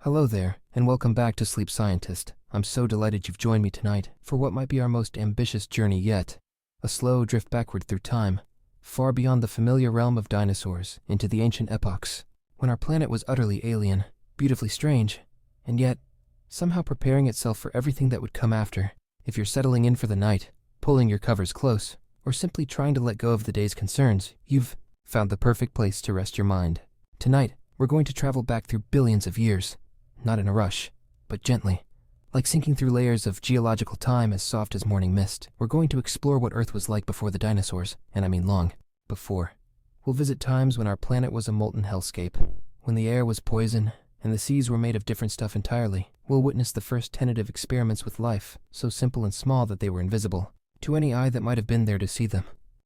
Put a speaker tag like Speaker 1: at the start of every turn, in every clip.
Speaker 1: Hello there, and welcome back to Sleep Scientist. I'm so delighted you've joined me tonight for what might be our most ambitious journey yet. A slow drift backward through time, far beyond the familiar realm of dinosaurs, into the ancient epochs, when our planet was utterly alien, beautifully strange, and yet somehow preparing itself for everything that would come after. If you're settling in for the night, pulling your covers close, or simply trying to let go of the day's concerns, you've found the perfect place to rest your mind. Tonight, we're going to travel back through billions of years. Not in a rush, but gently, like sinking through layers of geological time as soft as morning mist. We're going to explore what Earth was like before the dinosaurs, and I mean long before. We'll visit times when our planet was a molten hellscape, when the air was poison, and the seas were made of different stuff entirely. We'll witness the first tentative experiments with life, so simple and small that they were invisible to any eye that might have been there to see them.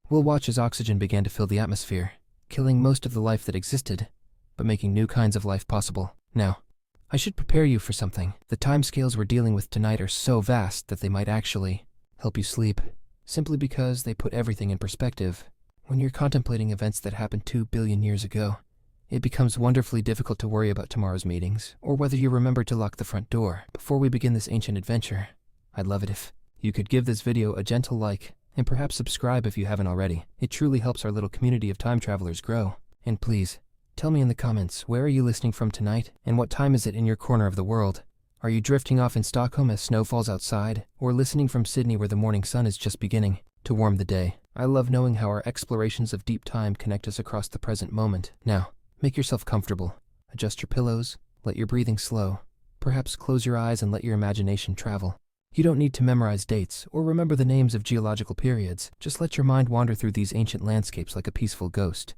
Speaker 1: We'll watch as oxygen began to fill the atmosphere, killing most of the life that existed, but making new kinds of life possible. Now, I should prepare you for something. The timescales we're dealing with tonight are so vast that they might actually help you sleep, simply because they put everything in perspective. When you're contemplating events that happened 2 billion years ago, it becomes wonderfully difficult to worry about tomorrow's meetings, or whether you remember to lock the front door. Before we begin this ancient adventure, I'd love it if you could give this video a gentle like, and perhaps subscribe if you haven't already. It truly helps our little community of time travelers grow. And please, tell me in the comments, where are you listening from tonight, and what time is it in your corner of the world? Are you drifting off in Stockholm as snow falls outside, or listening from Sydney where the morning sun is just beginning to warm the day? I love knowing how our explorations of deep time connect us across the present moment. Now, make yourself comfortable. Adjust your pillows, let your breathing slow. Perhaps close your eyes and let your imagination travel. You don't need to memorize dates or remember the names of geological periods. Just let your mind wander through these ancient landscapes like a peaceful ghost,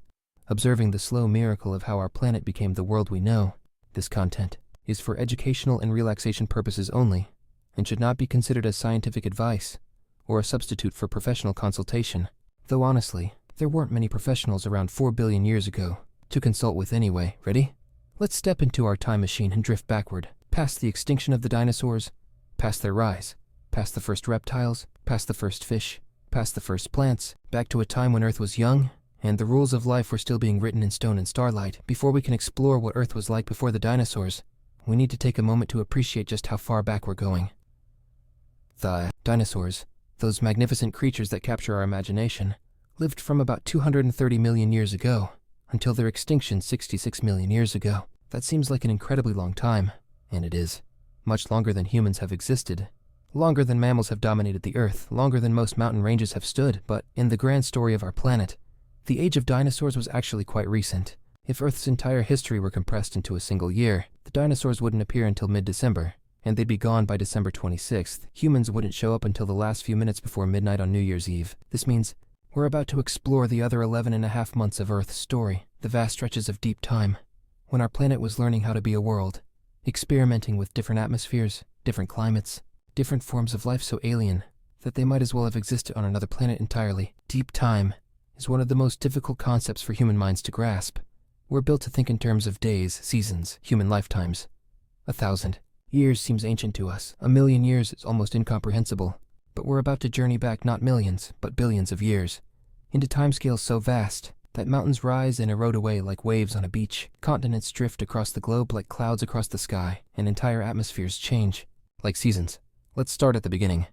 Speaker 1: observing the slow miracle of how our planet became the world we know. This content is for educational and relaxation purposes only, and should not be considered as scientific advice or a substitute for professional consultation. Though honestly, there weren't many professionals around 4 billion years ago to consult with anyway. Ready? Let's step into our time machine and drift backward, past the extinction of the dinosaurs, past their rise, past the first reptiles, past the first fish, past the first plants, back to a time when Earth was young, and the rules of life were still being written in stone and starlight. Before we can explore what Earth was like before the dinosaurs, we need to take a moment to appreciate just how far back we're going. The dinosaurs, those magnificent creatures that capture our imagination, lived from about 230 million years ago until their extinction 66 million years ago. That seems like an incredibly long time, and it is. Much longer than humans have existed. Longer than mammals have dominated the Earth, longer than most mountain ranges have stood. But in the grand story of our planet, the age of dinosaurs was actually quite recent. If Earth's entire history were compressed into a single year, the dinosaurs wouldn't appear until mid-December, and they'd be gone by December 26th. Humans wouldn't show up until the last few minutes before midnight on New Year's Eve. This means we're about to explore the other 11.5 months of Earth's story, the vast stretches of deep time, when our planet was learning how to be a world, experimenting with different atmospheres, different climates, different forms of life so alien that they might as well have existed on another planet entirely. Deep time is one of the most difficult concepts for human minds to grasp. We're built to think in terms of days, seasons, human lifetimes. 1,000 years seems ancient to us. 1,000,000 years is almost incomprehensible. But we're about to journey back not millions, but billions of years, into timescales so vast that mountains rise and erode away like waves on a beach. Continents drift across the globe like clouds across the sky, and entire atmospheres change like seasons. Let's start at the beginning,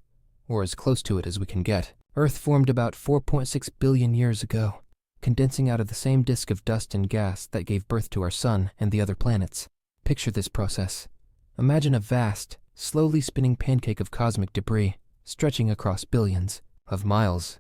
Speaker 1: or as close to it as we can get. Earth formed about 4.6 billion years ago, condensing out of the same disk of dust and gas that gave birth to our sun and the other planets. Picture this process. Imagine a vast, slowly spinning pancake of cosmic debris, stretching across billions of miles.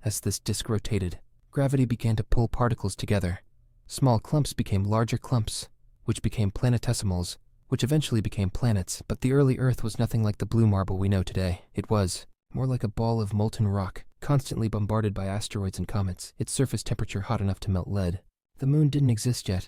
Speaker 1: As this disk rotated, gravity began to pull particles together. Small clumps became larger clumps, which became planetesimals, which eventually became planets. But the early Earth was nothing like the blue marble we know today. It was more like a ball of molten rock, constantly bombarded by asteroids and comets, its surface temperature hot enough to melt lead. The moon didn't exist yet.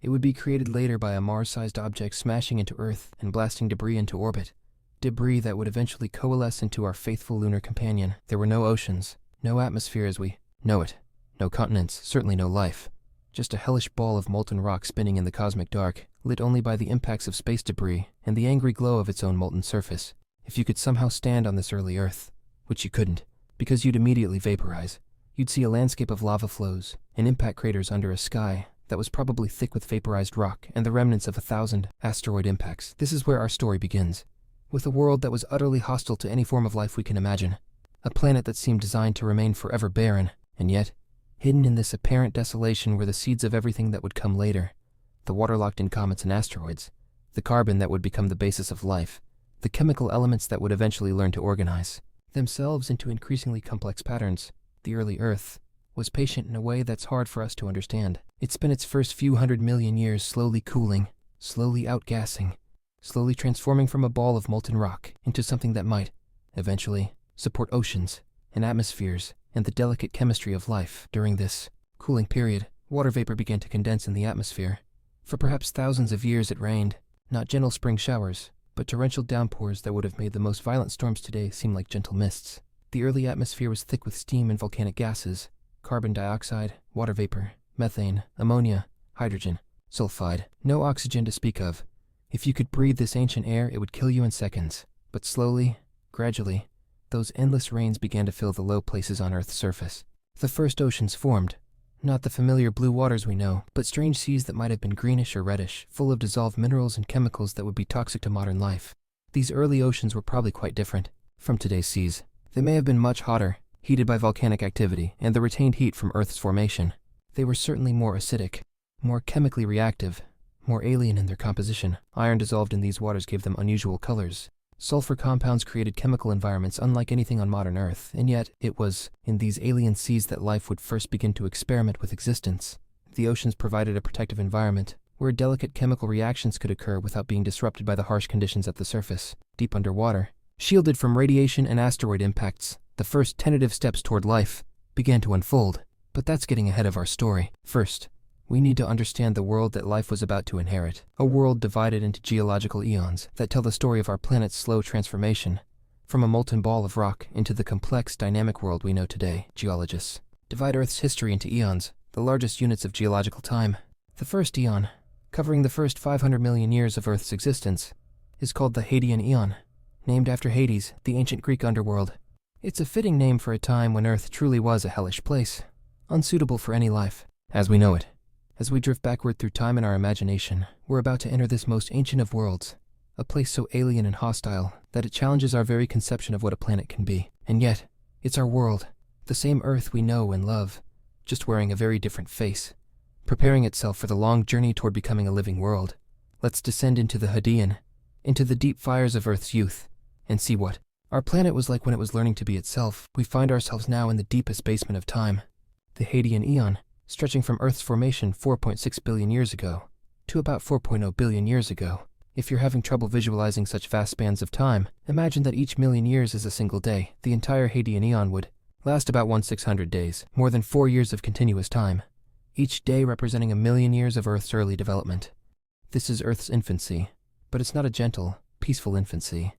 Speaker 1: It would be created later by a Mars-sized object smashing into Earth and blasting debris into orbit. Debris that would eventually coalesce into our faithful lunar companion. There were no oceans, no atmosphere as we know it, no continents, certainly no life. Just a hellish ball of molten rock spinning in the cosmic dark, lit only by the impacts of space debris and the angry glow of its own molten surface. If you could somehow stand on this early Earth, which you couldn't, because you'd immediately vaporize, you'd see a landscape of lava flows and impact craters under a sky that was probably thick with vaporized rock and the remnants of 1,000 asteroid impacts. This is where our story begins, with a world that was utterly hostile to any form of life we can imagine. A planet that seemed designed to remain forever barren, and yet, hidden in this apparent desolation were the seeds of everything that would come later. The water locked in comets and asteroids, the carbon that would become the basis of life, the chemical elements that would eventually learn to organize themselves into increasingly complex patterns. The early Earth was patient in a way that's hard for us to understand. It spent its first few 100 million years slowly cooling, slowly outgassing, slowly transforming from a ball of molten rock into something that might, eventually, support oceans and atmospheres and the delicate chemistry of life. During this cooling period, water vapor began to condense in the atmosphere. For perhaps thousands of years it rained, not gentle spring showers, but torrential downpours that would have made the most violent storms today seem like gentle mists. The early atmosphere was thick with steam and volcanic gases, carbon dioxide, water vapor, methane, ammonia, hydrogen, sulfide. No oxygen to speak of. If you could breathe this ancient air, it would kill you in seconds. But slowly, gradually, those endless rains began to fill the low places on Earth's surface. The first oceans formed. Not the familiar blue waters we know, but strange seas that might have been greenish or reddish, full of dissolved minerals and chemicals that would be toxic to modern life. These early oceans were probably quite different from today's seas. They may have been much hotter, heated by volcanic activity and the retained heat from Earth's formation. They were certainly more acidic, more chemically reactive, more alien in their composition. Iron dissolved in these waters gave them unusual colors. Sulfur compounds created chemical environments unlike anything on modern Earth, and yet it was in these alien seas that life would first begin to experiment with existence. The oceans provided a protective environment where delicate chemical reactions could occur without being disrupted by the harsh conditions at the surface. Deep underwater, shielded from radiation and asteroid impacts, the first tentative steps toward life began to unfold. But that's getting ahead of our story. First, we need to understand the world that life was about to inherit, a world divided into geological eons that tell the story of our planet's slow transformation from a molten ball of rock into the complex, dynamic world we know today. Geologists divide Earth's history into eons, the largest units of geological time. The first eon, covering the first 500 million years of Earth's existence, is called the Hadean Eon, named after Hades, the ancient Greek underworld. It's a fitting name for a time when Earth truly was a hellish place, unsuitable for any life as we know it. As we drift backward through time in our imagination, we're about to enter this most ancient of worlds, a place so alien and hostile that it challenges our very conception of what a planet can be. And yet, it's our world, the same Earth we know and love, just wearing a very different face, preparing itself for the long journey toward becoming a living world. Let's descend into the Hadean, into the deep fires of Earth's youth, and see what our planet was like when it was learning to be itself. We find ourselves now in the deepest basement of time, the Hadean Eon, stretching from Earth's formation 4.6 billion years ago to about 4.0 billion years ago. If you're having trouble visualizing such vast spans of time, imagine that each million years is a single day. The entire Hadean Eon would last about 1/600 days, more than 4 years of continuous time, each day representing a million years of Earth's early development. This is Earth's infancy, but it's not a gentle, peaceful infancy.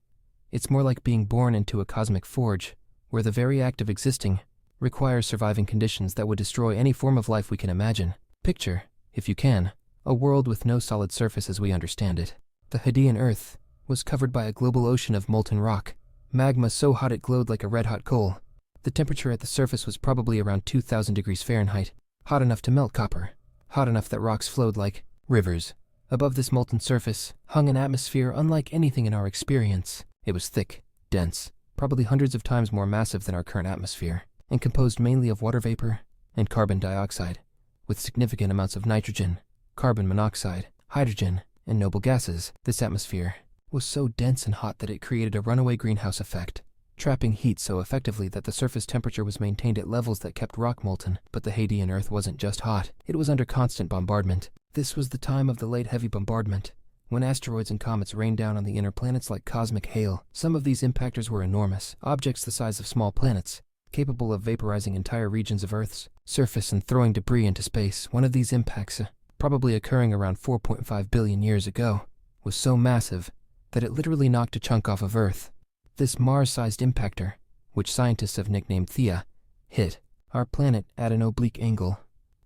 Speaker 1: It's more like being born into a cosmic forge, where the very act of existing requires surviving conditions that would destroy any form of life we can imagine. Picture, if you can, a world with no solid surface as we understand it. The Hadean Earth was covered by a global ocean of molten rock, magma so hot it glowed like a red-hot coal. The temperature at the surface was probably around 2,000 degrees Fahrenheit, hot enough to melt copper, hot enough that rocks flowed like rivers. Above this molten surface hung an atmosphere unlike anything in our experience. It was thick, dense, probably hundreds of times more massive than our current atmosphere, and composed mainly of water vapor and carbon dioxide, with significant amounts of nitrogen, carbon monoxide, hydrogen, and noble gases. This atmosphere was so dense and hot that it created a runaway greenhouse effect, trapping heat so effectively that the surface temperature was maintained at levels that kept rock molten. But the Hadean Earth wasn't just hot, it was under constant bombardment. This was the time of the late heavy bombardment, when asteroids and comets rained down on the inner planets like cosmic hail. Some of these impactors were enormous, objects the size of small planets, capable of vaporizing entire regions of Earth's surface and throwing debris into space. One of these impacts, probably occurring around 4.5 billion years ago, was so massive that it literally knocked a chunk off of Earth. This Mars-sized impactor, which scientists have nicknamed Theia, hit our planet at an oblique angle,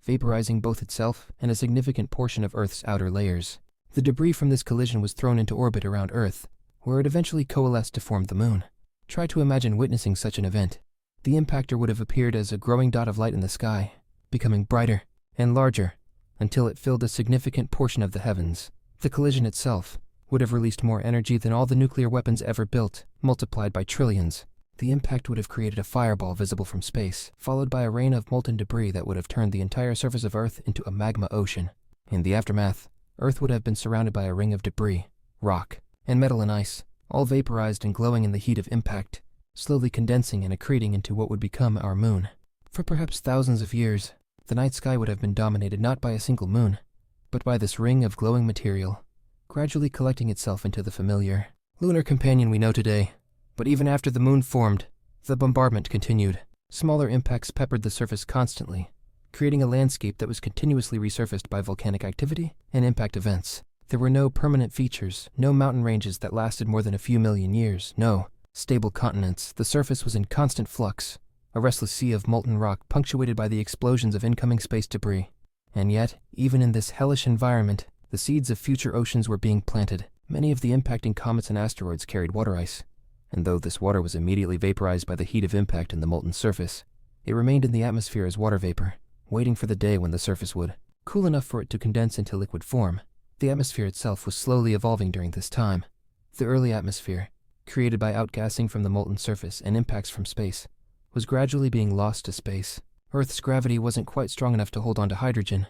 Speaker 1: vaporizing both itself and a significant portion of Earth's outer layers. The debris from this collision was thrown into orbit around Earth, where it eventually coalesced to form the Moon. Try to imagine witnessing such an event. The impactor would have appeared as a growing dot of light in the sky, becoming brighter and larger until it filled a significant portion of the heavens. The collision itself would have released more energy than all the nuclear weapons ever built, multiplied by trillions. The impact would have created a fireball visible from space, followed by a rain of molten debris that would have turned the entire surface of Earth into a magma ocean. In the aftermath, Earth would have been surrounded by a ring of debris, rock, and metal and ice, all vaporized and glowing in the heat of impact, slowly condensing and accreting into what would become our moon. For perhaps thousands of years, the night sky would have been dominated not by a single moon, but by this ring of glowing material, gradually collecting itself into the familiar lunar companion we know today. But even after the moon formed, the bombardment continued. Smaller impacts peppered the surface constantly, creating a landscape that was continuously resurfaced by volcanic activity and impact events. There were no permanent features, no mountain ranges that lasted more than a few million years, no stable continents. The surface was in constant flux, a restless sea of molten rock punctuated by the explosions of incoming space debris. And yet, even in this hellish environment, the seeds of future oceans were being planted. Many of the impacting comets and asteroids carried water ice, and though this water was immediately vaporized by the heat of impact in the molten surface, it remained in the atmosphere as water vapor, waiting for the day when the surface would cool enough for it to condense into liquid form. The atmosphere itself was slowly evolving during this time. The early atmosphere, created by outgassing from the molten surface and impacts from space, was gradually being lost to space. Earth's gravity wasn't quite strong enough to hold on to hydrogen,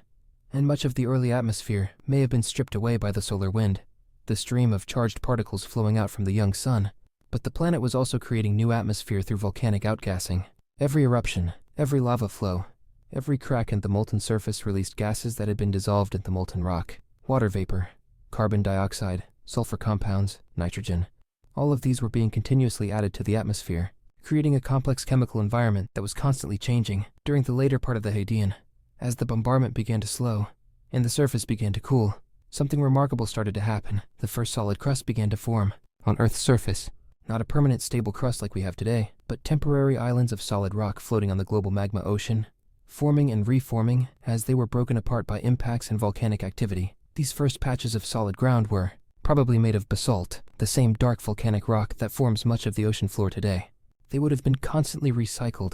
Speaker 1: and much of the early atmosphere may have been stripped away by the solar wind, the stream of charged particles flowing out from the young sun. But the planet was also creating new atmosphere through volcanic outgassing. Every eruption, every lava flow, every crack in the molten surface released gases that had been dissolved in the molten rock. Water vapor, carbon dioxide, sulfur compounds, nitrogen. All of these were being continuously added to the atmosphere, creating a complex chemical environment that was constantly changing. During the later part of the Hadean, as the bombardment began to slow and the surface began to cool, something remarkable started to happen. The first solid crust began to form on Earth's surface. Not a permanent stable crust like we have today, but temporary islands of solid rock floating on the global magma ocean, forming and reforming as they were broken apart by impacts and volcanic activity. These first patches of solid ground were probably made of basalt, the same dark volcanic rock that forms much of the ocean floor today. They would have been constantly recycled,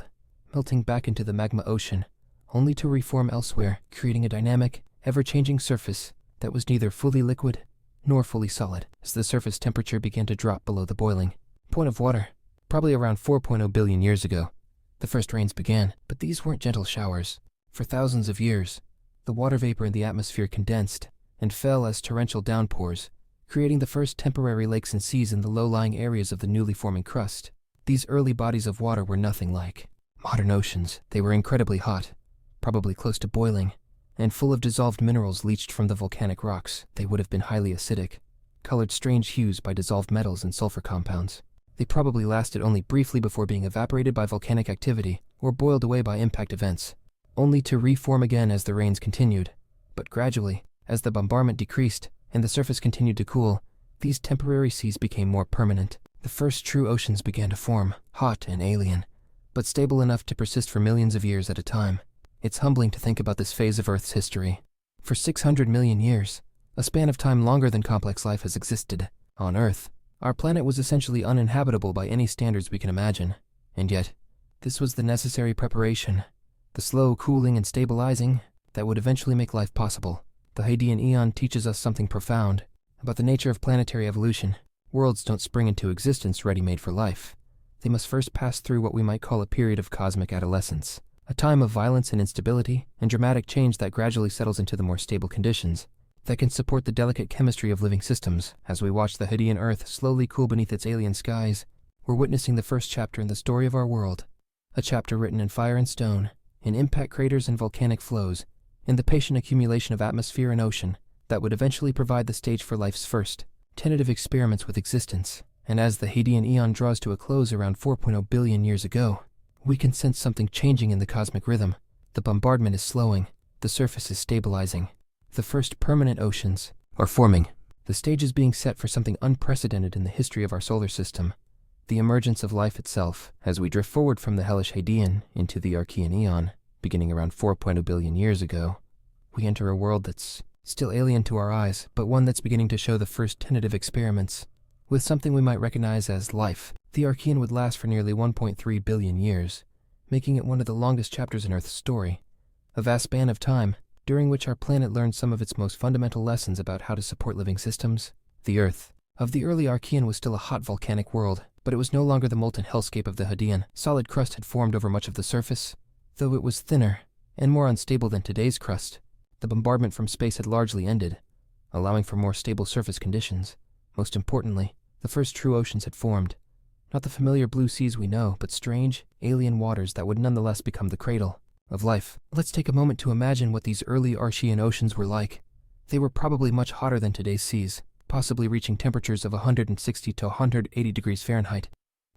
Speaker 1: melting back into the magma ocean, only to reform elsewhere, creating a dynamic, ever-changing surface that was neither fully liquid nor fully solid. As the surface temperature began to drop below the boiling point of water, probably around 4.0 billion years ago, the first rains began. But these weren't gentle showers. For thousands of years, the water vapor in the atmosphere condensed and fell as torrential downpours, creating the first temporary lakes and seas in the low-lying areas of the newly forming crust. These early bodies of water were nothing like modern oceans. They were incredibly hot, probably close to boiling, and full of dissolved minerals leached from the volcanic rocks. They would have been highly acidic, colored strange hues by dissolved metals and sulfur compounds. They probably lasted only briefly before being evaporated by volcanic activity or boiled away by impact events, only to reform again as the rains continued. But gradually, as the bombardment decreased and the surface continued to cool, these temporary seas became more permanent. The first true oceans began to form, hot and alien, but stable enough to persist for millions of years at a time. It's humbling to think about this phase of Earth's history. For 600 million years, a span of time longer than complex life has existed on Earth, our planet was essentially uninhabitable by any standards we can imagine. And yet, this was the necessary preparation, the slow cooling and stabilizing that would eventually make life possible. The Hadean Eon teaches us something profound about the nature of planetary evolution. Worlds don't spring into existence ready-made for life. They must first pass through what we might call a period of cosmic adolescence, a time of violence and instability and dramatic change that gradually settles into the more stable conditions that can support the delicate chemistry of living systems. As we watch the Hadean Earth slowly cool beneath its alien skies, we're witnessing the first chapter in the story of our world, a chapter written in fire and stone, in impact craters and volcanic flows, in the patient accumulation of atmosphere and ocean that would eventually provide the stage for life's first tentative experiments with existence. And as the Hadean Eon draws to a close around 4.0 billion years ago, we can sense something changing in the cosmic rhythm. The bombardment is slowing, the surface is stabilizing. The first permanent oceans are forming. The stage is being set for something unprecedented in the history of our solar system, the emergence of life itself. As we drift forward from the hellish Hadean into the Archean Eon, beginning around 4.0 billion years ago, we enter a world that's still alien to our eyes, but one that's beginning to show the first tentative experiments with something we might recognize as life. The Archean would last for nearly 1.3 billion years, making it one of the longest chapters in Earth's story. A vast span of time during which our planet learned some of its most fundamental lessons about how to support living systems. The Earth of the early Archean was still a hot volcanic world, but it was no longer the molten hellscape of the Hadean. Solid crust had formed over much of the surface, though it was thinner and more unstable than today's crust. The bombardment from space had largely ended, allowing for more stable surface conditions. Most importantly, the first true oceans had formed. Not the familiar blue seas we know, but strange, alien waters that would nonetheless become the cradle of life. Let's take a moment to imagine what these early Archean oceans were like. They were probably much hotter than today's seas, possibly reaching temperatures of 160 to 180 degrees Fahrenheit.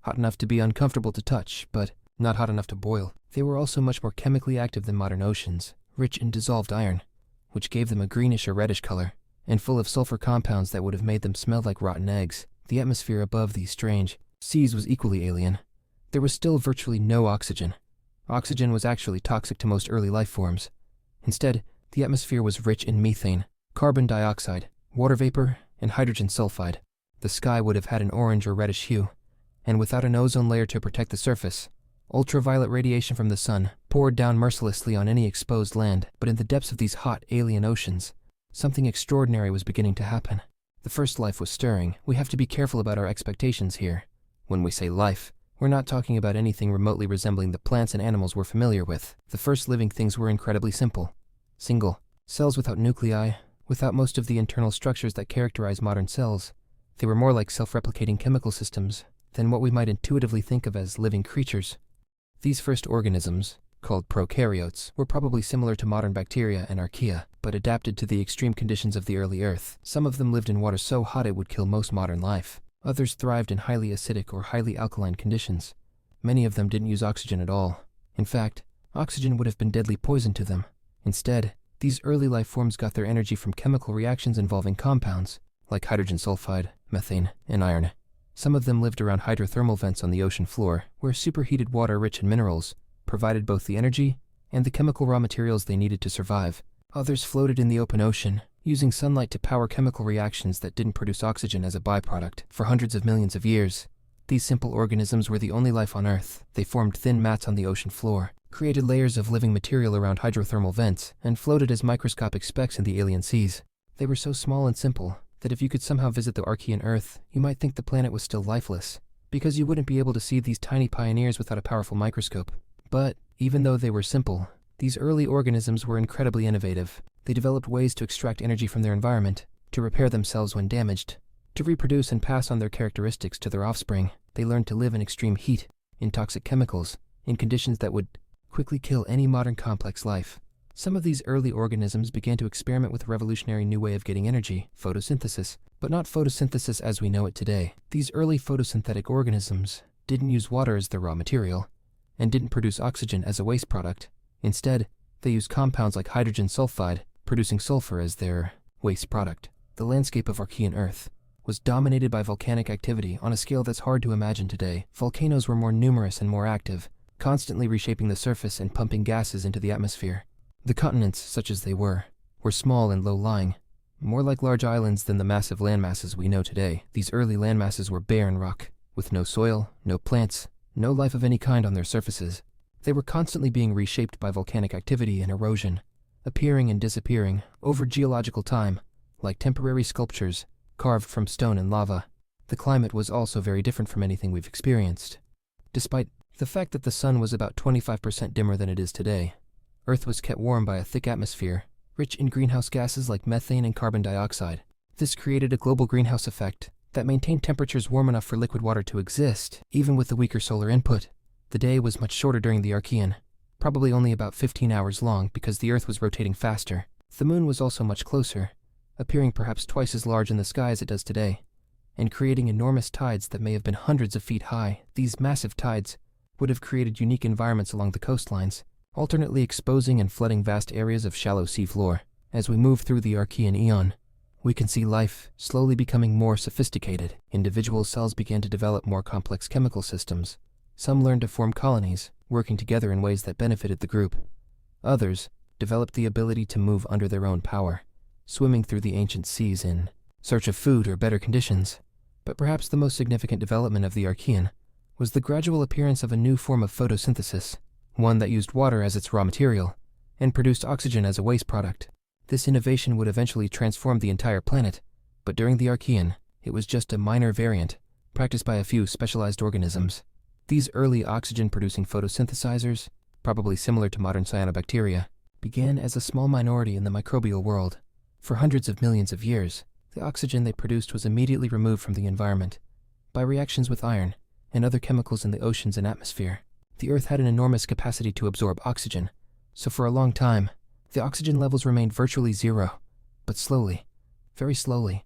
Speaker 1: Hot enough to be uncomfortable to touch, but not hot enough to boil. They were also much more chemically active than modern oceans, rich in dissolved iron, which gave them a greenish or reddish color, and full of sulfur compounds that would have made them smell like rotten eggs. The atmosphere above these strange seas was equally alien. There was still virtually no oxygen. Oxygen was actually toxic to most early life forms. Instead, the atmosphere was rich in methane, carbon dioxide, water vapor, and hydrogen sulfide. The sky would have had an orange or reddish hue, and without an ozone layer to protect the surface, ultraviolet radiation from the sun poured down mercilessly on any exposed land. But in the depths of these hot, alien oceans, something extraordinary was beginning to happen. The first life was stirring. We have to be careful about our expectations here. When we say life, we're not talking about anything remotely resembling the plants and animals we're familiar with. The first living things were incredibly simple. Single cells without nuclei, without most of the internal structures that characterize modern cells. They were more like self-replicating chemical systems than what we might intuitively think of as living creatures. These first organisms, called prokaryotes, were probably similar to modern bacteria and archaea, but adapted to the extreme conditions of the early Earth. Some of them lived in water so hot it would kill most modern life. Others thrived in highly acidic or highly alkaline conditions. Many of them didn't use oxygen at all. In fact, oxygen would have been deadly poison to them. Instead, these early life forms got their energy from chemical reactions involving compounds, like hydrogen sulfide, methane, and iron. Some of them lived around hydrothermal vents on the ocean floor, where superheated water rich in minerals provided both the energy and the chemical raw materials they needed to survive. Others floated in the open ocean, using sunlight to power chemical reactions that didn't produce oxygen as a byproduct. For hundreds of millions of years, these simple organisms were the only life on Earth. They formed thin mats on the ocean floor, created layers of living material around hydrothermal vents, and floated as microscopic specks in the alien seas. They were so small and simple that if you could somehow visit the Archean Earth, you might think the planet was still lifeless, because you wouldn't be able to see these tiny pioneers without a powerful microscope. But even though they were simple, these early organisms were incredibly innovative. They developed ways to extract energy from their environment, to repair themselves when damaged, to reproduce and pass on their characteristics to their offspring. They learned to live in extreme heat, in toxic chemicals, in conditions that would quickly kill any modern complex life. Some of these early organisms began to experiment with a revolutionary new way of getting energy, photosynthesis, but not photosynthesis as we know it today. These early photosynthetic organisms didn't use water as their raw material, and didn't produce oxygen as a waste product. Instead, they used compounds like hydrogen sulfide, producing sulfur as their waste product. The landscape of Archean Earth was dominated by volcanic activity on a scale that's hard to imagine today. Volcanoes were more numerous and more active, constantly reshaping the surface and pumping gases into the atmosphere. The continents, such as they were small and low-lying, more like large islands than the massive landmasses we know today. These early landmasses were barren rock, with no soil, no plants, no life of any kind on their surfaces. They were constantly being reshaped by volcanic activity and erosion, appearing and disappearing over geological time, like temporary sculptures carved from stone and lava. The climate was also very different from anything we've experienced. Despite the fact that the sun was about 25% dimmer than it is today, Earth was kept warm by a thick atmosphere, rich in greenhouse gases like methane and carbon dioxide. This created a global greenhouse effect that maintained temperatures warm enough for liquid water to exist, even with the weaker solar input. The day was much shorter during the Archean, probably only about 15 hours long because the Earth was rotating faster. The moon was also much closer, appearing perhaps twice as large in the sky as it does today, and creating enormous tides that may have been hundreds of feet high. These massive tides would have created unique environments along the coastlines, alternately exposing and flooding vast areas of shallow seafloor. As we move through the Archean eon, we can see life slowly becoming more sophisticated. Individual cells began to develop more complex chemical systems. Some learned to form colonies, working together in ways that benefited the group. Others developed the ability to move under their own power, swimming through the ancient seas in search of food or better conditions. But perhaps the most significant development of the Archean was the gradual appearance of a new form of photosynthesis, one that used water as its raw material, and produced oxygen as a waste product. This innovation would eventually transform the entire planet, but during the Archean, it was just a minor variant, practiced by a few specialized organisms. These early oxygen-producing photosynthesizers, probably similar to modern cyanobacteria, began as a small minority in the microbial world. For hundreds of millions of years, the oxygen they produced was immediately removed from the environment by reactions with iron and other chemicals in the oceans and atmosphere. The Earth had an enormous capacity to absorb oxygen, so for a long time, the oxygen levels remained virtually zero. But slowly, very slowly,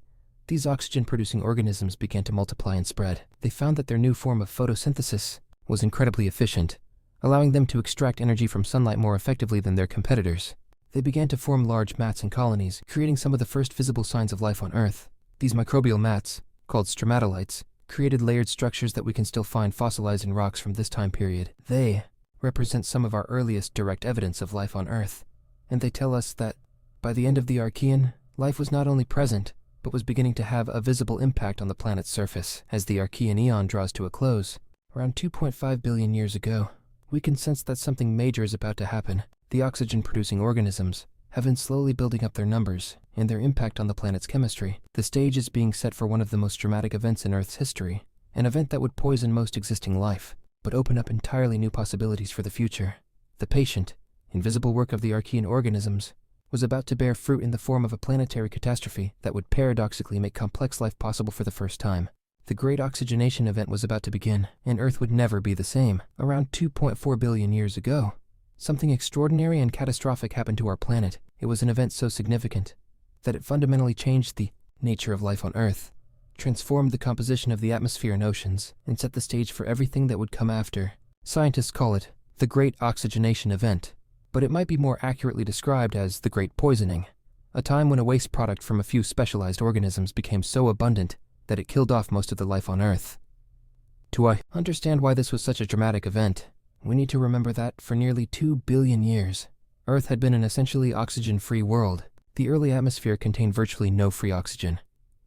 Speaker 1: these oxygen-producing organisms began to multiply and spread. They found that their new form of photosynthesis was incredibly efficient, allowing them to extract energy from sunlight more effectively than their competitors. They began to form large mats and colonies, creating some of the first visible signs of life on Earth. These microbial mats, called stromatolites, created layered structures that we can still find fossilized in rocks from this time period. They represent some of our earliest direct evidence of life on Earth, and they tell us that, by the end of the Archean, life was not only present, but was beginning to have a visible impact on the planet's surface. As the Archean eon draws to a close, around 2.5 billion years ago, we can sense that something major is about to happen. The oxygen-producing organisms have been slowly building up their numbers and their impact on the planet's chemistry. The stage is being set for one of the most dramatic events in Earth's history, an event that would poison most existing life, but open up entirely new possibilities for the future. The patient, invisible work of the Archean organisms was about to bear fruit in the form of a planetary catastrophe that would paradoxically make complex life possible for the first time. The Great Oxygenation event was about to begin, and Earth would never be the same. Around 2.4 billion years ago, something extraordinary and catastrophic happened to our planet. It was an event so significant that it fundamentally changed the nature of life on Earth, transformed the composition of the atmosphere and oceans, and set the stage for everything that would come after. Scientists call it the Great Oxygenation event, but it might be more accurately described as the Great Poisoning, a time when a waste product from a few specialized organisms became so abundant that it killed off most of the life on Earth. To understand why this was such a dramatic event, we need to remember that for nearly 2 billion years, Earth had been an essentially oxygen-free world. The early atmosphere contained virtually no free oxygen,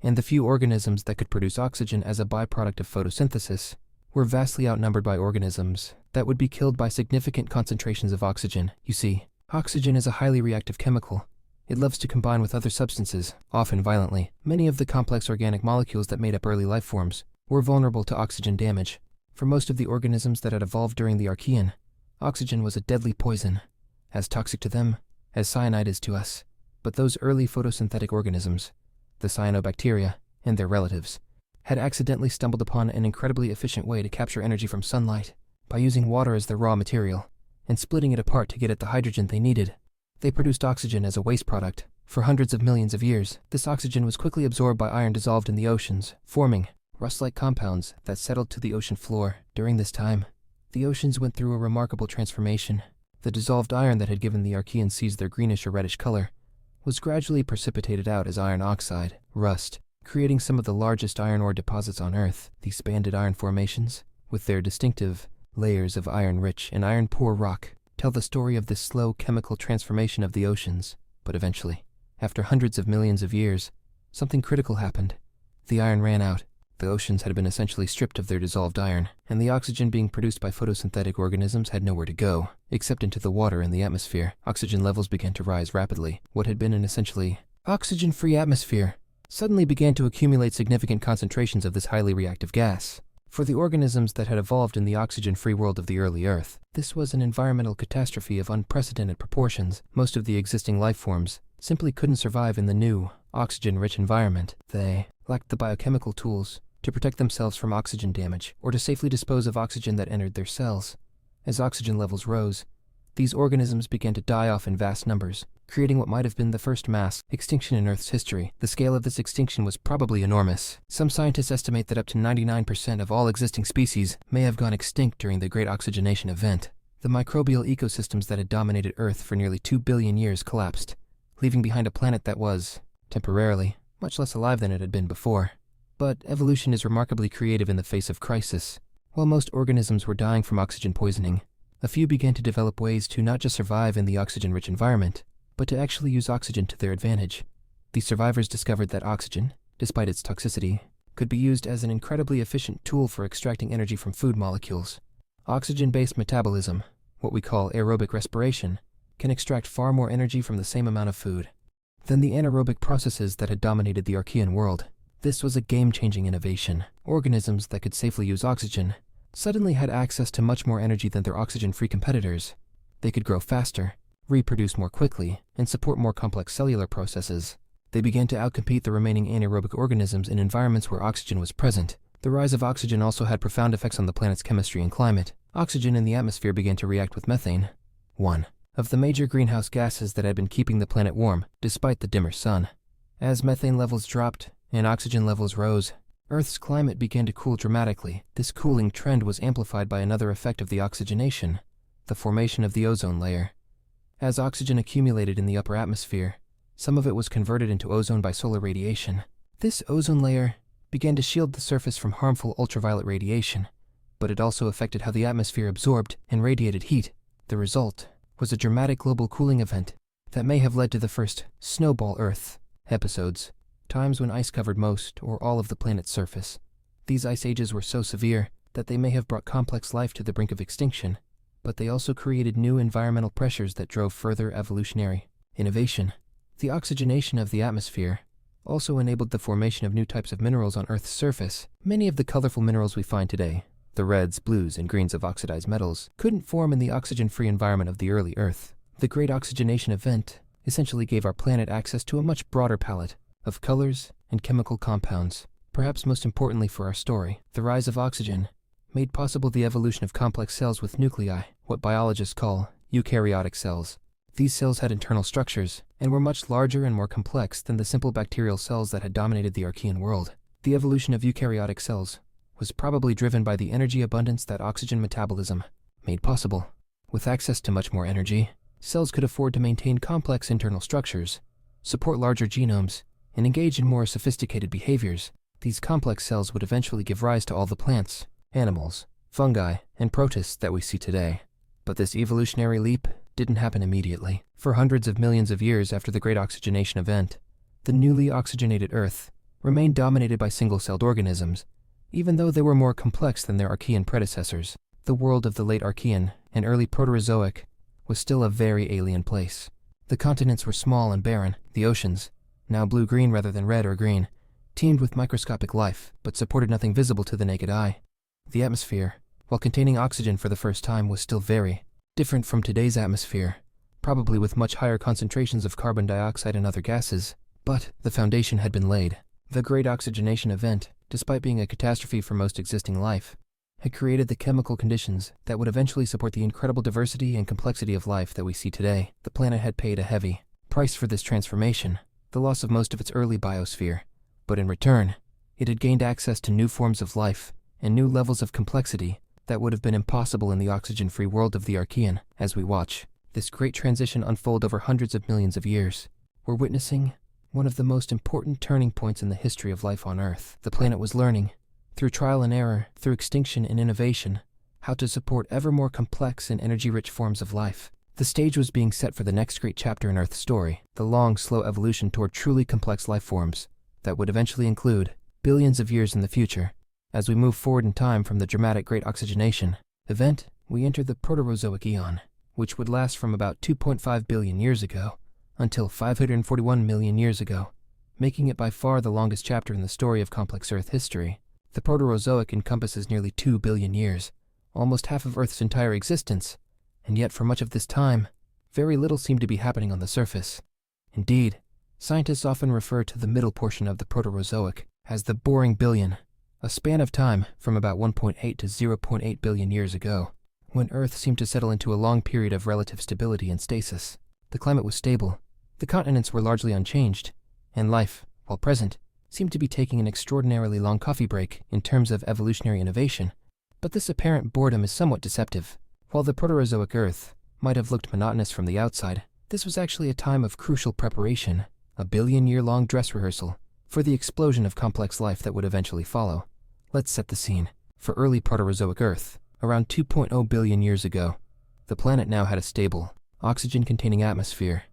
Speaker 1: and the few organisms that could produce oxygen as a byproduct of photosynthesis were vastly outnumbered by organisms that would be killed by significant concentrations of oxygen. You see, oxygen is a highly reactive chemical. It loves to combine with other substances, often violently. Many of the complex organic molecules that made up early life forms were vulnerable to oxygen damage. For most of the organisms that had evolved during the Archean, oxygen was a deadly poison, as toxic to them as cyanide is to us. But those early photosynthetic organisms, the cyanobacteria and their relatives, had accidentally stumbled upon an incredibly efficient way to capture energy from sunlight by using water as their raw material and splitting it apart to get at the hydrogen they needed. They produced oxygen as a waste product. For hundreds of millions of years, this oxygen was quickly absorbed by iron dissolved in the oceans, forming rust-like compounds that settled to the ocean floor. During this time, the oceans went through a remarkable transformation. The dissolved iron that had given the Archean seas their greenish or reddish color was gradually precipitated out as iron oxide, rust, creating some of the largest iron ore deposits on Earth. These banded iron formations, with their distinctive layers of iron-rich and iron-poor rock, tell the story of this slow chemical transformation of the oceans. But eventually, after hundreds of millions of years, something critical happened. The iron ran out. The oceans had been essentially stripped of their dissolved iron, and the oxygen being produced by photosynthetic organisms had nowhere to go, except into the water in the atmosphere. Oxygen levels began to rise rapidly. What had been an essentially oxygen-free atmosphere suddenly began to accumulate significant concentrations of this highly reactive gas. For the organisms that had evolved in the oxygen-free world of the early Earth, this was an environmental catastrophe of unprecedented proportions. Most of the existing life forms simply couldn't survive in the new, oxygen-rich environment. They lacked the biochemical tools to protect themselves from oxygen damage or to safely dispose of oxygen that entered their cells. As oxygen levels rose, these organisms began to die off in vast numbers, creating what might have been the first mass extinction in Earth's history. The scale of this extinction was probably enormous. Some scientists estimate that up to 99% of all existing species may have gone extinct during the Great Oxygenation event. The microbial ecosystems that had dominated Earth for nearly 2 billion years collapsed, leaving behind a planet that was, temporarily, much less alive than it had been before. But evolution is remarkably creative in the face of crisis. While most organisms were dying from oxygen poisoning, a few began to develop ways to not just survive in the oxygen-rich environment, but to actually use oxygen to their advantage. These survivors discovered that oxygen, despite its toxicity, could be used as an incredibly efficient tool for extracting energy from food molecules. Oxygen-based metabolism, what we call aerobic respiration, can extract far more energy from the same amount of food than the anaerobic processes that had dominated the Archean world. This was a game-changing innovation. Organisms that could safely use oxygen suddenly had access to much more energy than their oxygen-free competitors. They could grow faster, reproduce more quickly, and support more complex cellular processes. They began to outcompete the remaining anaerobic organisms in environments where oxygen was present. The rise of oxygen also had profound effects on the planet's chemistry and climate. Oxygen in the atmosphere began to react with methane, one of the major greenhouse gases that had been keeping the planet warm despite the dimmer sun. As methane levels dropped and oxygen levels rose, Earth's climate began to cool dramatically. This cooling trend was amplified by another effect of the oxygenation, the formation of the ozone layer. As oxygen accumulated in the upper atmosphere, some of it was converted into ozone by solar radiation. This ozone layer began to shield the surface from harmful ultraviolet radiation, but it also affected how the atmosphere absorbed and radiated heat. The result was a dramatic global cooling event that may have led to the first Snowball Earth episodes, times when ice covered most or all of the planet's surface. These ice ages were so severe that they may have brought complex life to the brink of extinction, but they also created new environmental pressures that drove further evolutionary innovation. The oxygenation of the atmosphere also enabled the formation of new types of minerals on Earth's surface. Many of the colorful minerals we find today, the reds, blues, and greens of oxidized metals, couldn't form in the oxygen-free environment of the early Earth. The Great Oxygenation Event essentially gave our planet access to a much broader palette of colors and chemical compounds. Perhaps most importantly for our story, the rise of oxygen made possible the evolution of complex cells with nuclei, what biologists call eukaryotic cells. These cells had internal structures and were much larger and more complex than the simple bacterial cells that had dominated the Archean world. The evolution of eukaryotic cells was probably driven by the energy abundance that oxygen metabolism made possible. With access to much more energy, cells could afford to maintain complex internal structures, support larger genomes, and engage in more sophisticated behaviors. These complex cells would eventually give rise to all the plants, animals, fungi, and protists that we see today. But this evolutionary leap didn't happen immediately. For hundreds of millions of years after the Great Oxygenation Event, the newly oxygenated Earth remained dominated by single-celled organisms, even though they were more complex than their Archean predecessors. The world of the late Archean and early Proterozoic was still a very alien place. The continents were small and barren. The oceans, now blue-green rather than red or green, teemed with microscopic life, but supported nothing visible to the naked eye. The atmosphere, while containing oxygen for the first time, was still very different from today's atmosphere, probably with much higher concentrations of carbon dioxide and other gases. But the foundation had been laid. The Great Oxygenation Event, despite being a catastrophe for most existing life, had created the chemical conditions that would eventually support the incredible diversity and complexity of life that we see today. The planet had paid a heavy price for this transformation, the loss of most of its early biosphere, but in return, it had gained access to new forms of life and new levels of complexity that would have been impossible in the oxygen-free world of the Archean. As we watch this great transition unfold over hundreds of millions of years, we're witnessing one of the most important turning points in the history of life on Earth. The planet was learning, through trial and error, through extinction and innovation, how to support ever more complex and energy-rich forms of life. The stage was being set for the next great chapter in Earth's story, the long, slow evolution toward truly complex life forms that would eventually include billions of years in the future. As we move forward in time from the dramatic Great Oxygenation Event, we enter the Proterozoic Eon, which would last from about 2.5 billion years ago until 541 million years ago, making it by far the longest chapter in the story of complex Earth history. The Proterozoic encompasses nearly 2 billion years, almost half of Earth's entire existence, and yet for much of this time, very little seemed to be happening on the surface. Indeed, scientists often refer to the middle portion of the Proterozoic as the boring billion, a span of time from about 1.8 to 0.8 billion years ago, when Earth seemed to settle into a long period of relative stability and stasis. The climate was stable, the continents were largely unchanged, and life, while present, seemed to be taking an extraordinarily long coffee break in terms of evolutionary innovation. But this apparent boredom is somewhat deceptive. While the Proterozoic Earth might have looked monotonous from the outside, this was actually a time of crucial preparation, a billion-year-long dress rehearsal for the explosion of complex life that would eventually follow. Let's set the scene. For early Proterozoic Earth, around 2.0 billion years ago, the planet now had a stable, oxygen-containing atmosphere.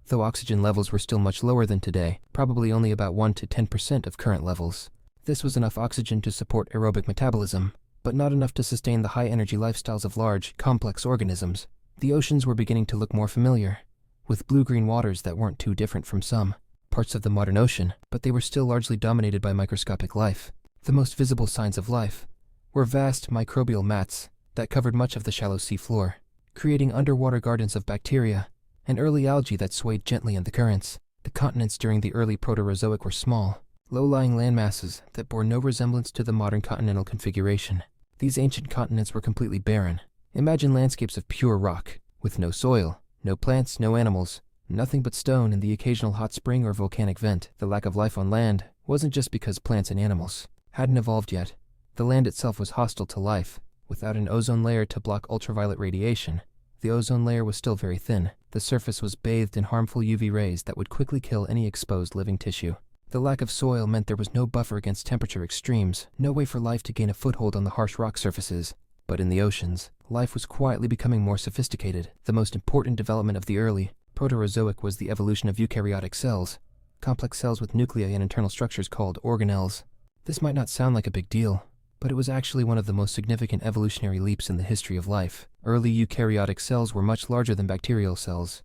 Speaker 1: Though oxygen levels were still much lower than today, probably only about 1 to 10% of current levels. This was enough oxygen to support aerobic metabolism, but not enough to sustain the high-energy lifestyles of large, complex organisms. The oceans were beginning to look more familiar, with blue-green waters that weren't too different from some parts of the modern ocean, but they were still largely dominated by microscopic life. The most visible signs of life were vast microbial mats that covered much of the shallow sea floor, creating underwater gardens of bacteria and early algae that swayed gently in the currents. The continents during the early Proterozoic were small, low-lying landmasses that bore no resemblance to the modern continental configuration. These ancient continents were completely barren. Imagine landscapes of pure rock, with no soil, no plants, no animals, nothing but stone and the occasional hot spring or volcanic vent. The lack of life on land wasn't just because plants and animals hadn't evolved yet. The land itself was hostile to life. Without an ozone layer to block ultraviolet radiation, the ozone layer was still very thin. The surface was bathed in harmful UV rays that would quickly kill any exposed living tissue. The lack of soil meant there was no buffer against temperature extremes, no way for life to gain a foothold on the harsh rock surfaces. But in the oceans, life was quietly becoming more sophisticated. The most important development of the early Proterozoic was the evolution of eukaryotic cells, complex cells with nuclei and internal structures called organelles. This might not sound like a big deal, but it was actually one of the most significant evolutionary leaps in the history of life. Early eukaryotic cells were much larger than bacterial cells,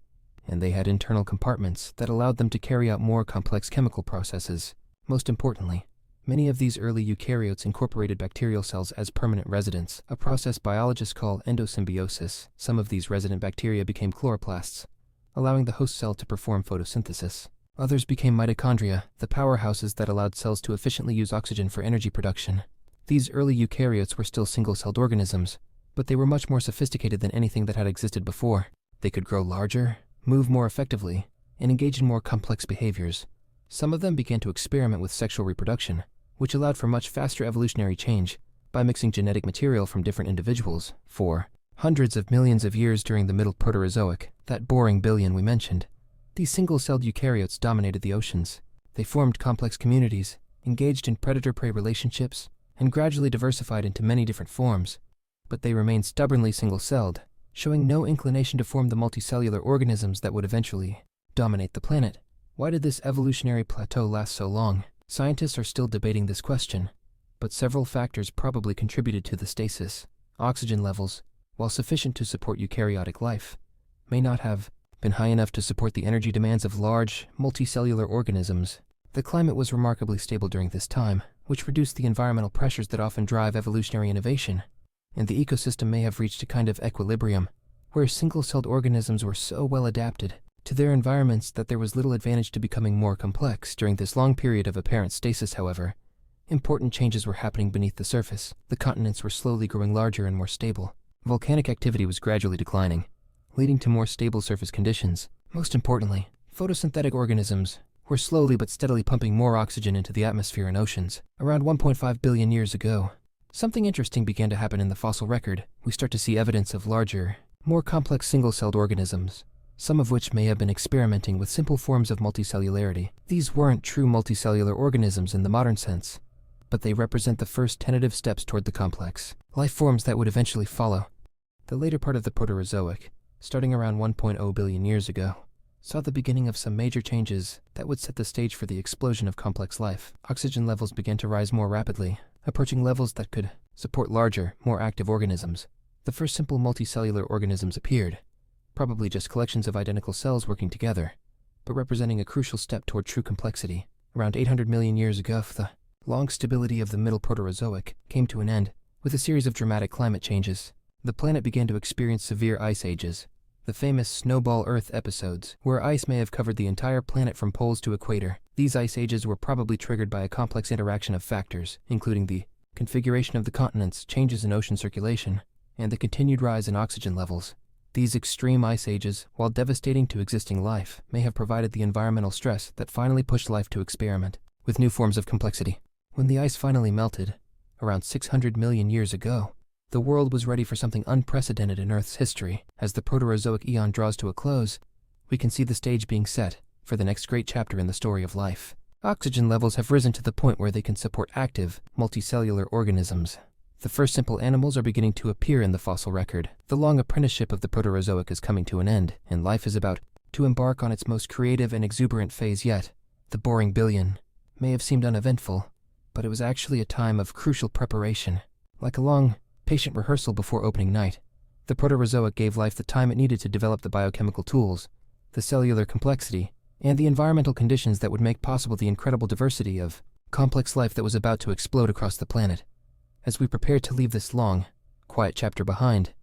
Speaker 1: and they had internal compartments that allowed them to carry out more complex chemical processes. Most importantly, many of these early eukaryotes incorporated bacterial cells as permanent residents, a process biologists call endosymbiosis. Some of these resident bacteria became chloroplasts, allowing the host cell to perform photosynthesis. Others became mitochondria, the powerhouses that allowed cells to efficiently use oxygen for energy production. These early eukaryotes were still single-celled organisms, but they were much more sophisticated than anything that had existed before. They could grow larger, move more effectively, and engage in more complex behaviors. Some of them began to experiment with sexual reproduction, which allowed for much faster evolutionary change by mixing genetic material from different individuals. For hundreds of millions of years during the Middle Proterozoic, that boring billion we mentioned, these single-celled eukaryotes dominated the oceans. They formed complex communities, engaged in predator-prey relationships, and gradually diversified into many different forms. But they remained stubbornly single-celled, showing no inclination to form the multicellular organisms that would eventually dominate the planet. Why did this evolutionary plateau last so long? Scientists are still debating this question, but several factors probably contributed to the stasis. Oxygen levels, while sufficient to support eukaryotic life, may not have been high enough to support the energy demands of large, multicellular organisms. The climate was remarkably stable during this time, which reduced the environmental pressures that often drive evolutionary innovation, and the ecosystem may have reached a kind of equilibrium, where single-celled organisms were so well adapted to their environments that there was little advantage to becoming more complex. During this long period of apparent stasis, however, important changes were happening beneath the surface. The continents were slowly growing larger and more stable. Volcanic activity was gradually declining, leading to more stable surface conditions. Most importantly, photosynthetic organisms were slowly but steadily pumping more oxygen into the atmosphere and oceans. Around 1.5 billion years ago, something interesting began to happen in the fossil record. We start to see evidence of larger, more complex single-celled organisms, some of which may have been experimenting with simple forms of multicellularity. These weren't true multicellular organisms in the modern sense, but they represent the first tentative steps toward the complex life forms that would eventually follow. The later part of the Proterozoic, starting around 1.0 billion years ago, saw the beginning of some major changes that would set the stage for the explosion of complex life. Oxygen levels began to rise more rapidly, approaching levels that could support larger, more active organisms. The first simple multicellular organisms appeared, probably just collections of identical cells working together, but representing a crucial step toward true complexity. Around 800 million years ago, the long stability of the Middle Proterozoic came to an end with a series of dramatic climate changes. The planet began to experience severe ice ages, the famous Snowball Earth episodes, where ice may have covered the entire planet from poles to equator. These ice ages were probably triggered by a complex interaction of factors, including the configuration of the continents, changes in ocean circulation, and the continued rise in oxygen levels. These extreme ice ages, while devastating to existing life, may have provided the environmental stress that finally pushed life to experiment with new forms of complexity. When the ice finally melted, around 600 million years ago, the world was ready for something unprecedented in Earth's history. As the Proterozoic eon draws to a close, we can see the stage being set for the next great chapter in the story of life. Oxygen levels have risen to the point where they can support active, multicellular organisms. The first simple animals are beginning to appear in the fossil record. The long apprenticeship of the Proterozoic is coming to an end, and life is about to embark on its most creative and exuberant phase yet. The boring billion may have seemed uneventful, but it was actually a time of crucial preparation. Like a long, patient rehearsal before opening night, The Proterozoic gave life the time it needed to develop the biochemical tools, the cellular complexity, and the environmental conditions that would make possible the incredible diversity of complex life that was about to explode across the planet. As we prepare to leave this long, quiet chapter behind,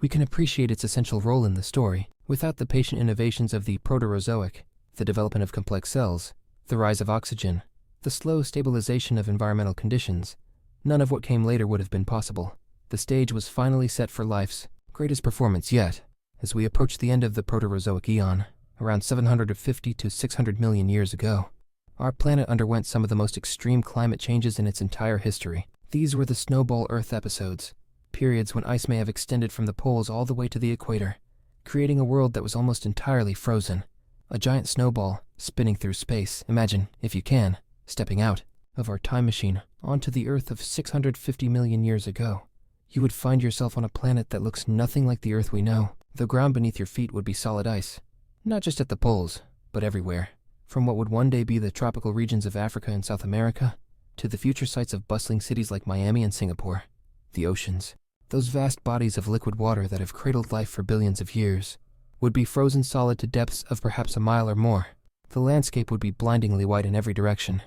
Speaker 1: we can appreciate its essential role in the story. Without the patient innovations of the Proterozoic, the development of complex cells, the rise of oxygen, the slow stabilization of environmental conditions, none of what came later would have been possible. The stage was finally set for life's greatest performance yet. As we approach the end of the Proterozoic eon, around 750 to 600 million years ago, our planet underwent some of the most extreme climate changes in its entire history. These were the Snowball Earth episodes, periods when ice may have extended from the poles all the way to the equator, creating a world that was almost entirely frozen. A giant snowball spinning through space. Imagine, if you can, stepping out of our time machine onto the Earth of 650 million years ago. You would find yourself on a planet that looks nothing like the Earth we know. The ground beneath your feet would be solid ice, not just at the poles, but everywhere. From what would one day be the tropical regions of Africa and South America, to the future sites of bustling cities like Miami and Singapore. The oceans, those vast bodies of liquid water that have cradled life for billions of years, would be frozen solid to depths of perhaps a mile or more. The landscape would be blindingly white in every direction,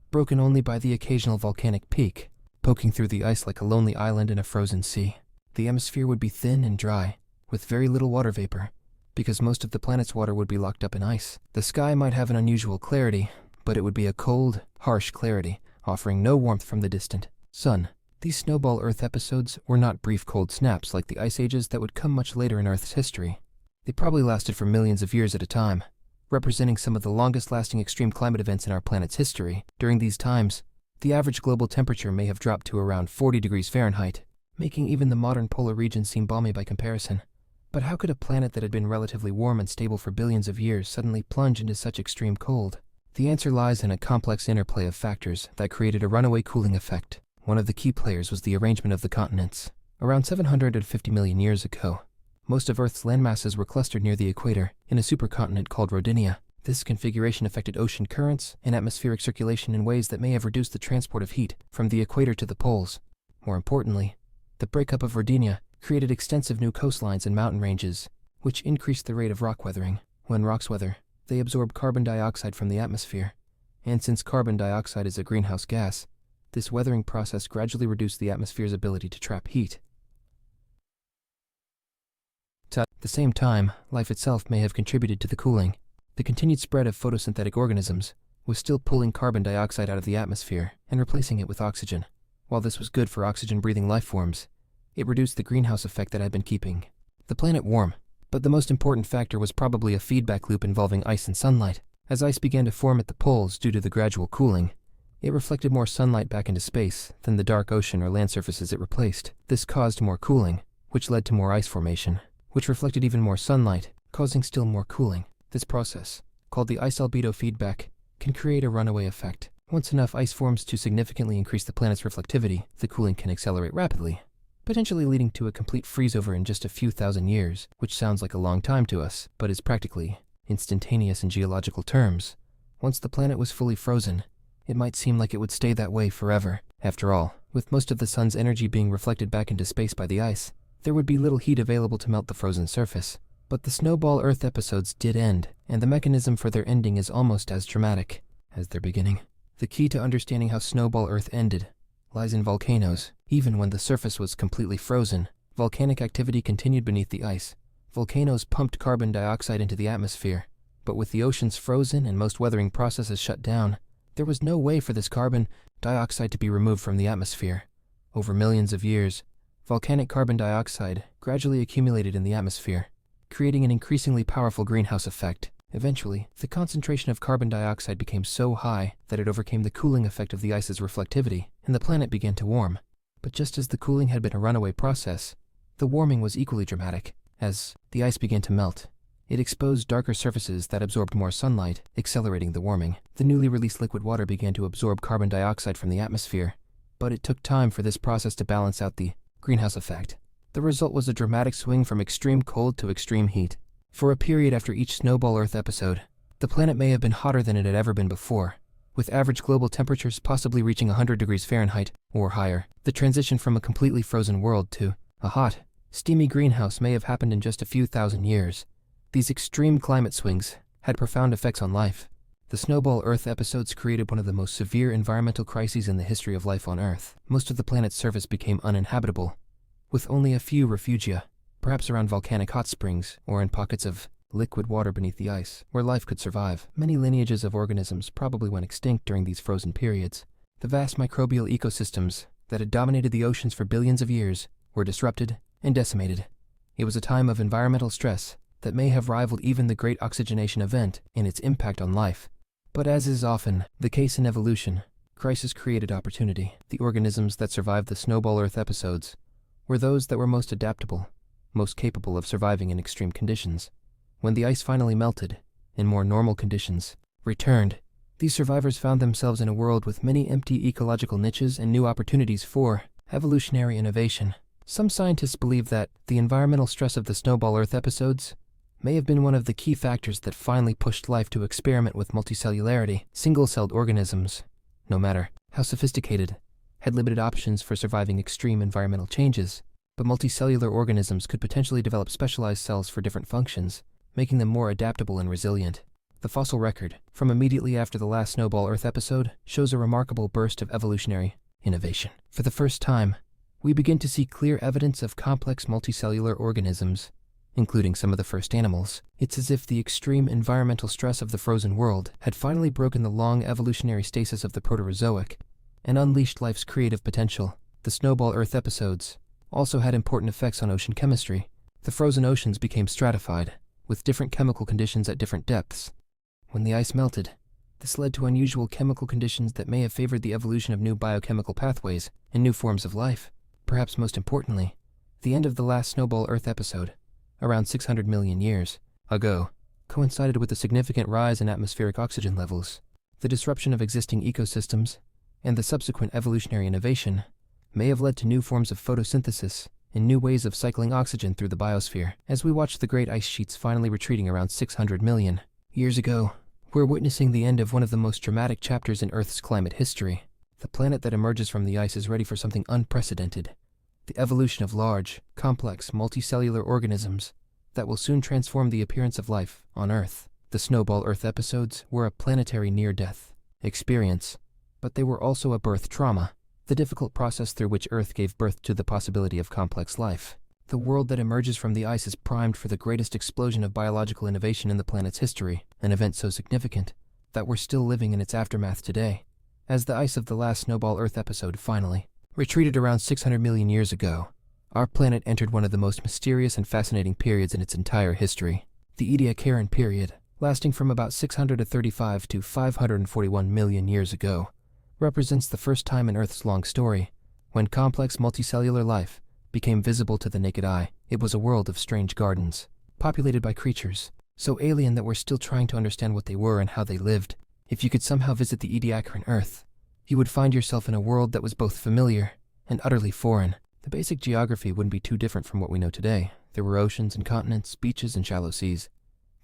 Speaker 1: broken only by the occasional volcanic peak, poking through the ice like a lonely island in a frozen sea. The atmosphere would be thin and dry, with very little water vapor, because most of the planet's water would be locked up in ice. The sky might have an unusual clarity, but it would be a cold, harsh clarity, offering no warmth from the distant sun. These Snowball Earth episodes were not brief cold snaps like the ice ages that would come much later in Earth's history. They probably lasted for millions of years at a time, representing some of the longest-lasting extreme climate events in our planet's history. During these times, the average global temperature may have dropped to around 40 degrees Fahrenheit, making even the modern polar regions seem balmy by comparison. But how could a planet that had been relatively warm and stable for billions of years suddenly plunge into such extreme cold? The answer lies in a complex interplay of factors that created a runaway cooling effect. One of the key players was the arrangement of the continents. Around 750 million years ago, most of Earth's landmasses were clustered near the equator in a supercontinent called Rodinia. This configuration affected ocean currents and atmospheric circulation in ways that may have reduced the transport of heat from the equator to the poles. More importantly, the breakup of Rodinia created extensive new coastlines and mountain ranges, which increased the rate of rock weathering. When rocks weather, they absorb carbon dioxide from the atmosphere, and since carbon dioxide is a greenhouse gas, this weathering process gradually reduced the atmosphere's ability to trap heat. At the same time, life itself may have contributed to the cooling. The continued spread of photosynthetic organisms was still pulling carbon dioxide out of the atmosphere and replacing it with oxygen. While this was good for oxygen-breathing life forms, it reduced the greenhouse effect that had been keeping the planet warm. But the most important factor was probably a feedback loop involving ice and sunlight. As ice began to form at the poles due to the gradual cooling, it reflected more sunlight back into space than the dark ocean or land surfaces it replaced. This caused more cooling, which led to more ice formation, which reflected even more sunlight, causing still more cooling. This process, called the ice albedo feedback, can create a runaway effect. Once enough ice forms to significantly increase the planet's reflectivity, the cooling can accelerate rapidly, potentially leading to a complete freeze-over in just a few thousand years, which sounds like a long time to us, but is practically instantaneous in geological terms. Once the planet was fully frozen, it might seem like it would stay that way forever. After all, with most of the sun's energy being reflected back into space by the ice, there would be little heat available to melt the frozen surface. But the Snowball Earth episodes did end, and the mechanism for their ending is almost as dramatic as their beginning. The key to understanding how Snowball Earth ended lies in volcanoes. Even when the surface was completely frozen, volcanic activity continued beneath the ice. Volcanoes pumped carbon dioxide into the atmosphere, but with the oceans frozen and most weathering processes shut down, there was no way for this carbon dioxide to be removed from the atmosphere. Over millions of years, volcanic carbon dioxide gradually accumulated in the atmosphere, creating an increasingly powerful greenhouse effect. Eventually, the concentration of carbon dioxide became so high that it overcame the cooling effect of the ice's reflectivity, and the planet began to warm. But just as the cooling had been a runaway process, the warming was equally dramatic. As the ice began to melt, it exposed darker surfaces that absorbed more sunlight, accelerating the warming. The newly released liquid water began to absorb carbon dioxide from the atmosphere, but it took time for this process to balance out the greenhouse effect. The result was a dramatic swing from extreme cold to extreme heat. For a period after each Snowball Earth episode, the planet may have been hotter than it had ever been before, with average global temperatures possibly reaching 100 degrees Fahrenheit or higher. The transition from a completely frozen world to a hot, steamy greenhouse may have happened in just a few thousand years. These extreme climate swings had profound effects on life. The Snowball Earth episodes created one of the most severe environmental crises in the history of life on Earth. Most of the planet's surface became uninhabitable, with only a few refugia, perhaps around volcanic hot springs or in pockets of liquid water beneath the ice, where life could survive. Many lineages of organisms probably went extinct during these frozen periods. The vast microbial ecosystems that had dominated the oceans for billions of years were disrupted and decimated. It was a time of environmental stress that may have rivaled even the Great Oxygenation Event in its impact on life. But as is often the case in evolution, crisis created opportunity. The organisms that survived the Snowball Earth episodes were those that were most adaptable, most capable of surviving in extreme conditions. When the ice finally melted, and more normal conditions returned, these survivors found themselves in a world with many empty ecological niches and new opportunities for evolutionary innovation. Some scientists believe that the environmental stress of the Snowball Earth episodes may have been one of the key factors that finally pushed life to experiment with multicellularity. Single-celled organisms, no matter how sophisticated, had limited options for surviving extreme environmental changes, but multicellular organisms could potentially develop specialized cells for different functions, making them more adaptable and resilient. The fossil record, from immediately after the last Snowball Earth episode, shows a remarkable burst of evolutionary innovation. For the first time, we begin to see clear evidence of complex multicellular organisms, including some of the first animals. It's as if the extreme environmental stress of the frozen world had finally broken the long evolutionary stasis of the Proterozoic and unleashed life's creative potential. The Snowball Earth episodes also had important effects on ocean chemistry. The frozen oceans became stratified, with different chemical conditions at different depths. When the ice melted, this led to unusual chemical conditions that may have favored the evolution of new biochemical pathways and new forms of life. Perhaps most importantly, the end of the last Snowball Earth episode, around 600 million years ago, coincided with a significant rise in atmospheric oxygen levels. The disruption of existing ecosystems and the subsequent evolutionary innovation may have led to new forms of photosynthesis and new ways of cycling oxygen through the biosphere. As we watch the great ice sheets finally retreating around 600 million years ago, we're witnessing the end of one of the most dramatic chapters in Earth's climate history. The planet that emerges from the ice is ready for something unprecedented: the evolution of large, complex, multicellular organisms that will soon transform the appearance of life on Earth. The Snowball Earth episodes were a planetary near-death experience, but they were also a birth trauma, the difficult process through which Earth gave birth to the possibility of complex life. The world that emerges from the ice is primed for the greatest explosion of biological innovation in the planet's history, an event so significant that we're still living in its aftermath today. As the ice of the last Snowball Earth episode finally retreated around 600 million years ago, our planet entered one of the most mysterious and fascinating periods in its entire history. The Ediacaran period, lasting from about 635 to 541 million years ago, represents the first time in Earth's long story when complex multicellular life became visible to the naked eye. It was a world of strange gardens, populated by creatures so alien that we're still trying to understand what they were and how they lived. If you could somehow visit the Ediacaran Earth, you would find yourself in a world that was both familiar and utterly foreign. The basic geography wouldn't be too different from what we know today. There were oceans and continents, beaches and shallow seas.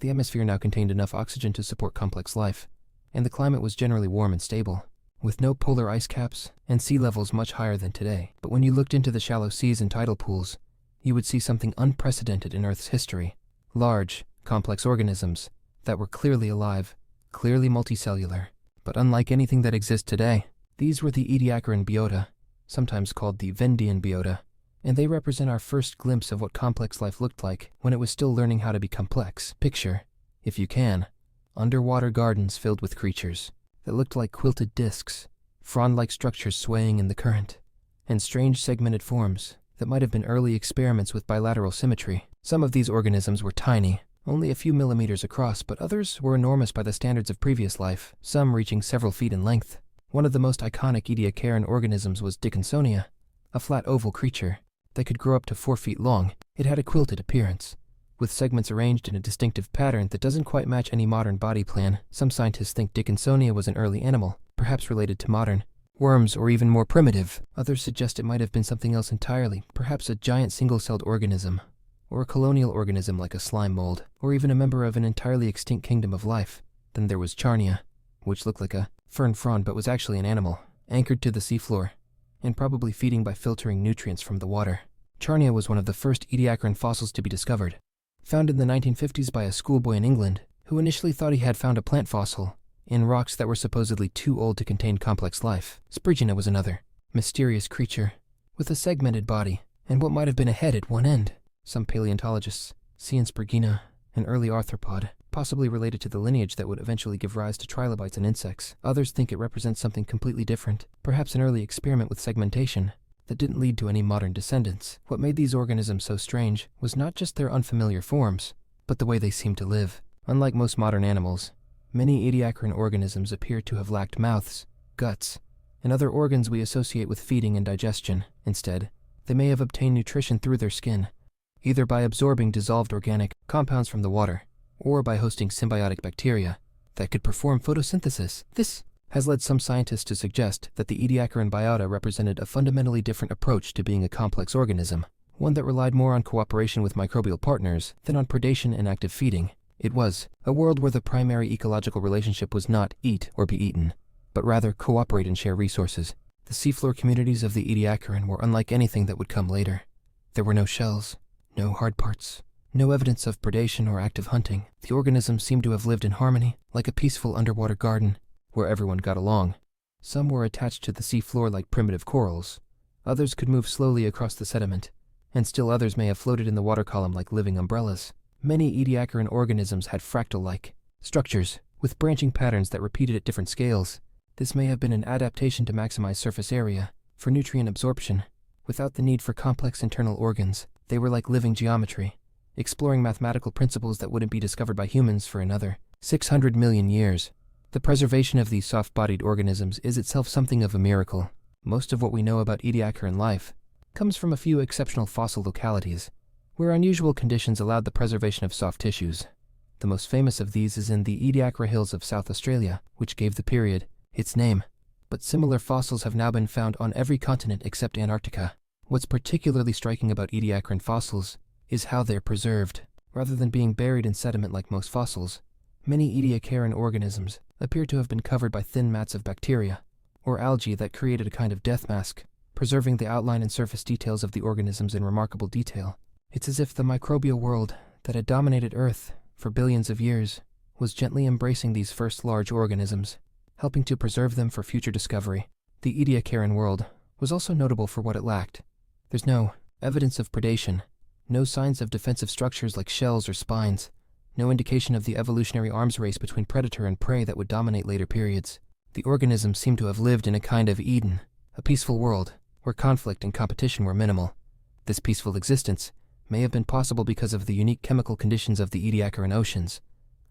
Speaker 1: The atmosphere now contained enough oxygen to support complex life, and the climate was generally warm and stable, with no polar ice caps and sea levels much higher than today. But when you looked into the shallow seas and tidal pools, you would see something unprecedented in Earth's history: large, complex organisms that were clearly alive, clearly multicellular, but unlike anything that exists today. These were the Ediacaran biota, sometimes called the Vendian biota, and they represent our first glimpse of what complex life looked like when it was still learning how to be complex. Picture, if you can, underwater gardens filled with creatures that looked like quilted discs, frond-like structures swaying in the current, and strange segmented forms that might have been early experiments with bilateral symmetry. Some of these organisms were tiny, only a few millimeters across, but others were enormous by the standards of previous life, some reaching several feet in length. One of the most iconic Ediacaran organisms was Dickinsonia, a flat oval creature that could grow up to 4 feet long. It had a quilted appearance, with segments arranged in a distinctive pattern that doesn't quite match any modern body plan. Some scientists think Dickinsonia was an early animal, perhaps related to modern worms or even more primitive. Others suggest it might have been something else entirely, perhaps a giant single-celled organism, or a colonial organism like a slime mold, or even a member of an entirely extinct kingdom of life. Then there was Charnia, which looked like a fern frond but was actually an animal, anchored to the seafloor, and probably feeding by filtering nutrients from the water. Charnia was one of the first Ediacaran fossils to be discovered. Found in the 1950s by a schoolboy in England, who initially thought he had found a plant fossil in rocks that were supposedly too old to contain complex life. Sprigina was another mysterious creature with a segmented body and what might have been a head at one end. Some paleontologists see in Sprigina an early arthropod, possibly related to the lineage that would eventually give rise to trilobites and insects. Others think it represents something completely different, perhaps an early experiment with segmentation that didn't lead to any modern descendants. What made these organisms so strange was not just their unfamiliar forms, but the way they seemed to live. Unlike most modern animals, many Ediacaran organisms appear to have lacked mouths, guts, and other organs we associate with feeding and digestion. Instead, they may have obtained nutrition through their skin, either by absorbing dissolved organic compounds from the water, or by hosting symbiotic bacteria that could perform photosynthesis. This has led some scientists to suggest that the Ediacaran biota represented a fundamentally different approach to being a complex organism, one that relied more on cooperation with microbial partners than on predation and active feeding. It was a world where the primary ecological relationship was not eat or be eaten, but rather cooperate and share resources. The seafloor communities of the Ediacaran were unlike anything that would come later. There were no shells, no hard parts, no evidence of predation or active hunting. The organisms seemed to have lived in harmony, like a peaceful underwater garden, where everyone got along. Some were attached to the seafloor like primitive corals. Others could move slowly across the sediment, and still others may have floated in the water column like living umbrellas. Many Ediacaran organisms had fractal-like structures, with branching patterns that repeated at different scales. This may have been an adaptation to maximize surface area for nutrient absorption, without the need for complex internal organs. They were like living geometry, exploring mathematical principles that wouldn't be discovered by humans for another 600 million years. The preservation of these soft-bodied organisms is itself something of a miracle. Most of what we know about Ediacaran life comes from a few exceptional fossil localities, where unusual conditions allowed the preservation of soft tissues. The most famous of these is in the Ediacara Hills of South Australia, which gave the period its name. But similar fossils have now been found on every continent except Antarctica. What's particularly striking about Ediacaran fossils is how they're preserved. Rather than being buried in sediment like most fossils, many Ediacaran organisms appear to have been covered by thin mats of bacteria or algae that created a kind of death mask, preserving the outline and surface details of the organisms in remarkable detail. It's as if the microbial world that had dominated Earth for billions of years was gently embracing these first large organisms, helping to preserve them for future discovery. The Ediacaran world was also notable for what it lacked. There's no evidence of predation, no signs of defensive structures like shells or spines, no indication of the evolutionary arms race between predator and prey that would dominate later periods. The organisms seem to have lived in a kind of Eden, a peaceful world where conflict and competition were minimal. This peaceful existence may have been possible because of the unique chemical conditions of the Ediacaran oceans.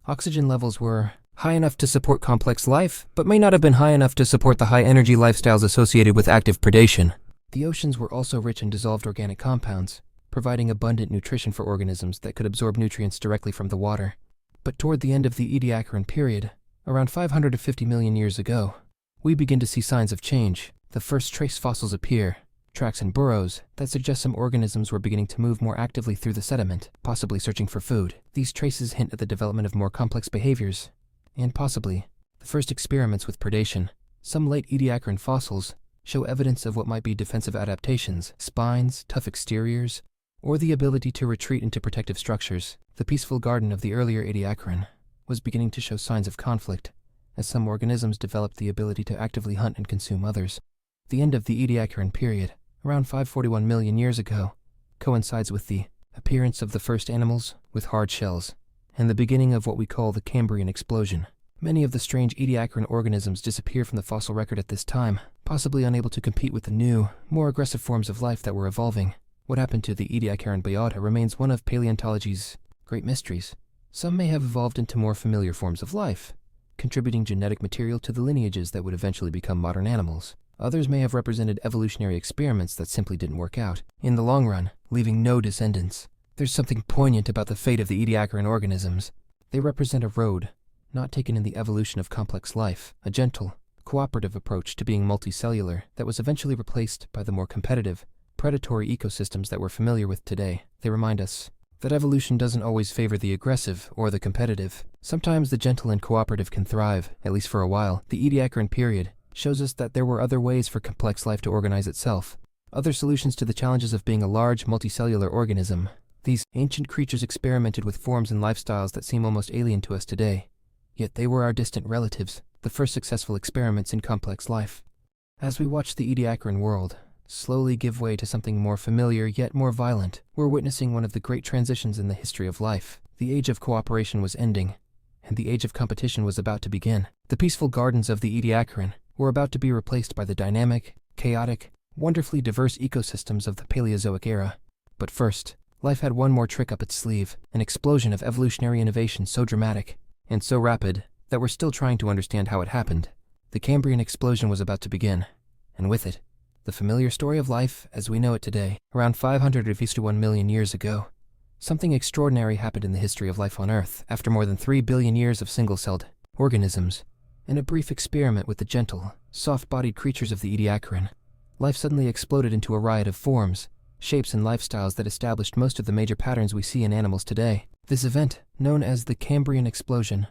Speaker 1: Oxygen levels were high enough to support complex life, but may not have been high enough to support the high-energy lifestyles associated with active predation. The oceans were also rich in dissolved organic compounds, providing abundant nutrition for organisms that could absorb nutrients directly from the water. But toward the end of the Ediacaran period, around 550 million years ago, we begin to see signs of change. The first trace fossils appear, tracks and burrows that suggest some organisms were beginning to move more actively through the sediment, possibly searching for food. These traces hint at the development of more complex behaviors, and possibly the first experiments with predation. Some late Ediacaran fossils show evidence of what might be defensive adaptations, spines, tough exteriors, or the ability to retreat into protective structures. The peaceful garden of the earlier Ediacaran was beginning to show signs of conflict, as some organisms developed the ability to actively hunt and consume others. The end of the Ediacaran period, around 541 million years ago, coincides with the appearance of the first animals with hard shells, and the beginning of what we call the Cambrian explosion. Many of the strange Ediacaran organisms disappear from the fossil record at this time, possibly unable to compete with the new, more aggressive forms of life that were evolving. What happened to the Ediacaran biota remains one of paleontology's great mysteries. Some may have evolved into more familiar forms of life, contributing genetic material to the lineages that would eventually become modern animals. Others may have represented evolutionary experiments that simply didn't work out in the long run, leaving no descendants. There's something poignant about the fate of the Ediacaran organisms. They represent a road not taken in the evolution of complex life, a gentle, cooperative approach to being multicellular that was eventually replaced by the more competitive, predatory ecosystems that we're familiar with today. They remind us that evolution doesn't always favor the aggressive or the competitive. Sometimes the gentle and cooperative can thrive, at least for a while. The Ediacaran period shows us that there were other ways for complex life to organize itself, other solutions to the challenges of being a large, multicellular organism. These ancient creatures experimented with forms and lifestyles that seem almost alien to us today. Yet they were our distant relatives, the first successful experiments in complex life. As we watch the Ediacaran world slowly give way to something more familiar yet more violent, we're witnessing one of the great transitions in the history of life. The age of cooperation was ending, and the age of competition was about to begin. The peaceful gardens of the Ediacaran were about to be replaced by the dynamic, chaotic, wonderfully diverse ecosystems of the Paleozoic era. But first, life had one more trick up its sleeve, an explosion of evolutionary innovation so dramatic and so rapid that we're still trying to understand how it happened. The Cambrian explosion was about to begin, and with it, the familiar story of life as we know it today. Around 551 million years ago, something extraordinary happened in the history of life on Earth. After more than 3 billion years of single-celled organisms, and a brief experiment with the gentle, soft-bodied creatures of the Ediacaran, life suddenly exploded into a riot of forms, shapes, and lifestyles that established most of the major patterns we see in animals today. This event, known as the Cambrian explosion,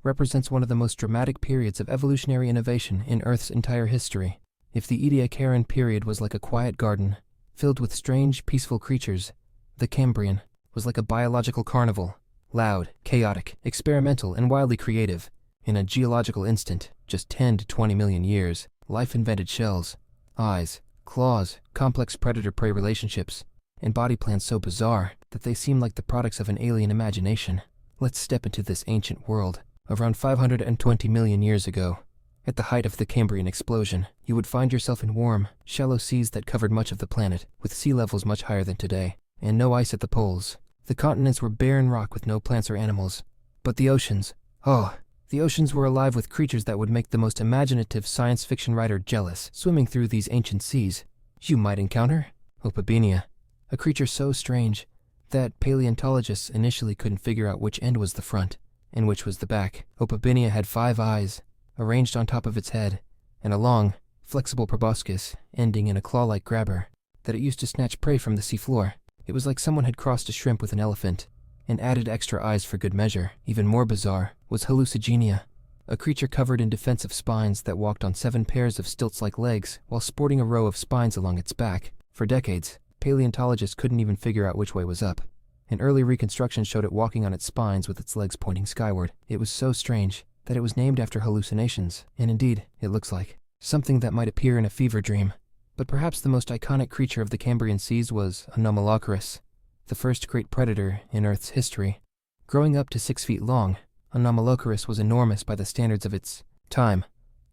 Speaker 1: represents one of the most dramatic periods of evolutionary innovation in Earth's entire history. If the Ediacaran period was like a quiet garden, filled with strange, peaceful creatures, the Cambrian was like a biological carnival, loud, chaotic, experimental, and wildly creative. In a geological instant, just 10 to 20 million years, life invented shells, eyes, claws, complex predator-prey relationships, and body plans so bizarre that they seem like the products of an alien imagination. Let's step into this ancient world. Around 520 million years ago, at the height of the Cambrian explosion, you would find yourself in warm, shallow seas that covered much of the planet, with sea levels much higher than today, and no ice at the poles. The continents were barren rock with no plants or animals. But the oceans, the oceans were alive with creatures that would make the most imaginative science fiction writer jealous. Swimming through these ancient seas, you might encounter Opabenia, a creature so strange that paleontologists initially couldn't figure out which end was the front and which was the back. Opabenia had 5 eyes, arranged on top of its head, and a long, flexible proboscis ending in a claw-like grabber that it used to snatch prey from the seafloor. It was like someone had crossed a shrimp with an elephant and added extra eyes for good measure. Even more bizarre was Hallucigenia, a creature covered in defensive spines that walked on 7 pairs of stilts-like legs while sporting a row of spines along its back. For decades, paleontologists couldn't even figure out which way was up. An early reconstruction showed it walking on its spines with its legs pointing skyward. It was so strange that it was named after hallucinations, and indeed, it looks like something that might appear in a fever dream. But perhaps the most iconic creature of the Cambrian seas was Anomalocaris, the first great predator in Earth's history. Growing up to 6 feet long, Anomalocaris was enormous by the standards of its time,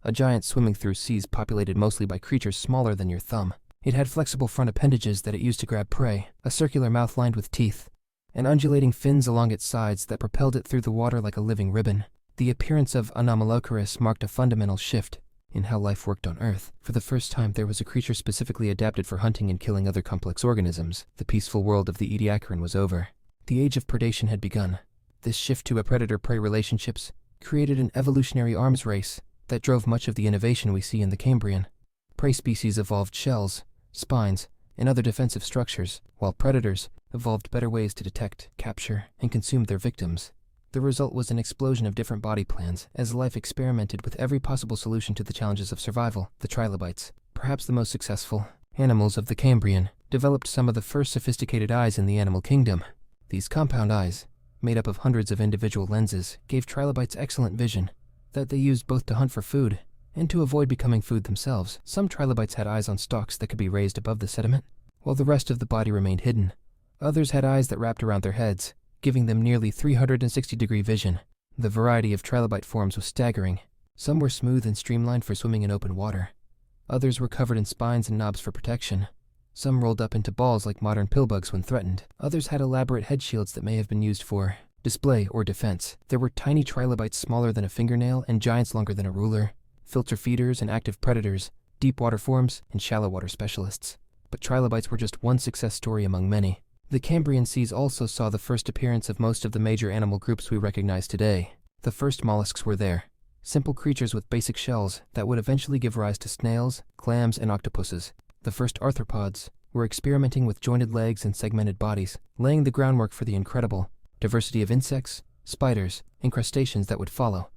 Speaker 1: a giant swimming through seas populated mostly by creatures smaller than your thumb. It had flexible front appendages that it used to grab prey, a circular mouth lined with teeth, and undulating fins along its sides that propelled it through the water like a living ribbon. The appearance of Anomalocaris marked a fundamental shift in how life worked on Earth. For the first time, there was a creature specifically adapted for hunting and killing other complex organisms. The peaceful world of the Ediacaran was over. The age of predation had begun. This shift to a predator-prey relationships created an evolutionary arms race that drove much of the innovation we see in the Cambrian. Prey species evolved shells, spines, and other defensive structures, while predators evolved better ways to detect, capture, and consume their victims. The result was an explosion of different body plans as life experimented with every possible solution to the challenges of survival. The trilobites, perhaps the most successful animals of the Cambrian, developed some of the first sophisticated eyes in the animal kingdom. These compound eyes, made up of hundreds of individual lenses, gave trilobites excellent vision that they used both to hunt for food and to avoid becoming food themselves. Some trilobites had eyes on stalks that could be raised above the sediment, while the rest of the body remained hidden. Others had eyes that wrapped around their heads, giving them nearly 360-degree vision. The variety of trilobite forms was staggering. Some were smooth and streamlined for swimming in open water. Others were covered in spines and knobs for protection. Some rolled up into balls like modern pillbugs when threatened. Others had elaborate head shields that may have been used for display or defense. There were tiny trilobites smaller than a fingernail and giants longer than a ruler, filter feeders and active predators, deep water forms, and shallow water specialists. But trilobites were just one success story among many. The Cambrian seas also saw the first appearance of most of the major animal groups we recognize today. The first mollusks were there, simple creatures with basic shells that would eventually give rise to snails, clams, and octopuses. The first arthropods were experimenting with jointed legs and segmented bodies, laying the groundwork for the incredible diversity of insects, spiders, and crustaceans that would follow.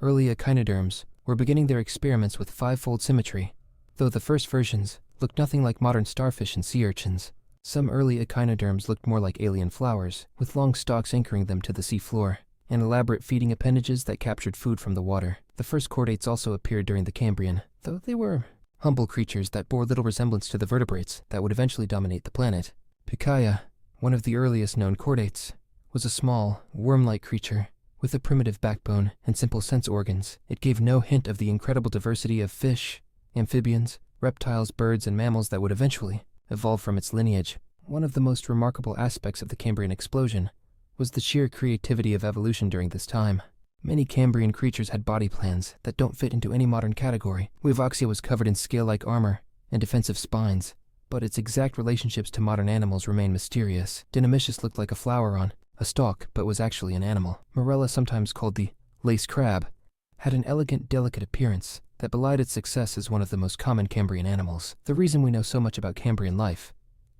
Speaker 1: Early echinoderms were beginning their experiments with 5-fold symmetry, though the first versions looked nothing like modern starfish and sea urchins. Some early echinoderms looked more like alien flowers, with long stalks anchoring them to the sea floor, and elaborate feeding appendages that captured food from the water. The first chordates also appeared during the Cambrian, though they were humble creatures that bore little resemblance to the vertebrates that would eventually dominate the planet. Pikaia, one of the earliest known chordates, was a small, worm-like creature with a primitive backbone and simple sense organs. It gave no hint of the incredible diversity of fish, amphibians, reptiles, birds, and mammals that would eventually evolve from its lineage. One of the most remarkable aspects of the Cambrian explosion was the sheer creativity of evolution during this time. Many Cambrian creatures had body plans that don't fit into any modern category. Wivoxia was covered in scale-like armor and defensive spines, but its exact relationships to modern animals remain mysterious. Deinonychus looked like a flower on a stalk, but was actually an animal. Morella, sometimes called the lace crab, had an elegant, delicate appearance that belied its success as one of the most common Cambrian animals. The reason we know so much about Cambrian life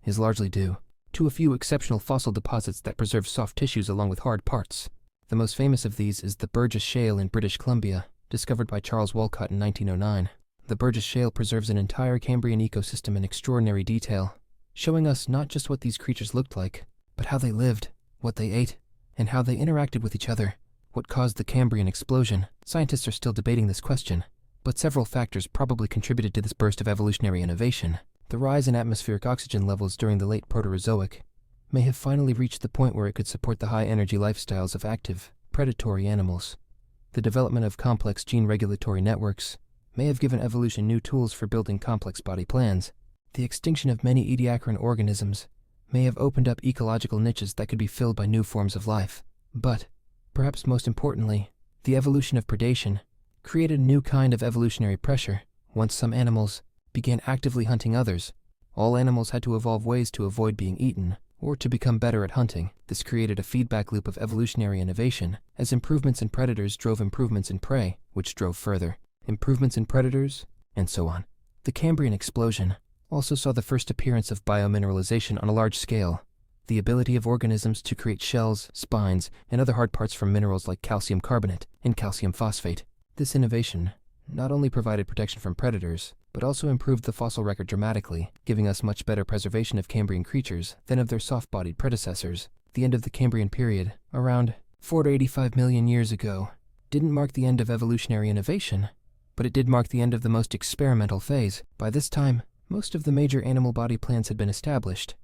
Speaker 1: is largely due to a few exceptional fossil deposits that preserve soft tissues along with hard parts. The most famous of these is the Burgess Shale in British Columbia, discovered by Charles Walcott in 1909. The Burgess Shale preserves an entire Cambrian ecosystem in extraordinary detail, showing us not just what these creatures looked like, but how they lived, what they ate, and how they interacted with each other. What caused the Cambrian explosion? Scientists are still debating this question, but several factors probably contributed to this burst of evolutionary innovation. The rise in atmospheric oxygen levels during the late Proterozoic may have finally reached the point where it could support the high-energy lifestyles of active, predatory animals. The development of complex gene regulatory networks may have given evolution new tools for building complex body plans. The extinction of many ediacaran organisms may have opened up ecological niches that could be filled by new forms of life. But, perhaps most importantly, the evolution of predation created a new kind of evolutionary pressure. Once some animals began actively hunting others, all animals had to evolve ways to avoid being eaten or to become better at hunting. This created a feedback loop of evolutionary innovation, as improvements in predators drove improvements in prey, which drove further improvements in predators, and so on. The Cambrian explosion also saw the first appearance of biomineralization on a large scale, the ability of organisms to create shells, spines, and other hard parts from minerals like calcium carbonate and calcium phosphate. This innovation not only provided protection from predators, but also improved the fossil record dramatically, giving us much better preservation of Cambrian creatures than of their soft-bodied predecessors. The end of the Cambrian period, around 4 to 85 million years ago, didn't mark the end of evolutionary innovation, but it did mark the end of the most experimental phase. By this time, most of the major animal body plans had been established,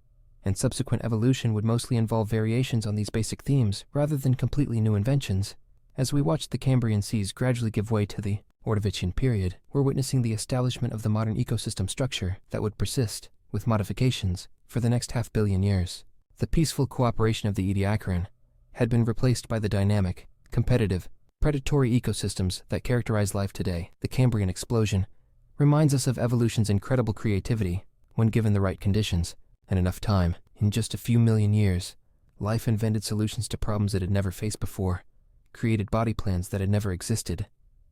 Speaker 1: and subsequent evolution would mostly involve variations on these basic themes rather than completely new inventions. As we watched the Cambrian seas gradually give way to the Ordovician period, we're witnessing the establishment of the modern ecosystem structure that would persist, with modifications, for the next half-billion years. The peaceful cooperation of the Ediacaran had been replaced by the dynamic, competitive, predatory ecosystems that characterize life today. The Cambrian explosion reminds us of evolution's incredible creativity when given the right conditions and enough time. In just a few million years, life invented solutions to problems it had never faced before, created body plans that had never existed,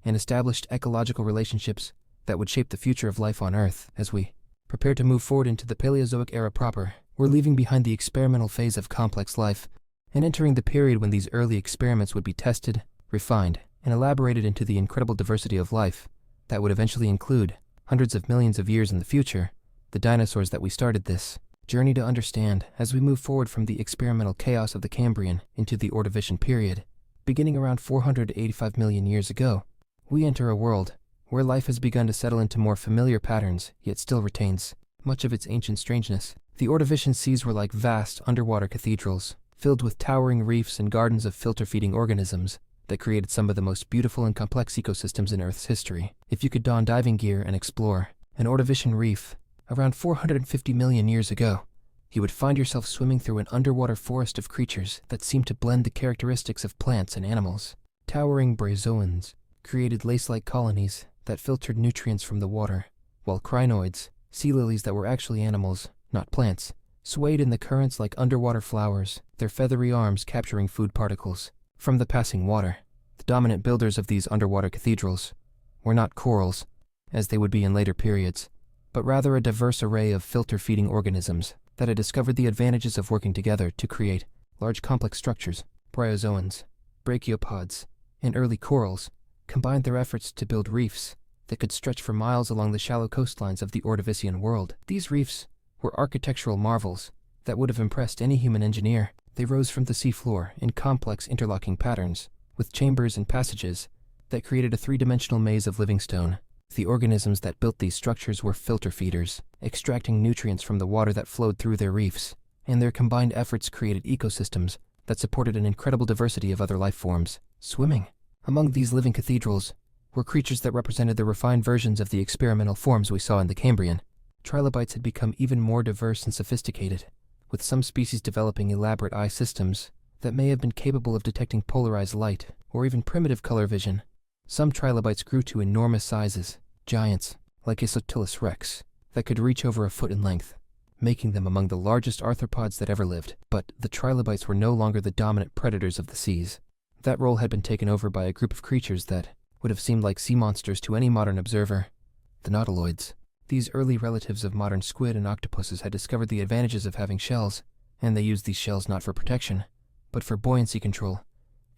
Speaker 1: and established ecological relationships that would shape the future of life on Earth. As we prepare to move forward into the Paleozoic era proper, we're leaving behind the experimental phase of complex life and entering the period when these early experiments would be tested, refined, and elaborated into the incredible diversity of life that would eventually include, hundreds of millions of years in the future, the dinosaurs that we started this journey to understand as we move forward from the experimental chaos of the Cambrian into the Ordovician period. Beginning around 485 million years ago, we enter a world where life has begun to settle into more familiar patterns, yet still retains much of its ancient strangeness. The Ordovician seas were like vast underwater cathedrals, filled with towering reefs and gardens of filter-feeding organisms that created some of the most beautiful and complex ecosystems in Earth's history. If you could don diving gear and explore an Ordovician reef around 450 million years ago, you would find yourself swimming through an underwater forest of creatures that seemed to blend the characteristics of plants and animals. Towering bryozoans created lace-like colonies that filtered nutrients from the water, while crinoids, sea lilies that were actually animals, not plants, swayed in the currents like underwater flowers, their feathery arms capturing food particles from the passing water. The dominant builders of these underwater cathedrals were not corals, as they would be in later periods, but rather a diverse array of filter-feeding organisms that had discovered the advantages of working together to create large complex structures. Bryozoans, brachiopods, and early corals combined their efforts to build reefs that could stretch for miles along the shallow coastlines of the Ordovician world. These reefs were architectural marvels that would have impressed any human engineer. They rose from the seafloor in complex interlocking patterns, with chambers and passages that created a three-dimensional maze of living stone. The organisms that built these structures were filter feeders, extracting nutrients from the water that flowed through their reefs, and their combined efforts created ecosystems that supported an incredible diversity of other life forms. Swimming among these living cathedrals were creatures that represented the refined versions of the experimental forms we saw in the Cambrian. Trilobites had become even more diverse and sophisticated, with some species developing elaborate eye systems that may have been capable of detecting polarized light or even primitive color vision. Some trilobites grew to enormous sizes, giants, like Isotylus rex, that could reach over a foot in length, making them among the largest arthropods that ever lived. But the trilobites were no longer the dominant predators of the seas. That role had been taken over by a group of creatures that would have seemed like sea monsters to any modern observer: the nautiloids. These early relatives of modern squid and octopuses had discovered the advantages of having shells, and they used these shells not for protection, but for buoyancy control,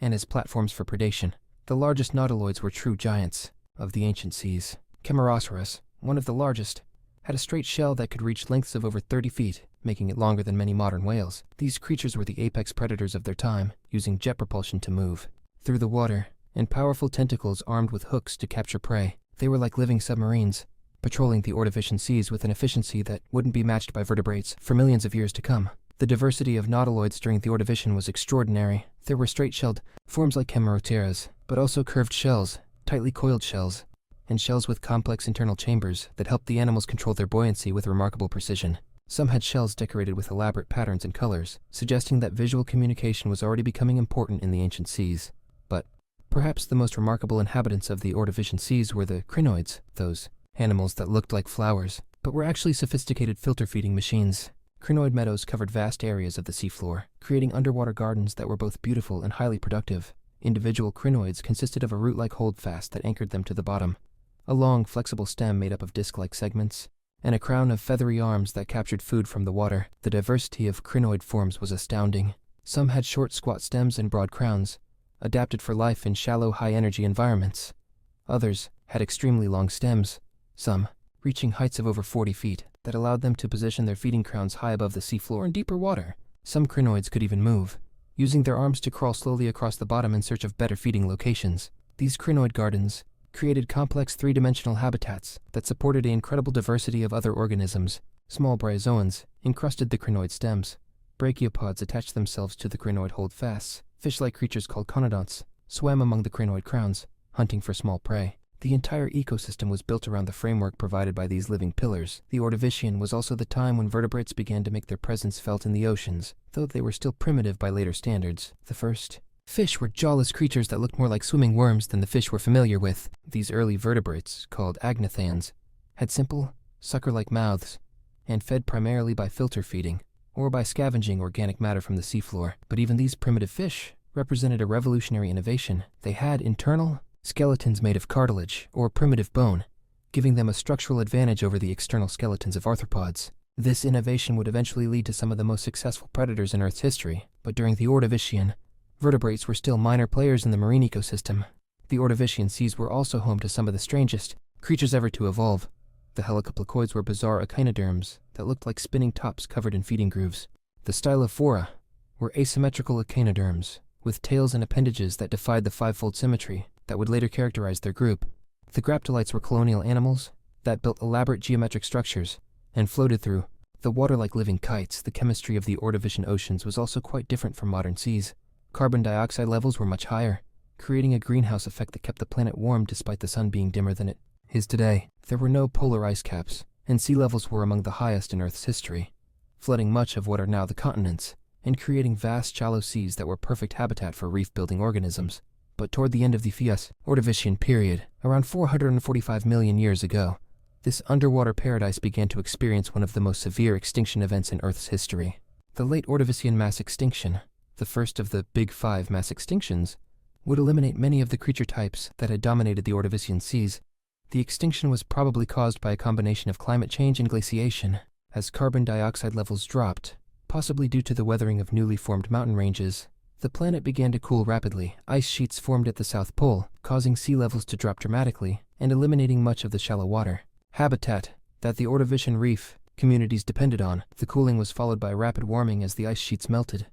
Speaker 1: and as platforms for predation. The largest nautiloids were true giants of the ancient seas. Carboniferous, one of the largest, had a straight shell that could reach lengths of over 30 feet, making it longer than many modern whales. These creatures were the apex predators of their time, using jet propulsion to move through the water, and powerful tentacles armed with hooks to capture prey. They were like living submarines, patrolling the Ordovician seas with an efficiency that wouldn't be matched by vertebrates for millions of years to come. The diversity of nautiloids during the Ordovician was extraordinary. There were straight-shelled forms like Chemorrhoteras, but also curved shells, tightly coiled shells, and shells with complex internal chambers that helped the animals control their buoyancy with remarkable precision. Some had shells decorated with elaborate patterns and colors, suggesting that visual communication was already becoming important in the ancient seas. But perhaps the most remarkable inhabitants of the Ordovician seas were the crinoids, those animals that looked like flowers, but were actually sophisticated filter-feeding machines. Crinoid meadows covered vast areas of the seafloor, creating underwater gardens that were both beautiful and highly productive. Individual crinoids consisted of a root-like holdfast that anchored them to the bottom, a long, flexible stem made up of disc-like segments, and a crown of feathery arms that captured food from the water. The diversity of crinoid forms was astounding. Some had short, squat stems and broad crowns, adapted for life in shallow, high-energy environments. Others had extremely long stems, some reaching heights of over 40 feet, that allowed them to position their feeding crowns high above the seafloor in deeper water. Some crinoids could even move, using their arms to crawl slowly across the bottom in search of better feeding locations. These crinoid gardens created complex three-dimensional habitats that supported an incredible diversity of other organisms. Small bryozoans encrusted the crinoid stems. Brachiopods attached themselves to the crinoid holdfasts. Fish-like creatures called conodonts swam among the crinoid crowns, hunting for small prey. The entire ecosystem was built around the framework provided by these living pillars. The Ordovician was also the time when vertebrates began to make their presence felt in the oceans, though they were still primitive by later standards. The first fish were jawless creatures that looked more like swimming worms than the fish we're familiar with. These early vertebrates, called agnathans, had simple, sucker-like mouths, and fed primarily by filter feeding, or by scavenging organic matter from the seafloor. But even these primitive fish represented a revolutionary innovation. They had internal skeletons made of cartilage, or primitive bone, giving them a structural advantage over the external skeletons of arthropods. This innovation would eventually lead to some of the most successful predators in Earth's history, but during the Ordovician, vertebrates were still minor players in the marine ecosystem. The Ordovician seas were also home to some of the strangest creatures ever to evolve. The helicoplacoids were bizarre echinoderms that looked like spinning tops covered in feeding grooves. The stylophora were asymmetrical echinoderms, with tails and appendages that defied the five-fold symmetry that would later characterize their group. The graptolites were colonial animals that built elaborate geometric structures and floated through the water like living kites. The chemistry of the Ordovician oceans was also quite different from modern seas. Carbon dioxide levels were much higher, creating a greenhouse effect that kept the planet warm despite the sun being dimmer than it is today. There were no polar ice caps, and sea levels were among the highest in Earth's history, flooding much of what are now the continents and creating vast shallow seas that were perfect habitat for reef-building organisms. But toward the end of the Ordovician period, around 445 million years ago, this underwater paradise began to experience one of the most severe extinction events in Earth's history. The late Ordovician mass extinction, the first of the Big Five mass extinctions, would eliminate many of the creature types that had dominated the Ordovician seas. The extinction was probably caused by a combination of climate change and glaciation, as carbon dioxide levels dropped, possibly due to the weathering of newly formed mountain ranges. The planet began to cool rapidly. Ice sheets formed at the South Pole, causing sea levels to drop dramatically and eliminating much of the shallow water habitat that the Ordovician reef communities depended on. The cooling was followed by rapid warming as the ice sheets melted,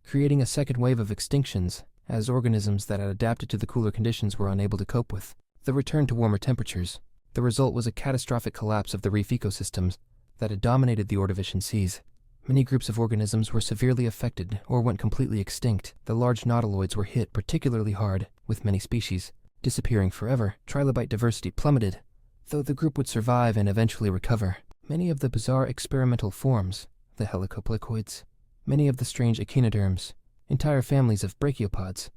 Speaker 1: creating a second wave of extinctions as organisms that had adapted to the cooler conditions were unable to cope with the return to warmer temperatures. The result was a catastrophic collapse of the reef ecosystems that had dominated the Ordovician seas. Many groups of organisms were severely affected or went completely extinct. The large nautiloids were hit particularly hard, with many species disappearing forever. Trilobite diversity plummeted, though the group would survive and eventually recover. Many of the bizarre experimental forms, the helicoplacoids, many of the strange echinoderms, entire families of brachiopods,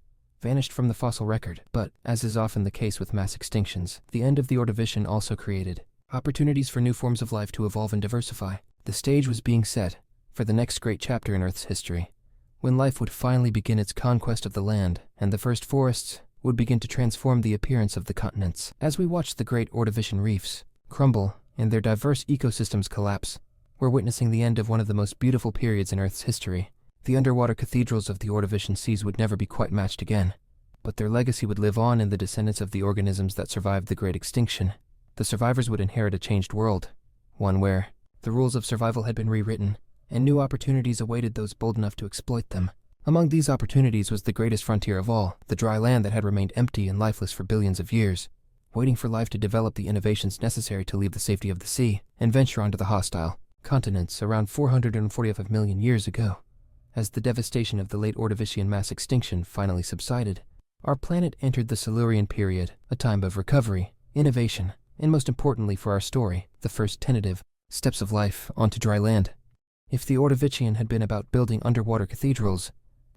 Speaker 1: vanished from the fossil record. But, as is often the case with mass extinctions, the end of the Ordovician also created opportunities for new forms of life to evolve and diversify. The stage was being set for the next great chapter in Earth's history, when life would finally begin its conquest of the land, and the first forests would begin to transform the appearance of the continents. As we watched the great Ordovician reefs crumble and their diverse ecosystems collapse, we're witnessing the end of one of the most beautiful periods in Earth's history. The underwater cathedrals of the Ordovician seas would never be quite matched again, but their legacy would live on in the descendants of the organisms that survived the Great Extinction. The survivors would inherit a changed world, one where the rules of survival had been rewritten, and new opportunities awaited those bold enough to exploit them. Among these opportunities was the greatest frontier of all, the dry land that had remained empty and lifeless for billions of years, waiting for life to develop the innovations necessary to leave the safety of the sea and venture onto the hostile continents around 445 million years ago. As the devastation of the late Ordovician mass extinction finally subsided, our planet entered the Silurian period, a time of recovery, innovation, and most importantly for our story, the first tentative steps of life onto dry land. If the Ordovician had been about building underwater cathedrals,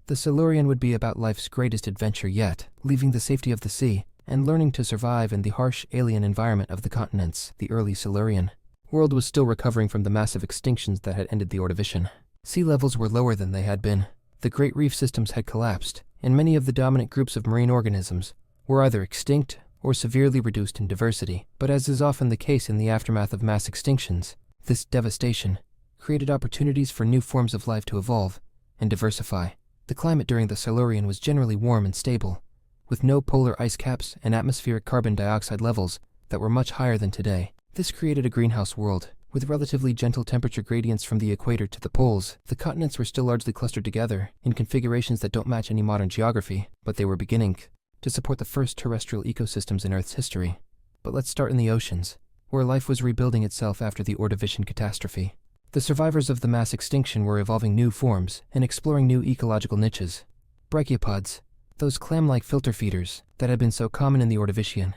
Speaker 1: the Silurian would be about life's greatest adventure yet, leaving the safety of the sea and learning to survive in the harsh alien environment of the continents. The early Silurian world was still recovering from the massive extinctions that had ended the Ordovician. Sea levels were lower than they had been. The great reef systems had collapsed, and many of the dominant groups of marine organisms were either extinct or severely reduced in diversity. But as is often the case in the aftermath of mass extinctions, this devastation created opportunities for new forms of life to evolve and diversify. The climate during the Silurian was generally warm and stable, with no polar ice caps and atmospheric carbon dioxide levels that were much higher than today. This created a greenhouse world, with relatively gentle temperature gradients from the equator to the poles. The continents were still largely clustered together in configurations that don't match any modern geography, but they were beginning to support the first terrestrial ecosystems in Earth's history. But let's start in the oceans, where life was rebuilding itself after the Ordovician catastrophe. The survivors of the mass extinction were evolving new forms and exploring new ecological niches. Brachiopods, those clam-like filter feeders that had been so common in the Ordovician,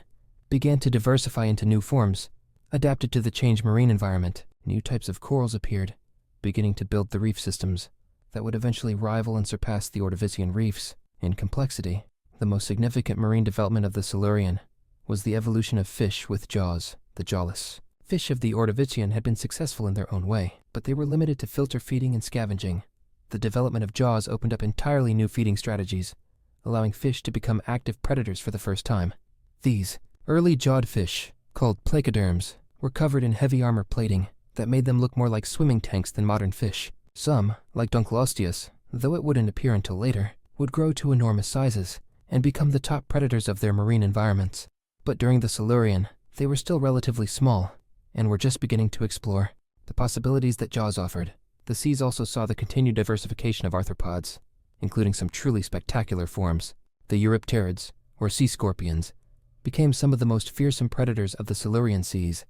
Speaker 1: began to diversify into new forms, adapted to the changed marine environment. New types of corals appeared, beginning to build the reef systems that would eventually rival and surpass the Ordovician reefs in complexity. The most significant marine development of the Silurian was the evolution of fish with jaws, the jawless. Fish of the Ordovician had been successful in their own way, but they were limited to filter feeding and scavenging. The development of jaws opened up entirely new feeding strategies, allowing fish to become active predators for the first time. These early jawed fish, called placoderms, were covered in heavy armor plating that made them look more like swimming tanks than modern fish. Some, like Dunkleosteus, though it wouldn't appear until later, would grow to enormous sizes and become the top predators of their marine environments. But during the Silurian, they were still relatively small, and were just beginning to explore the possibilities that jaws offered. The seas also saw the continued diversification of arthropods, including some truly spectacular forms. The eurypterids, or sea scorpions, became some of the most fearsome predators of the Silurian seas.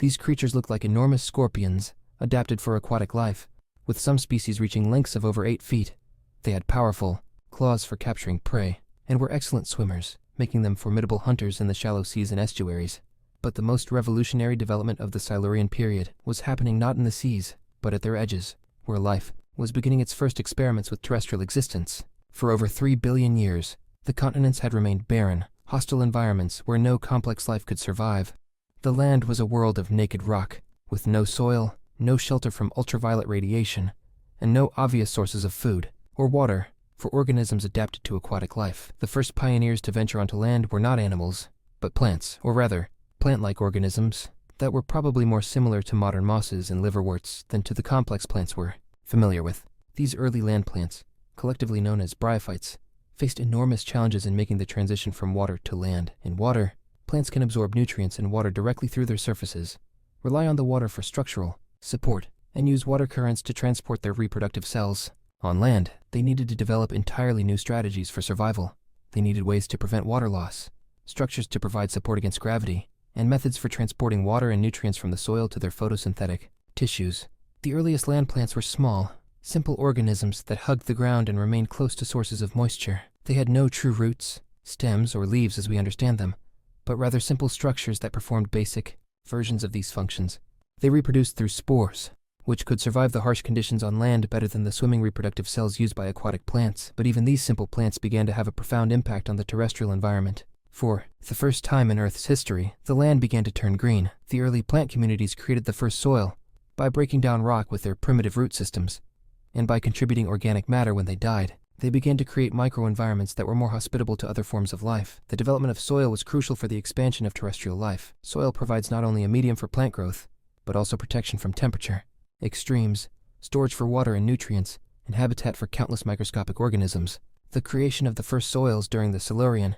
Speaker 1: These creatures looked like enormous scorpions, adapted for aquatic life, with some species reaching lengths of over 8 feet. They had powerful claws for capturing prey, and were excellent swimmers, making them formidable hunters in the shallow seas and estuaries. But the most revolutionary development of the Silurian period was happening not in the seas, but at their edges, where life was beginning its first experiments with terrestrial existence. For over 3 billion years, the continents had remained barren, hostile environments where no complex life could survive. The land was a world of naked rock, with no soil, no shelter from ultraviolet radiation, and no obvious sources of food or water for organisms adapted to aquatic life. The first pioneers to venture onto land were not animals, but plants, or rather, plant-like organisms that were probably more similar to modern mosses and liverworts than to the complex plants we're familiar with. These early land plants, collectively known as bryophytes, faced enormous challenges in making the transition from water to land. In water, plants can absorb nutrients and water directly through their surfaces, rely on the water for structural support, and use water currents to transport their reproductive cells. On land, they needed to develop entirely new strategies for survival. They needed ways to prevent water loss, structures to provide support against gravity, and methods for transporting water and nutrients from the soil to their photosynthetic tissues. The earliest land plants were small, simple organisms that hugged the ground and remained close to sources of moisture. They had no true roots, stems, or leaves as we understand them, but rather simple structures that performed basic versions of these functions. They reproduced through spores, which could survive the harsh conditions on land better than the swimming reproductive cells used by aquatic plants. But even these simple plants began to have a profound impact on the terrestrial environment. For the first time in Earth's history, the land began to turn green. The early plant communities created the first soil by breaking down rock with their primitive root systems, and by contributing organic matter when they died. They began to create microenvironments that were more hospitable to other forms of life. The development of soil was crucial for the expansion of terrestrial life. Soil provides not only a medium for plant growth, but also protection from temperature extremes, storage for water and nutrients, and habitat for countless microscopic organisms. The creation of the first soils during the Silurian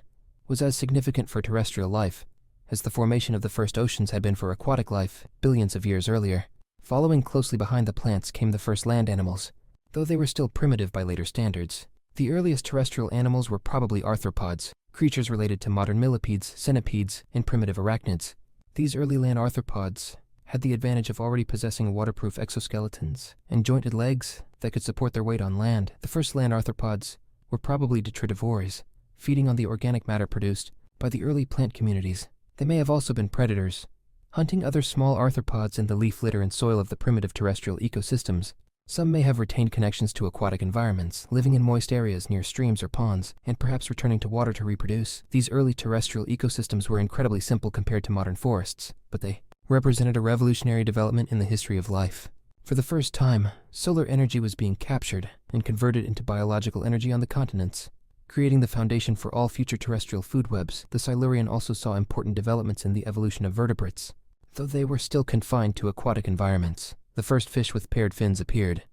Speaker 1: was as significant for terrestrial life as the formation of the first oceans had been for aquatic life billions of years earlier. Following closely behind the plants came the first land animals, though they were still primitive by later standards. The earliest terrestrial animals were probably arthropods, creatures related to modern millipedes, centipedes, and primitive arachnids. These early land arthropods had the advantage of already possessing waterproof exoskeletons and jointed legs that could support their weight on land. The first land arthropods were probably detritivores, feeding on the organic matter produced by the early plant communities. They may have also been predators, hunting other small arthropods in the leaf litter and soil of the primitive terrestrial ecosystems. Some may have retained connections to aquatic environments, living in moist areas near streams or ponds, and perhaps returning to water to reproduce. These early terrestrial ecosystems were incredibly simple compared to modern forests, but they represented a revolutionary development in the history of life. For the first time, solar energy was being captured and converted into biological energy on the continents, creating the foundation for all future terrestrial food webs. The Silurian also saw important developments in the evolution of vertebrates, though they were still confined to aquatic environments. The first fish with paired fins appeared,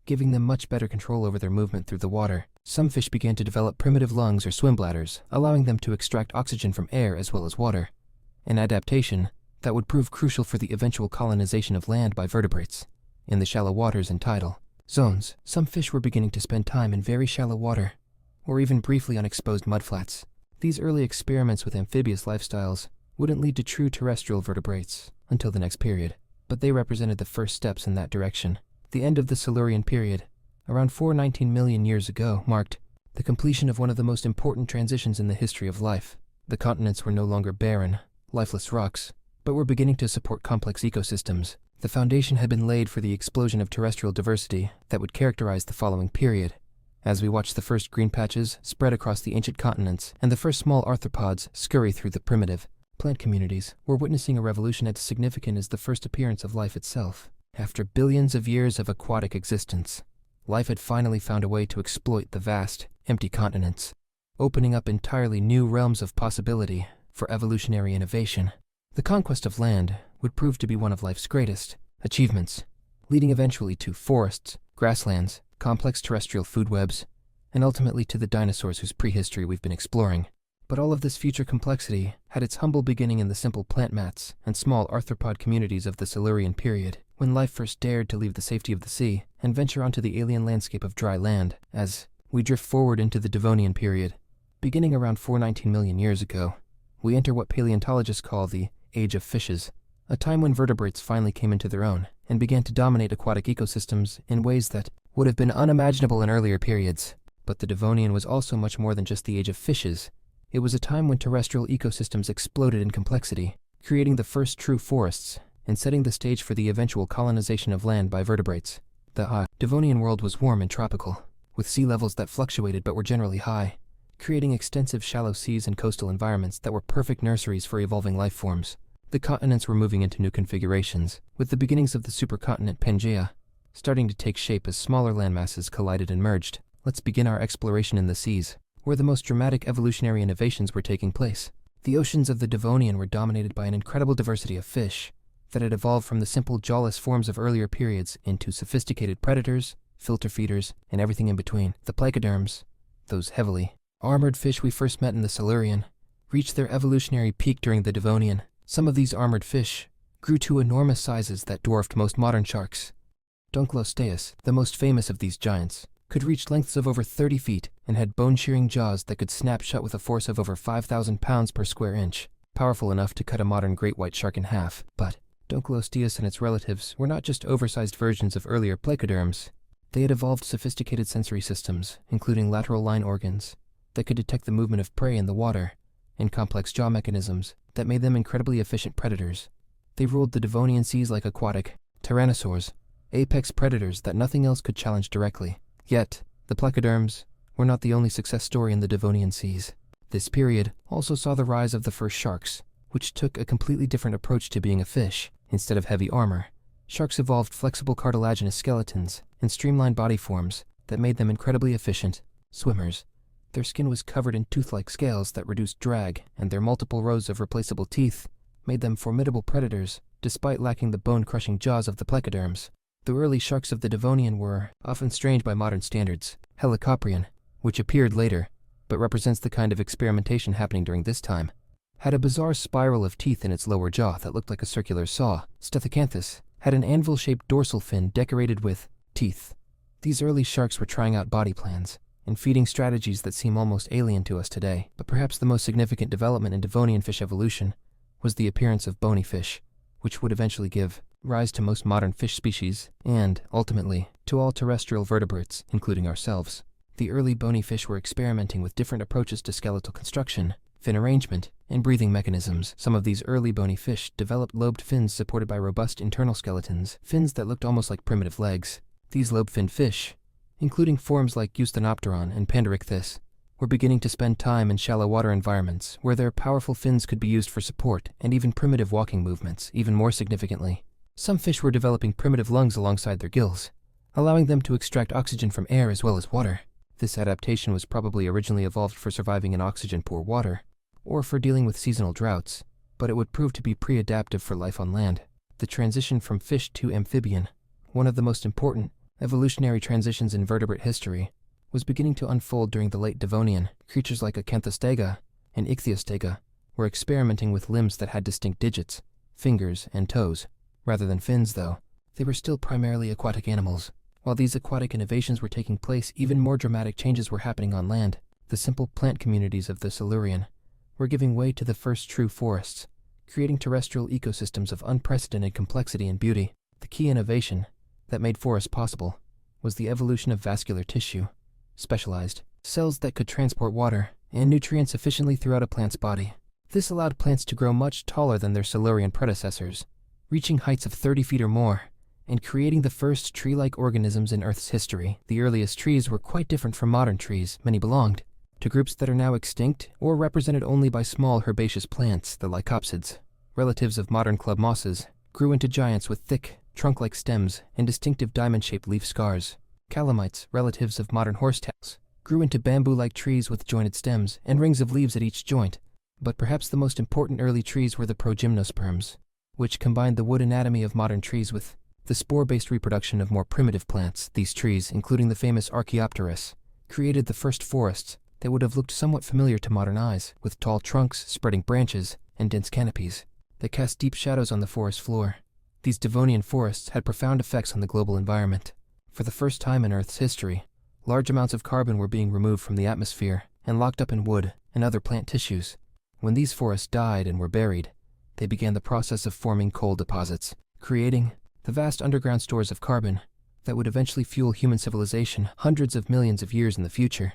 Speaker 1: giving them much better control over their movement through the water. Some fish began to develop primitive lungs or swim bladders, allowing them to extract oxygen from air as well as water, an adaptation that would prove crucial for the eventual colonization of land by vertebrates. In the shallow waters and tidal zones, some fish were beginning to spend time in very shallow water, or even briefly on exposed mudflats. These early experiments with amphibious lifestyles wouldn't lead to true terrestrial vertebrates until the next period, but they represented the first steps in that direction. The end of the Silurian period, around 419 million years ago, marked the completion of one of the most important transitions in the history of life. The continents were no longer barren, lifeless rocks, but were beginning to support complex ecosystems. The foundation had been laid for the explosion of terrestrial diversity that would characterize the following period. As we watch the first green patches spread across the ancient continents and the first small arthropods scurry through the primitive plant communities, we're witnessing a revolution as significant as the first appearance of life itself. After billions of years of aquatic existence, life had finally found a way to exploit the vast, empty continents, opening up entirely new realms of possibility for evolutionary innovation. The conquest of land would prove to be one of life's greatest achievements, leading eventually to forests, grasslands, complex terrestrial food webs, and ultimately to the dinosaurs whose prehistory we've been exploring. But all of this future complexity had its humble beginning in the simple plant mats and small arthropod communities of the Silurian period, when life first dared to leave the safety of the sea and venture onto the alien landscape of dry land. As we drift forward into the Devonian period, beginning around 419 million years ago, we enter what paleontologists call the Age of Fishes, a time when vertebrates finally came into their own and began to dominate aquatic ecosystems in ways that would have been unimaginable in earlier periods. But the Devonian was also much more than just the Age of Fishes. It was a time when terrestrial ecosystems exploded in complexity, creating the first true forests and setting the stage for the eventual colonization of land by vertebrates. The Devonian world was warm and tropical, with sea levels that fluctuated but were generally high, creating extensive shallow seas and coastal environments that were perfect nurseries for evolving life forms. The continents were moving into new configurations, with the beginnings of the supercontinent Pangaea starting to take shape as smaller landmasses collided and merged. Let's begin our exploration in the seas, where the most dramatic evolutionary innovations were taking place. The oceans of the Devonian were dominated by an incredible diversity of fish that had evolved from the simple jawless forms of earlier periods into sophisticated predators, filter feeders, and everything in between. The placoderms, those heavily armored fish we first met in the Silurian, reached their evolutionary peak during the Devonian. Some of these armored fish grew to enormous sizes that dwarfed most modern sharks. Dunkleosteus, the most famous of these giants, could reach lengths of over 30 feet and had bone-shearing jaws that could snap shut with a force of over 5,000 pounds per square inch, powerful enough to cut a modern great white shark in half. But Dunkleosteus and its relatives were not just oversized versions of earlier placoderms. They had evolved sophisticated sensory systems, including lateral line organs, that could detect the movement of prey in the water, and complex jaw mechanisms that made them incredibly efficient predators. They ruled the Devonian seas like aquatic tyrannosaurs, apex predators that nothing else could challenge directly. Yet, the placoderms were not the only success story in the Devonian seas. This period also saw the rise of the first sharks, which took a completely different approach to being a fish. Instead of heavy armor, sharks evolved flexible cartilaginous skeletons and streamlined body forms that made them incredibly efficient swimmers. Their skin was covered in tooth-like scales that reduced drag, and their multiple rows of replaceable teeth made them formidable predators, despite lacking the bone-crushing jaws of the placoderms. The early sharks of the Devonian were often strained by modern standards. Helicoprion, which appeared later, but represents the kind of experimentation happening during this time, had a bizarre spiral of teeth in its lower jaw that looked like a circular saw. Stethecanthus had an anvil-shaped dorsal fin decorated with teeth. These early sharks were trying out body plans and feeding strategies that seem almost alien to us today. But perhaps the most significant development in Devonian fish evolution was the appearance of bony fish, which would eventually give rise to most modern fish species and, ultimately, to all terrestrial vertebrates, including ourselves. The early bony fish were experimenting with different approaches to skeletal construction, fin arrangement, and breathing mechanisms. Some of these early bony fish developed lobed fins supported by robust internal skeletons, fins that looked almost like primitive legs. These lobe-finned fish, including forms like Eusthenopteron and Panderichthys, were beginning to spend time in shallow water environments where their powerful fins could be used for support and even primitive walking movements. Even more significantly, some fish were developing primitive lungs alongside their gills, allowing them to extract oxygen from air as well as water. This adaptation was probably originally evolved for surviving in oxygen-poor water, or for dealing with seasonal droughts, but it would prove to be pre-adaptive for life on land. The transition from fish to amphibian, one of the most important evolutionary transitions in vertebrate history, was beginning to unfold during the late Devonian. Creatures like Acanthostega and Ichthyostega were experimenting with limbs that had distinct digits, fingers, and toes. Rather than fins, though, they were still primarily aquatic animals. While these aquatic innovations were taking place, even more dramatic changes were happening on land. The simple plant communities of the Silurian were giving way to the first true forests, creating terrestrial ecosystems of unprecedented complexity and beauty. The key innovation that made forests possible was the evolution of vascular tissue, specialized cells that could transport water and nutrients efficiently throughout a plant's body. This allowed plants to grow much taller than their Silurian predecessors, reaching heights of 30 feet or more, and creating the first tree-like organisms in Earth's history. The earliest trees were quite different from modern trees. Many belonged to groups that are now extinct or represented only by small herbaceous plants. The lycopsids, relatives of modern club mosses, grew into giants with thick, trunk-like stems and distinctive diamond-shaped leaf scars. Calamites, relatives of modern horsetails, grew into bamboo-like trees with jointed stems and rings of leaves at each joint. But perhaps the most important early trees were the progymnosperms, which combined the wood anatomy of modern trees with the spore-based reproduction of more primitive plants. These trees, including the famous Archaeopteris, created the first forests that would have looked somewhat familiar to modern eyes, with tall trunks, spreading branches, and dense canopies that cast deep shadows on the forest floor. These Devonian forests had profound effects on the global environment. For the first time in Earth's history, large amounts of carbon were being removed from the atmosphere and locked up in wood and other plant tissues. When these forests died and were buried, they began the process of forming coal deposits, creating the vast underground stores of carbon that would eventually fuel human civilization hundreds of millions of years in the future.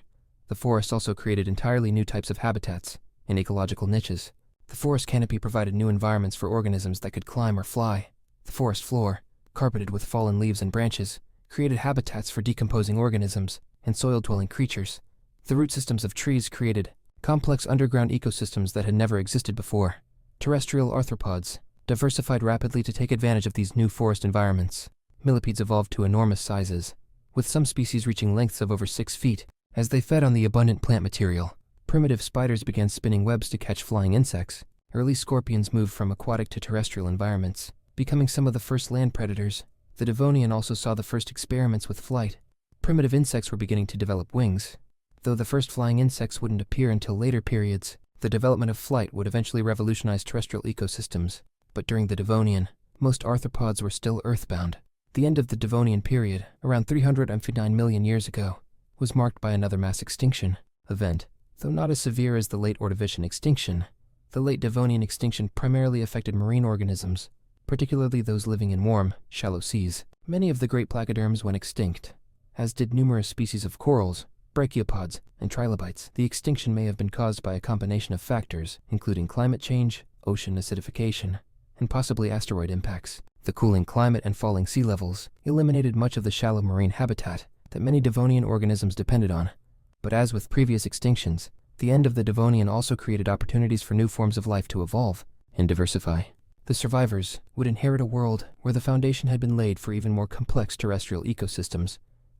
Speaker 1: The forest also created entirely new types of habitats and ecological niches. The forest canopy provided new environments for organisms that could climb or fly. The forest floor, carpeted with fallen leaves and branches, created habitats for decomposing organisms and soil-dwelling creatures. The root systems of trees created complex underground ecosystems that had never existed before. Terrestrial arthropods diversified rapidly to take advantage of these new forest environments. Millipedes evolved to enormous sizes, with some species reaching lengths of over 6 feet as they fed on the abundant plant material. Primitive spiders began spinning webs to catch flying insects. Early scorpions moved from aquatic to terrestrial environments, becoming some of the first land predators. The Devonian also saw the first experiments with flight, primitive insects were beginning to develop wings. Though the first flying insects wouldn't appear until later periods, the development of flight would eventually revolutionize terrestrial ecosystems. But during the Devonian, most arthropods were still earthbound. The end of the Devonian period, around 359 million years ago, was marked by another mass extinction event. Though not as severe as the late Ordovician extinction, the late Devonian extinction primarily affected marine organisms, particularly those living in warm, shallow seas. Many of the great placoderms went extinct, as did numerous species of corals, brachiopods, and trilobites. The extinction may have been caused by a combination of factors, including climate change, ocean acidification, and possibly asteroid impacts. The cooling climate and falling sea levels eliminated much of the shallow marine habitat that many Devonian organisms depended on. But as with previous extinctions, the end of the Devonian also created opportunities for new forms of life to evolve and diversify. The survivors would inherit a world where the foundation had been laid for even more complex terrestrial ecosystems,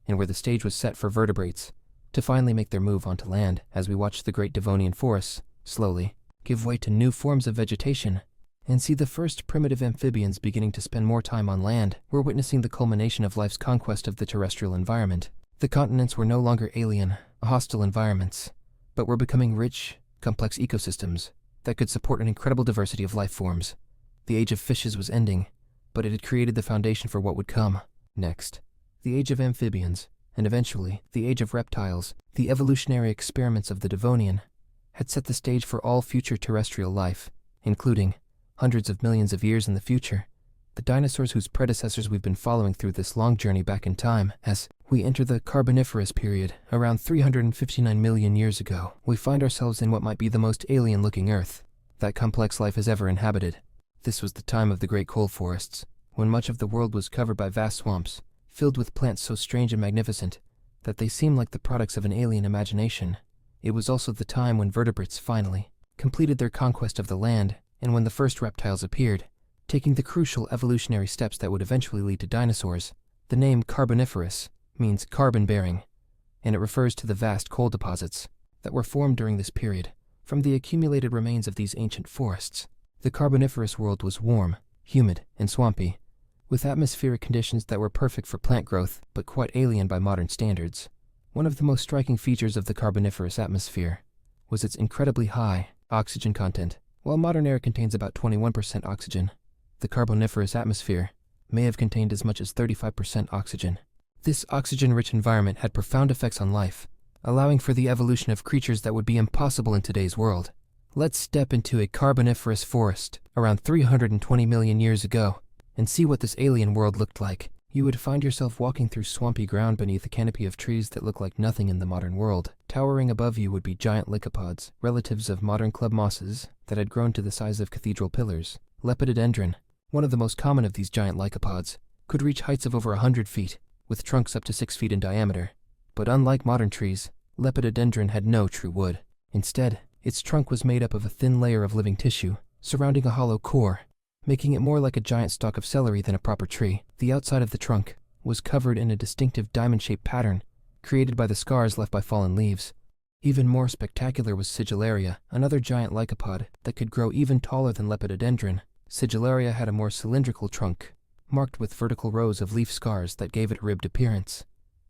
Speaker 1: and where the stage was set for vertebrates to finally make their move onto land. As we watch the great Devonian forests slowly give way to new forms of vegetation and see the first primitive amphibians beginning to spend more time on land, we're witnessing the culmination of life's conquest of the terrestrial environment. The continents were no longer alien, hostile environments, but were becoming rich, complex ecosystems that could support an incredible diversity of life forms. The age of fishes was ending, but it had created the foundation for what would come next. The age of amphibians, and eventually the age of reptiles, the evolutionary experiments of the Devonian, had set the stage for all future terrestrial life, including, hundreds of millions of years in the future, the dinosaurs whose predecessors we've been following through this long journey back in time. As we enter the Carboniferous period, around 359 million years ago, we find ourselves in what might be the most alien-looking Earth that complex life has ever inhabited. This was the time of the great coal forests, when much of the world was covered by vast swamps, filled with plants so strange and magnificent that they seemed like the products of an alien imagination. It was also the time when vertebrates finally completed their conquest of the land, and when the first reptiles appeared, taking the crucial evolutionary steps that would eventually lead to dinosaurs. The name Carboniferous means carbon-bearing, and it refers to the vast coal deposits that were formed during this period from the accumulated remains of these ancient forests. The Carboniferous world was warm, humid, and swampy, with atmospheric conditions that were perfect for plant growth, but quite alien by modern standards. One of the most striking features of the Carboniferous atmosphere was its incredibly high oxygen content. While modern air contains about 21% oxygen, the Carboniferous atmosphere may have contained as much as 35% oxygen. This oxygen-rich environment had profound effects on life, allowing for the evolution of creatures that would be impossible in today's world. Let's step into a Carboniferous forest around 320 million years ago and see what this alien world looked like. You would find yourself walking through swampy ground beneath a canopy of trees that look like nothing in the modern world. Towering above you would be giant lycopods, relatives of modern club mosses that had grown to the size of cathedral pillars. Lepidodendron, one of the most common of these giant lycopods, could reach heights of over 100 feet, with trunks up to 6 feet in diameter. But unlike modern trees, Lepidodendron had no true wood. Instead, its trunk was made up of a thin layer of living tissue, surrounding a hollow core, making it more like a giant stalk of celery than a proper tree. The outside of the trunk was covered in a distinctive diamond-shaped pattern, created by the scars left by fallen leaves. Even more spectacular was Sigillaria, another giant lycopod that could grow even taller than Lepidodendron. Sigillaria had a more cylindrical trunk, marked with vertical rows of leaf scars that gave it a ribbed appearance.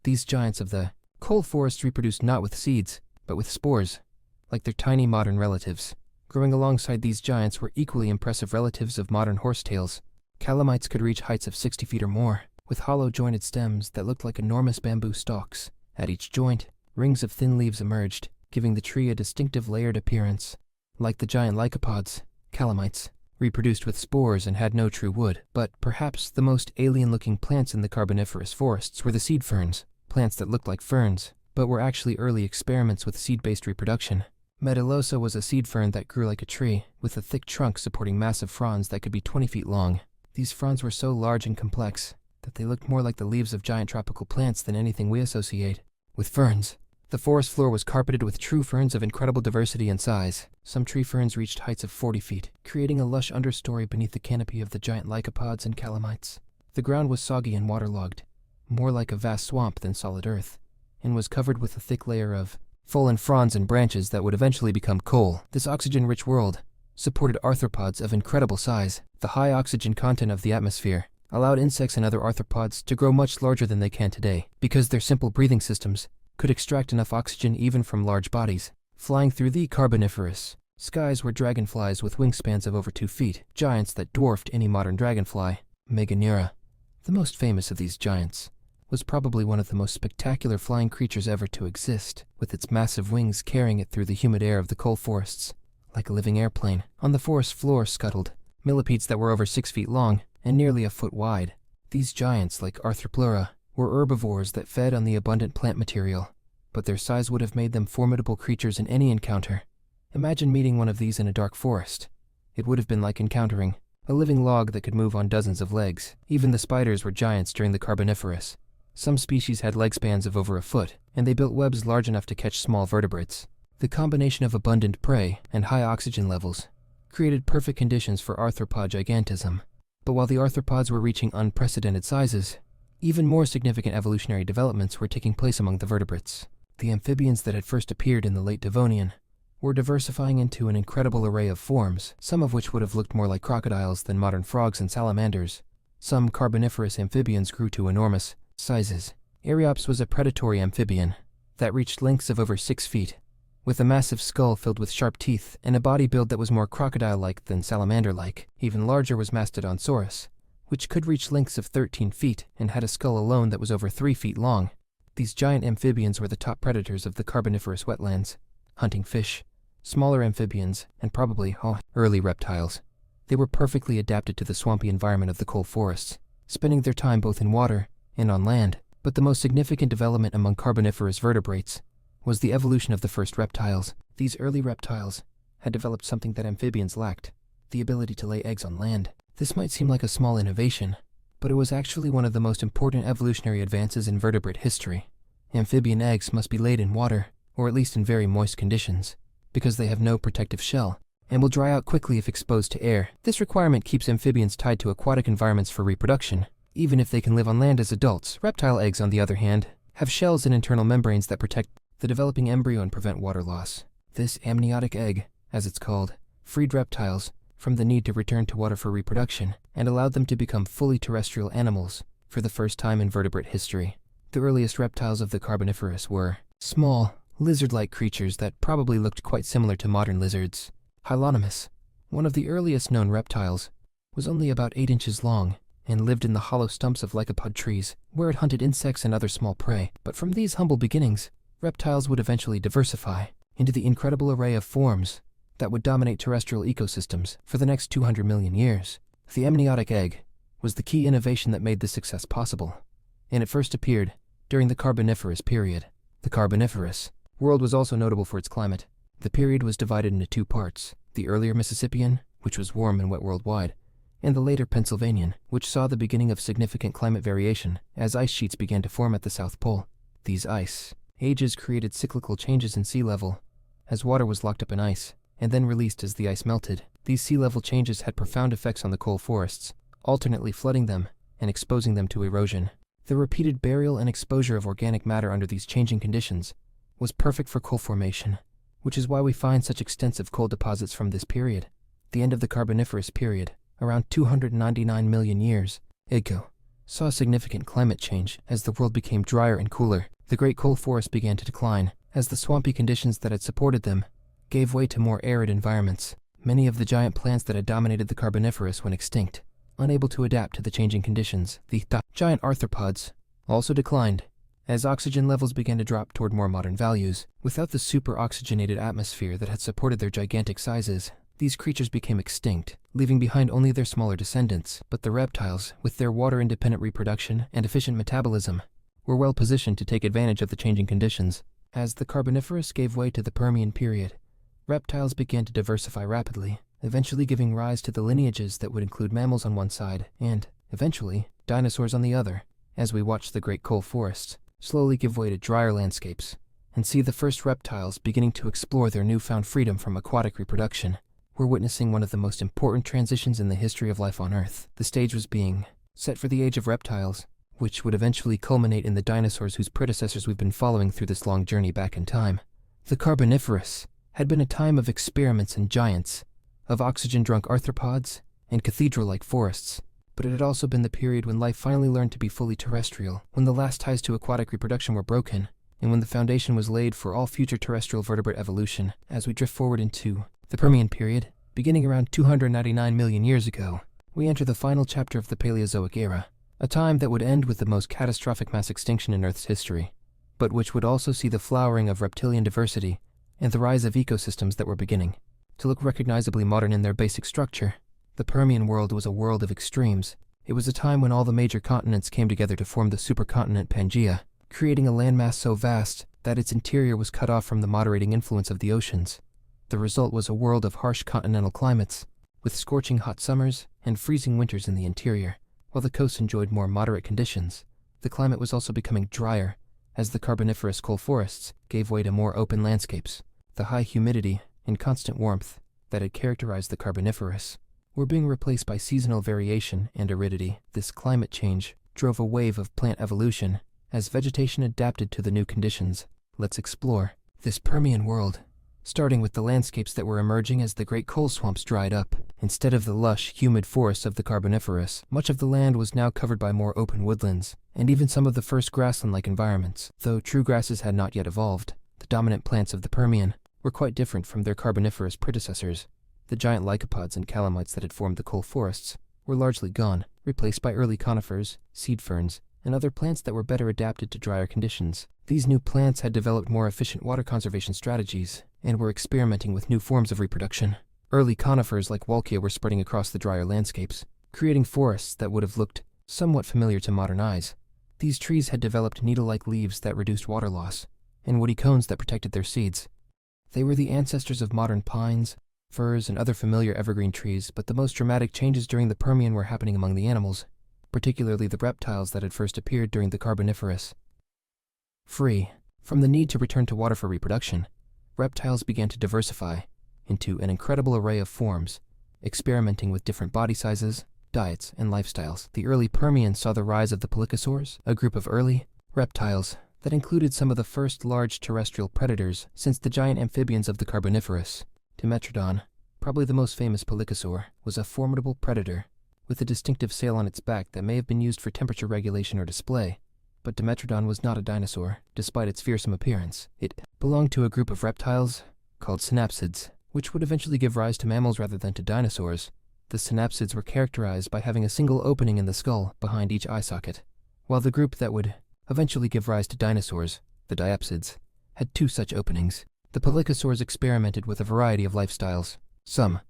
Speaker 1: These giants of the coal forest reproduced not with seeds, but with spores, like their tiny modern relatives. Growing alongside these giants were equally impressive relatives of modern horsetails. Calamites could reach heights of 60 feet or more, with hollow jointed stems that looked like enormous bamboo stalks. At each joint, rings of thin leaves emerged, giving the tree a distinctive layered appearance. Like the giant lycopods, calamites reproduced with spores and had no true wood. But perhaps the most alien-looking plants in the Carboniferous forests were the seed ferns, plants that looked like ferns, but were actually early experiments with seed-based reproduction. Medulosa was a seed fern that grew like a tree, with a thick trunk supporting massive fronds that could be 20 feet long. These fronds were so large and complex that they looked more like the leaves of giant tropical plants than anything we associate with ferns. The forest floor was carpeted with true ferns of incredible diversity and size. Some tree ferns reached heights of 40 feet, creating a lush understory beneath the canopy of the giant lycopods and calamites. The ground was soggy and waterlogged, more like a vast swamp than solid earth, and was covered with a thick layer of fallen fronds and branches that would eventually become coal. This oxygen-rich world supported arthropods of incredible size. The high oxygen content of the atmosphere allowed insects and other arthropods to grow much larger than they can today, because their simple breathing systems could extract enough oxygen even from large bodies. Flying through the Carboniferous skies were dragonflies with wingspans of over 2 feet, giants that dwarfed any modern dragonfly, Meganeura. The most famous of these giants was probably one of the most spectacular flying creatures ever to exist, with its massive wings carrying it through the humid air of the coal forests. Like a living airplane, on the forest floor scuttled millipedes that were over 6 feet long and nearly a foot wide. These giants, like Arthropleura, were herbivores that fed on the abundant plant material, but their size would have made them formidable creatures in any encounter. Imagine meeting one of these in a dark forest. It would have been like encountering a living log that could move on dozens of legs. Even the spiders were giants during the Carboniferous. Some species had leg spans of over a foot, and they built webs large enough to catch small vertebrates. The combination of abundant prey and high oxygen levels created perfect conditions for arthropod gigantism. But while the arthropods were reaching unprecedented sizes, even more significant evolutionary developments were taking place among the vertebrates. The amphibians that had first appeared in the late Devonian were diversifying into an incredible array of forms, some of which would have looked more like crocodiles than modern frogs and salamanders. Some Carboniferous amphibians grew to enormous sizes. Ariops was a predatory amphibian that reached lengths of over 6 feet, with a massive skull filled with sharp teeth and a body build that was more crocodile-like than salamander-like. Even larger was Mastodonsaurus, which could reach lengths of 13 feet and had a skull alone that was over 3 feet long. These giant amphibians were the top predators of the Carboniferous wetlands, hunting fish, smaller amphibians, and probably early reptiles. They were perfectly adapted to the swampy environment of the coal forests, spending their time both in water and on land. But the most significant development among Carboniferous vertebrates was the evolution of the first reptiles. These early reptiles had developed something that amphibians lacked: the ability to lay eggs on land. This might seem like a small innovation, but it was actually one of the most important evolutionary advances in vertebrate history. Amphibian eggs must be laid in water, or at least in very moist conditions, because they have no protective shell and will dry out quickly if exposed to air. This requirement keeps amphibians tied to aquatic environments for reproduction, even if they can live on land as adults. Reptile eggs, on the other hand, have shells and internal membranes that protect the developing embryo and prevent water loss. This amniotic egg, as it's called, freed reptiles from the need to return to water for reproduction and allowed them to become fully terrestrial animals for the first time in vertebrate history. The earliest reptiles of the Carboniferous were small, lizard-like creatures that probably looked quite similar to modern lizards. Hylonomus, one of the earliest known reptiles, was only about 8 inches long and lived in the hollow stumps of lycopod trees, where it hunted insects and other small prey. But from these humble beginnings, reptiles would eventually diversify into the incredible array of forms that would dominate terrestrial ecosystems for the next 200 million years. The amniotic egg was the key innovation that made this success possible, and it first appeared during the Carboniferous period. The Carboniferous world was also notable for its climate. The period was divided into 2 parts: the earlier Mississippian, which was warm and wet worldwide, and the later Pennsylvanian, which saw the beginning of significant climate variation as ice sheets began to form at the South Pole. These ice ages created cyclical changes in sea level, as water was locked up in ice and then released as the ice melted. These sea level changes had profound effects on the coal forests, alternately flooding them and exposing them to erosion. The repeated burial and exposure of organic matter under these changing conditions was perfect for coal formation, which is why we find such extensive coal deposits from this period. The end of the Carboniferous period, around 299 million years ago, saw significant climate change as the world became drier and cooler. The great coal forests began to decline as the swampy conditions that had supported them gave way to more arid environments. Many of the giant plants that had dominated the Carboniferous went extinct, unable to adapt to the changing conditions. The giant arthropods also declined as oxygen levels began to drop toward more modern values. Without the super-oxygenated atmosphere that had supported their gigantic sizes, these creatures became extinct, leaving behind only their smaller descendants. But the reptiles, with their water-independent reproduction and efficient metabolism, were well positioned to take advantage of the changing conditions. As the Carboniferous gave way to the Permian period, reptiles began to diversify rapidly, eventually giving rise to the lineages that would include mammals on one side and, eventually, dinosaurs on the other. As we watch the great coal forests slowly give way to drier landscapes and see the first reptiles beginning to explore their newfound freedom from aquatic reproduction, we're witnessing one of the most important transitions in the history of life on Earth. The stage was being set for the age of reptiles, which would eventually culminate in the dinosaurs whose predecessors we've been following through this long journey back in time. The Carboniferous had been a time of experiments and giants, of oxygen-drunk arthropods and cathedral-like forests. but it had also been the period when life finally learned to be fully terrestrial, when the last ties to aquatic reproduction were broken, and when the foundation was laid for all future terrestrial vertebrate evolution. As we drift forward into the Permian period, beginning around 299 million years ago, we enter the final chapter of the Paleozoic era, a time that would end with the most catastrophic mass extinction in Earth's history, but which would also see the flowering of reptilian diversity and the rise of ecosystems that were beginning to look recognizably modern in their basic structure. The Permian world was a world of extremes. It was a time when all the major continents came together to form the supercontinent Pangaea, creating a landmass so vast that its interior was cut off from the moderating influence of the oceans. The result was a world of harsh continental climates, with scorching hot summers and freezing winters in the interior, while the coasts enjoyed more moderate conditions. The climate was also becoming drier, as the Carboniferous coal forests gave way to more open landscapes. The high humidity and constant warmth that had characterized the Carboniferous were being replaced by seasonal variation and aridity. This climate change drove a wave of plant evolution as vegetation adapted to the new conditions. Let's explore this Permian world, starting with the landscapes that were emerging as the great coal swamps dried up. Instead of the lush, humid forests of the Carboniferous, much of the land was now covered by more open woodlands, and even some of the first grassland-like environments. Though true grasses had not yet evolved, the dominant plants of the Permian were quite different from their Carboniferous predecessors. The giant lycopods and calamites that had formed the coal forests were largely gone, replaced by early conifers, seed ferns, and other plants that were better adapted to drier conditions. These new plants had developed more efficient water conservation strategies and were experimenting with new forms of reproduction. Early conifers like Walkia were spreading across the drier landscapes, creating forests that would have looked somewhat familiar to modern eyes. These trees had developed needle-like leaves that reduced water loss, and woody cones that protected their seeds. They were the ancestors of modern pines, firs, and other familiar evergreen trees, but the most dramatic changes during the Permian were happening among the animals, particularly the reptiles that had first appeared during the Carboniferous. Free from the need to return to water for reproduction, reptiles began to diversify into an incredible array of forms, experimenting with different body sizes, diets, and lifestyles. The early Permian saw the rise of the Pelycosaurs, a group of early reptiles that included some of the first large terrestrial predators since the giant amphibians of the Carboniferous. Dimetrodon, probably the most famous Pelycosaur, was a formidable predator with a distinctive sail on its back that may have been used for temperature regulation or display. But Dimetrodon was not a dinosaur, despite its fearsome appearance. It belonged to a group of reptiles called synapsids, which would eventually give rise to mammals rather than to dinosaurs. The synapsids were characterized by having a single opening in the skull behind each eye socket, while the group that would eventually give rise to dinosaurs, the diapsids, had two such openings. The Pelycosaurs experimented with a variety of lifestyles. Some,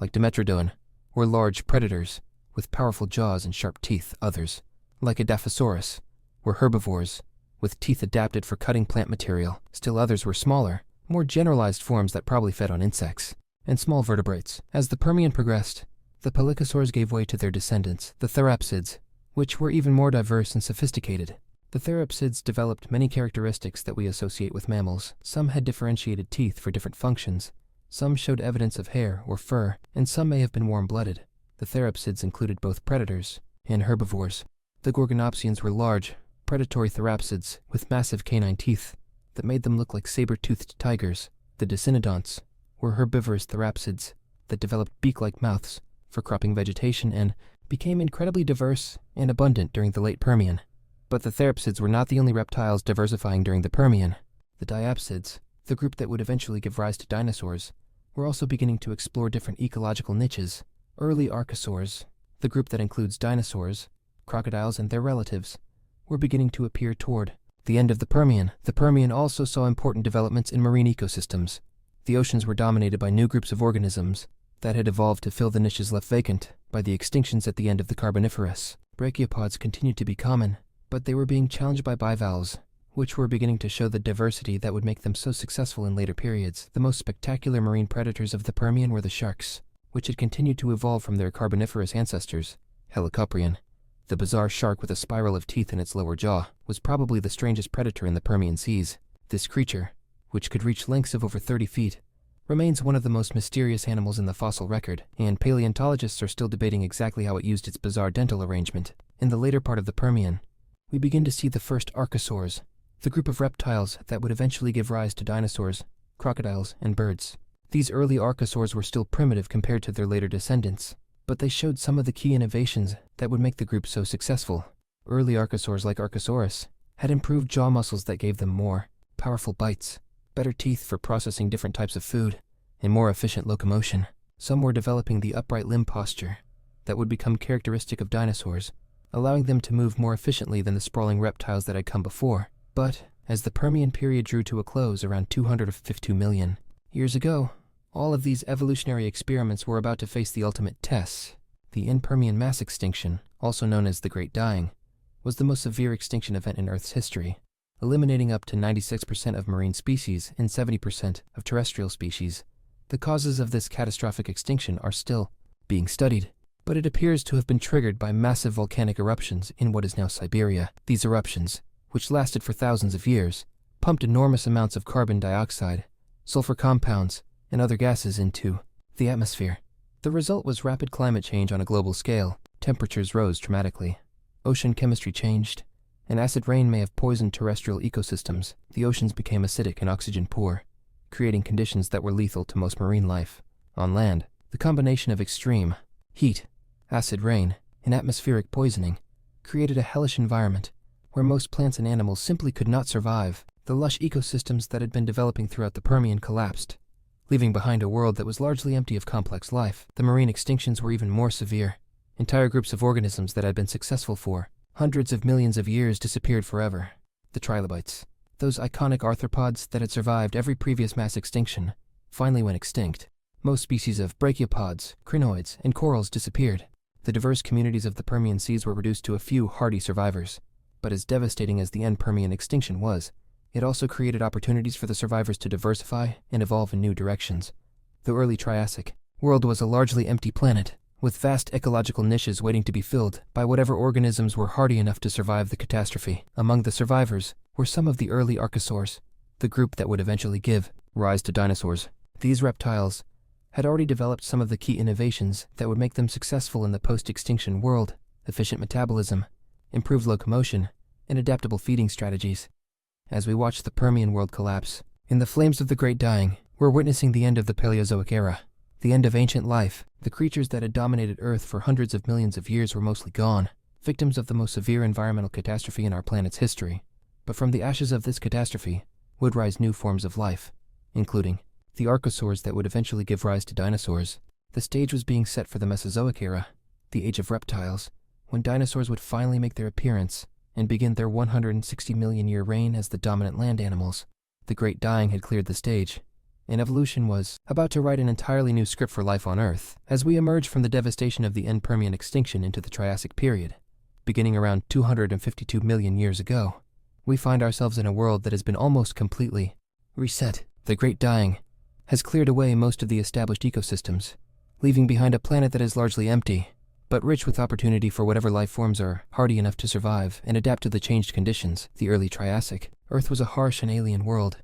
Speaker 1: like Dimetrodon, were large predators with powerful jaws and sharp teeth. Others, like Edaphosaurus, were herbivores with teeth adapted for cutting plant material. Still others were smaller, more generalized forms that probably fed on insects and small vertebrates. As the Permian progressed, the Pelycosaurs gave way to their descendants, the therapsids, which were even more diverse and sophisticated. The therapsids developed many characteristics that we associate with mammals. Some had differentiated teeth for different functions, some showed evidence of hair or fur, and some may have been warm-blooded. The therapsids included both predators and herbivores. The Gorgonopsians were large, predatory therapsids with massive canine teeth that made them look like saber-toothed tigers. The Dicynodonts were herbivorous therapsids that developed beak-like mouths for cropping vegetation and became incredibly diverse and abundant during the late Permian. But the therapsids were not the only reptiles diversifying during the Permian. The diapsids, the group that would eventually give rise to dinosaurs, were also beginning to explore different ecological niches. Early archosaurs, the group that includes dinosaurs, crocodiles, and their relatives, were beginning to appear toward the end of the Permian. The Permian also saw important developments in marine ecosystems. The oceans were dominated by new groups of organisms that had evolved to fill the niches left vacant by the extinctions at the end of the Carboniferous. Brachiopods continued to be common, but they were being challenged by bivalves, which were beginning to show the diversity that would make them so successful in later periods. The most spectacular marine predators of the Permian were the sharks, which had continued to evolve from their Carboniferous ancestors. Helicoprion, the bizarre shark with a spiral of teeth in its lower jaw, was probably the strangest predator in the Permian seas. This creature, which could reach lengths of over 30 feet, remains one of the most mysterious animals in the fossil record, and paleontologists are still debating exactly how it used its bizarre dental arrangement. In the later part of the Permian, we begin to see the first archosaurs, the group of reptiles that would eventually give rise to dinosaurs, crocodiles, and birds. These early archosaurs were still primitive compared to their later descendants, but they showed some of the key innovations that would make the group so successful. Early archosaurs like Archosaurus had improved jaw muscles that gave them more powerful bites, better teeth for processing different types of food, and more efficient locomotion. Some were developing the upright limb posture that would become characteristic of dinosaurs, allowing them to move more efficiently than the sprawling reptiles that had come before. But as the Permian period drew to a close around 252 million years ago, all of these evolutionary experiments were about to face the ultimate tests. The Permian mass extinction, also known as the Great Dying, was the most severe extinction event in Earth's history, eliminating up to 96% of marine species and 70% of terrestrial species. The causes of this catastrophic extinction are still being studied, but it appears to have been triggered by massive volcanic eruptions in what is now Siberia. These eruptions, which lasted for thousands of years, pumped enormous amounts of carbon dioxide, sulfur compounds, and other gases into the atmosphere. The result was rapid climate change on a global scale. Temperatures rose dramatically. Ocean chemistry changed. An acid rain may have poisoned terrestrial ecosystems. The oceans became acidic and oxygen poor, creating conditions that were lethal to most marine life. On land, the combination of extreme heat, acid rain, and atmospheric poisoning created a hellish environment where most plants and animals simply could not survive. The lush ecosystems that had been developing throughout the Permian collapsed, leaving behind a world that was largely empty of complex life. The marine extinctions were even more severe. Entire groups of organisms that had been successful for hundreds of millions of years disappeared forever. The trilobites, those iconic arthropods that had survived every previous mass extinction, finally went extinct. Most species of brachiopods, crinoids, and corals disappeared. The diverse communities of the Permian seas were reduced to a few hardy survivors. But as devastating as the Permian extinction was, it also created opportunities for the survivors to diversify and evolve in new directions. The early Triassic world was a largely empty planet, with vast ecological niches waiting to be filled by whatever organisms were hardy enough to survive the catastrophe. Among the survivors were some of the early archosaurs, the group that would eventually give rise to dinosaurs. These reptiles had already developed some of the key innovations that would make them successful in the post-extinction world: efficient metabolism, improved locomotion, and adaptable feeding strategies. As we watch the Permian world collapse, in the flames of the Great Dying, we're witnessing the end of the Paleozoic era, the end of ancient life. The creatures that had dominated Earth for hundreds of millions of years were mostly gone, victims of the most severe environmental catastrophe in our planet's history. But from the ashes of this catastrophe would rise new forms of life, including the archosaurs that would eventually give rise to dinosaurs. The stage was being set for the Mesozoic era, the age of reptiles, when dinosaurs would finally make their appearance and begin their 160 million year reign as the dominant land animals. The Great Dying had cleared the stage, and evolution was about to write an entirely new script for life on Earth. As we emerge from the devastation of the Permian extinction into the Triassic period, beginning around 252 million years ago, we find ourselves in a world that has been almost completely reset. The Great Dying has cleared away most of the established ecosystems, leaving behind a planet that is largely empty, but rich with opportunity for whatever life forms are hardy enough to survive and adapt to the changed conditions. The early Triassic Earth was a harsh and alien world,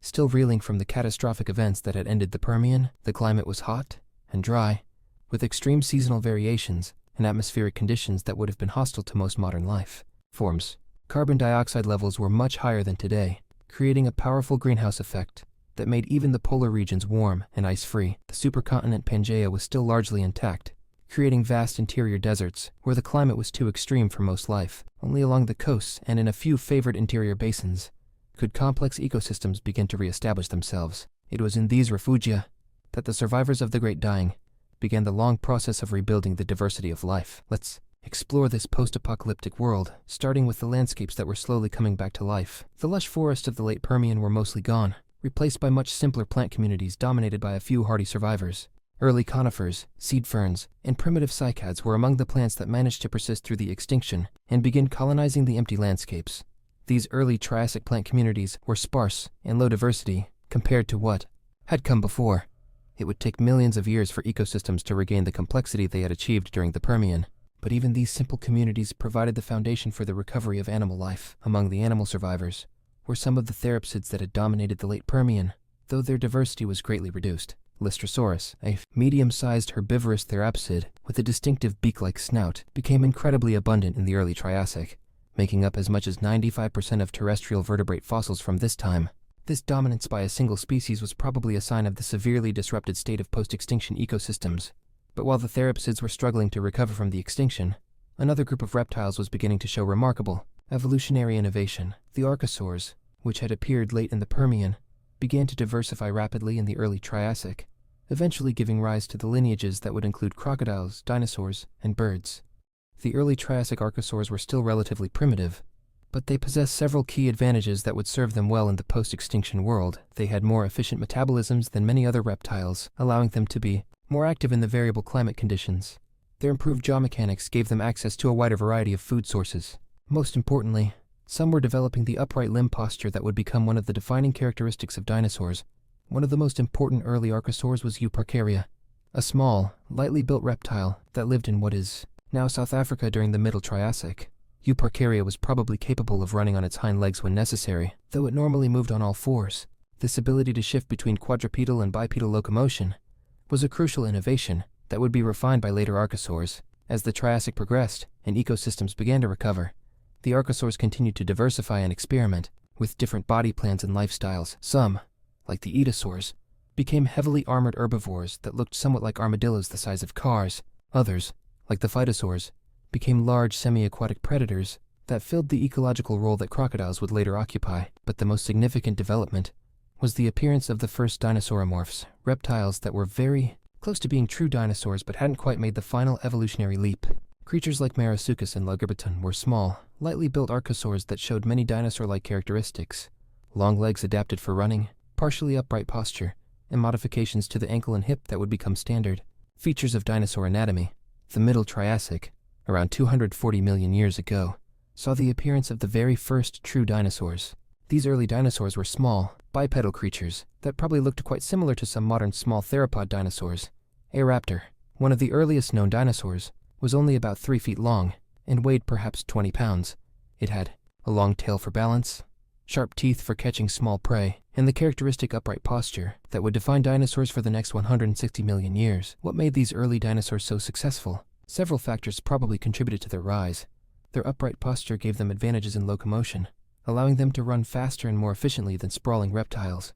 Speaker 1: still reeling from the catastrophic events that had ended the Permian. The climate was hot and dry, with extreme seasonal variations and atmospheric conditions that would have been hostile to most modern life forms. Carbon dioxide levels were much higher than today, creating a powerful greenhouse effect that made even the polar regions warm and ice-free. The supercontinent Pangaea was still largely intact, creating vast interior deserts where the climate was too extreme for most life. Only along the coasts and in a few favored interior basins could complex ecosystems begin to re-establish themselves. It was in these refugia that the survivors of the Great Dying began the long process of rebuilding the diversity of life. Let's explore this post-apocalyptic world, starting with the landscapes that were slowly coming back to life. The lush forests of the late Permian were mostly gone, replaced by much simpler plant communities dominated by a few hardy survivors. Early conifers, seed ferns, and primitive cycads were among the plants that managed to persist through the extinction and begin colonizing the empty landscapes. These early Triassic plant communities were sparse and low diversity compared to what had come before. It would take millions of years for ecosystems to regain the complexity they had achieved during the Permian. But even these simple communities provided the foundation for the recovery of animal life. Among the animal survivors were some of the therapsids that had dominated the late Permian, though their diversity was greatly reduced. Lystrosaurus, a medium-sized herbivorous therapsid with a distinctive beak-like snout, became incredibly abundant in the early Triassic, making up as much as 95% of terrestrial vertebrate fossils from this time. This dominance by a single species was probably a sign of the severely disrupted state of post-extinction ecosystems. But while the therapsids were struggling to recover from the extinction, another group of reptiles was beginning to show remarkable evolutionary innovation. The archosaurs, which had appeared late in the Permian, began to diversify rapidly in the early Triassic, eventually giving rise to the lineages that would include crocodiles, dinosaurs, and birds. The early Triassic archosaurs were still relatively primitive, but they possessed several key advantages that would serve them well in the post-extinction world. They had more efficient metabolisms than many other reptiles, allowing them to be more active in the variable climate conditions. Their improved jaw mechanics gave them access to a wider variety of food sources. Most importantly, some were developing the upright limb posture that would become one of the defining characteristics of dinosaurs. One of the most important early archosaurs was Euparkeria, a small, lightly built reptile that lived in what is now South Africa during the Middle Triassic. Euparkeria was probably capable of running on its hind legs when necessary, though it normally moved on all fours. This ability to shift between quadrupedal and bipedal locomotion was a crucial innovation that would be refined by later archosaurs. As the Triassic progressed and ecosystems began to recover, the archosaurs continued to diversify and experiment with different body plans and lifestyles. Some, like the Dinosaurs, became heavily armored herbivores that looked somewhat like armadillos the size of cars. Others, like the Phytosaurs, became large semi-aquatic predators that filled the ecological role that crocodiles would later occupy. But the most significant development was the appearance of the first dinosauromorphs, reptiles that were very close to being true dinosaurs but hadn't quite made the final evolutionary leap. Creatures like Marsuchus and Lagirbaton were small, lightly built archosaurs that showed many dinosaur-like characteristics: long legs adapted for running, partially upright posture, and modifications to the ankle and hip that would become standard features of dinosaur anatomy. The Middle Triassic, around 240 million years ago, saw the appearance of the very first true dinosaurs. These early dinosaurs were small, bipedal creatures that probably looked quite similar to some modern small theropod dinosaurs. A raptor, one of the earliest known dinosaurs, was only about 3 feet long and weighed perhaps 20 pounds. It had a long tail for balance, sharp teeth for catching small prey, and the characteristic upright posture that would define dinosaurs for the next 160 million years. What made these early dinosaurs so successful? Several factors probably contributed to their rise. Their upright posture gave them advantages in locomotion, allowing them to run faster and more efficiently than sprawling reptiles.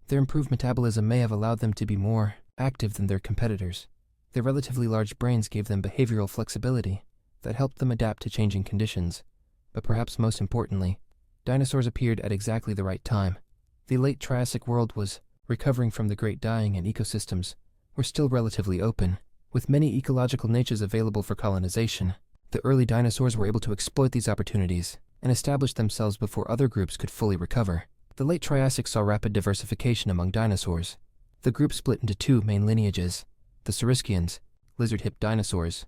Speaker 1: Their improved metabolism may have allowed them to be more active than their competitors. Their relatively large brains gave them behavioral flexibility that helped them adapt to changing conditions. But perhaps most importantly, dinosaurs appeared at exactly the right time. The late Triassic world was recovering from the Great Dying, and ecosystems were still relatively open, with many ecological niches available for colonization. The early dinosaurs were able to exploit these opportunities and establish themselves before other groups could fully recover. The late Triassic saw rapid diversification among dinosaurs. The group split into two main lineages: the Saurischians, lizard-hipped dinosaurs,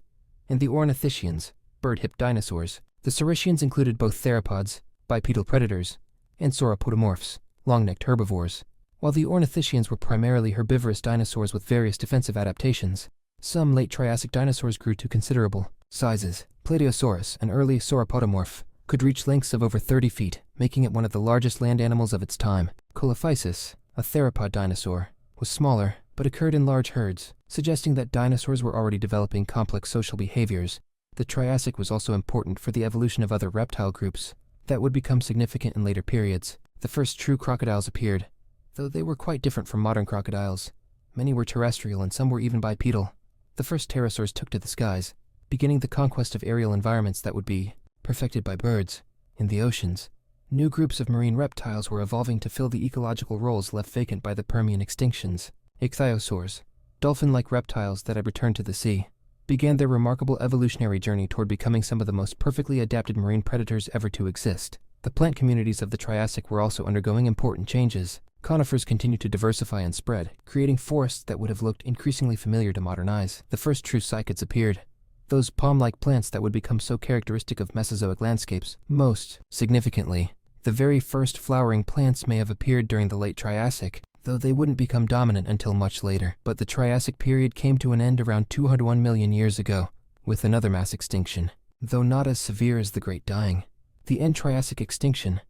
Speaker 1: and the Ornithischians, bird-hipped dinosaurs. The Saurischians included both theropods, bipedal predators, and sauropodomorphs, long-necked herbivores, while the Ornithischians were primarily herbivorous dinosaurs with various defensive adaptations. Some late Triassic dinosaurs grew to considerable sizes. Plateosaurus, an early sauropodomorph, could reach lengths of over 30 feet, making it one of the largest land animals of its time. Colaphysis, a theropod dinosaur, was smaller but occurred in large herds, suggesting that dinosaurs were already developing complex social behaviors. The Triassic was also important for the evolution of other reptile groups that would become significant in later periods. The first true crocodiles appeared, though they were quite different from modern crocodiles. Many were terrestrial and some were even bipedal. The first pterosaurs took to the skies, beginning the conquest of aerial environments that would be perfected by birds. In the oceans, new groups of marine reptiles were evolving to fill the ecological roles left vacant by the Permian extinctions. Ichthyosaurs, dolphin-like reptiles that had returned to the sea, began their remarkable evolutionary journey toward becoming some of the most perfectly adapted marine predators ever to exist. The plant communities of the Triassic were also undergoing important changes. Conifers continued to diversify and spread, creating forests that would have looked increasingly familiar to modern eyes. The first true cycads appeared, those palm-like plants that would become so characteristic of Mesozoic landscapes. Most significantly, the very first flowering plants may have appeared during the late Triassic, though they wouldn't become dominant until much later. But the Triassic period came to an end around 201 million years ago, with another mass extinction. Though not as severe as the Great Dying, the end Triassic extinction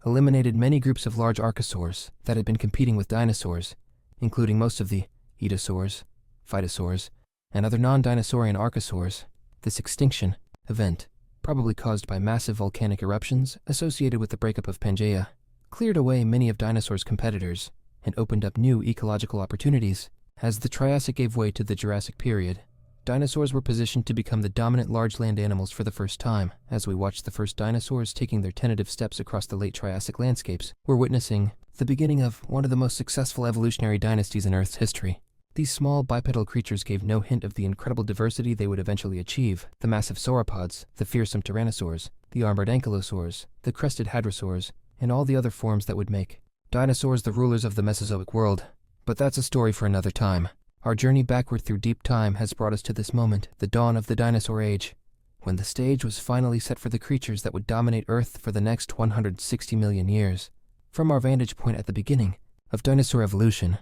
Speaker 1: eliminated many groups of large archosaurs that had been competing with dinosaurs, including most of the Dinosaurs, Phytosaurs, and other non-dinosaurian archosaurs. This extinction event, probably caused by massive volcanic eruptions associated with the breakup of Pangaea, cleared away many of dinosaurs' competitors and opened up new ecological opportunities. As the Triassic gave way to the Jurassic period, Dinosaurs were positioned to become the dominant large land animals for the first time. As we watched the first dinosaurs taking their tentative steps across the late Triassic landscapes, we're witnessing the beginning of one of the most successful evolutionary dynasties in Earth's history. These small bipedal creatures gave no hint of the incredible diversity they would eventually achieve: the massive sauropods, the fearsome tyrannosaurs, the armored ankylosaurs, the crested hadrosaurs, and all the other forms that would make dinosaurs the rulers of the Mesozoic world. But that's a story for another time. Our journey backward through deep time has brought us to this moment, the dawn of the dinosaur age, when the stage was finally set for the creatures that would dominate Earth for the next 160 million years. From our vantage point at the beginning of dinosaur evolution,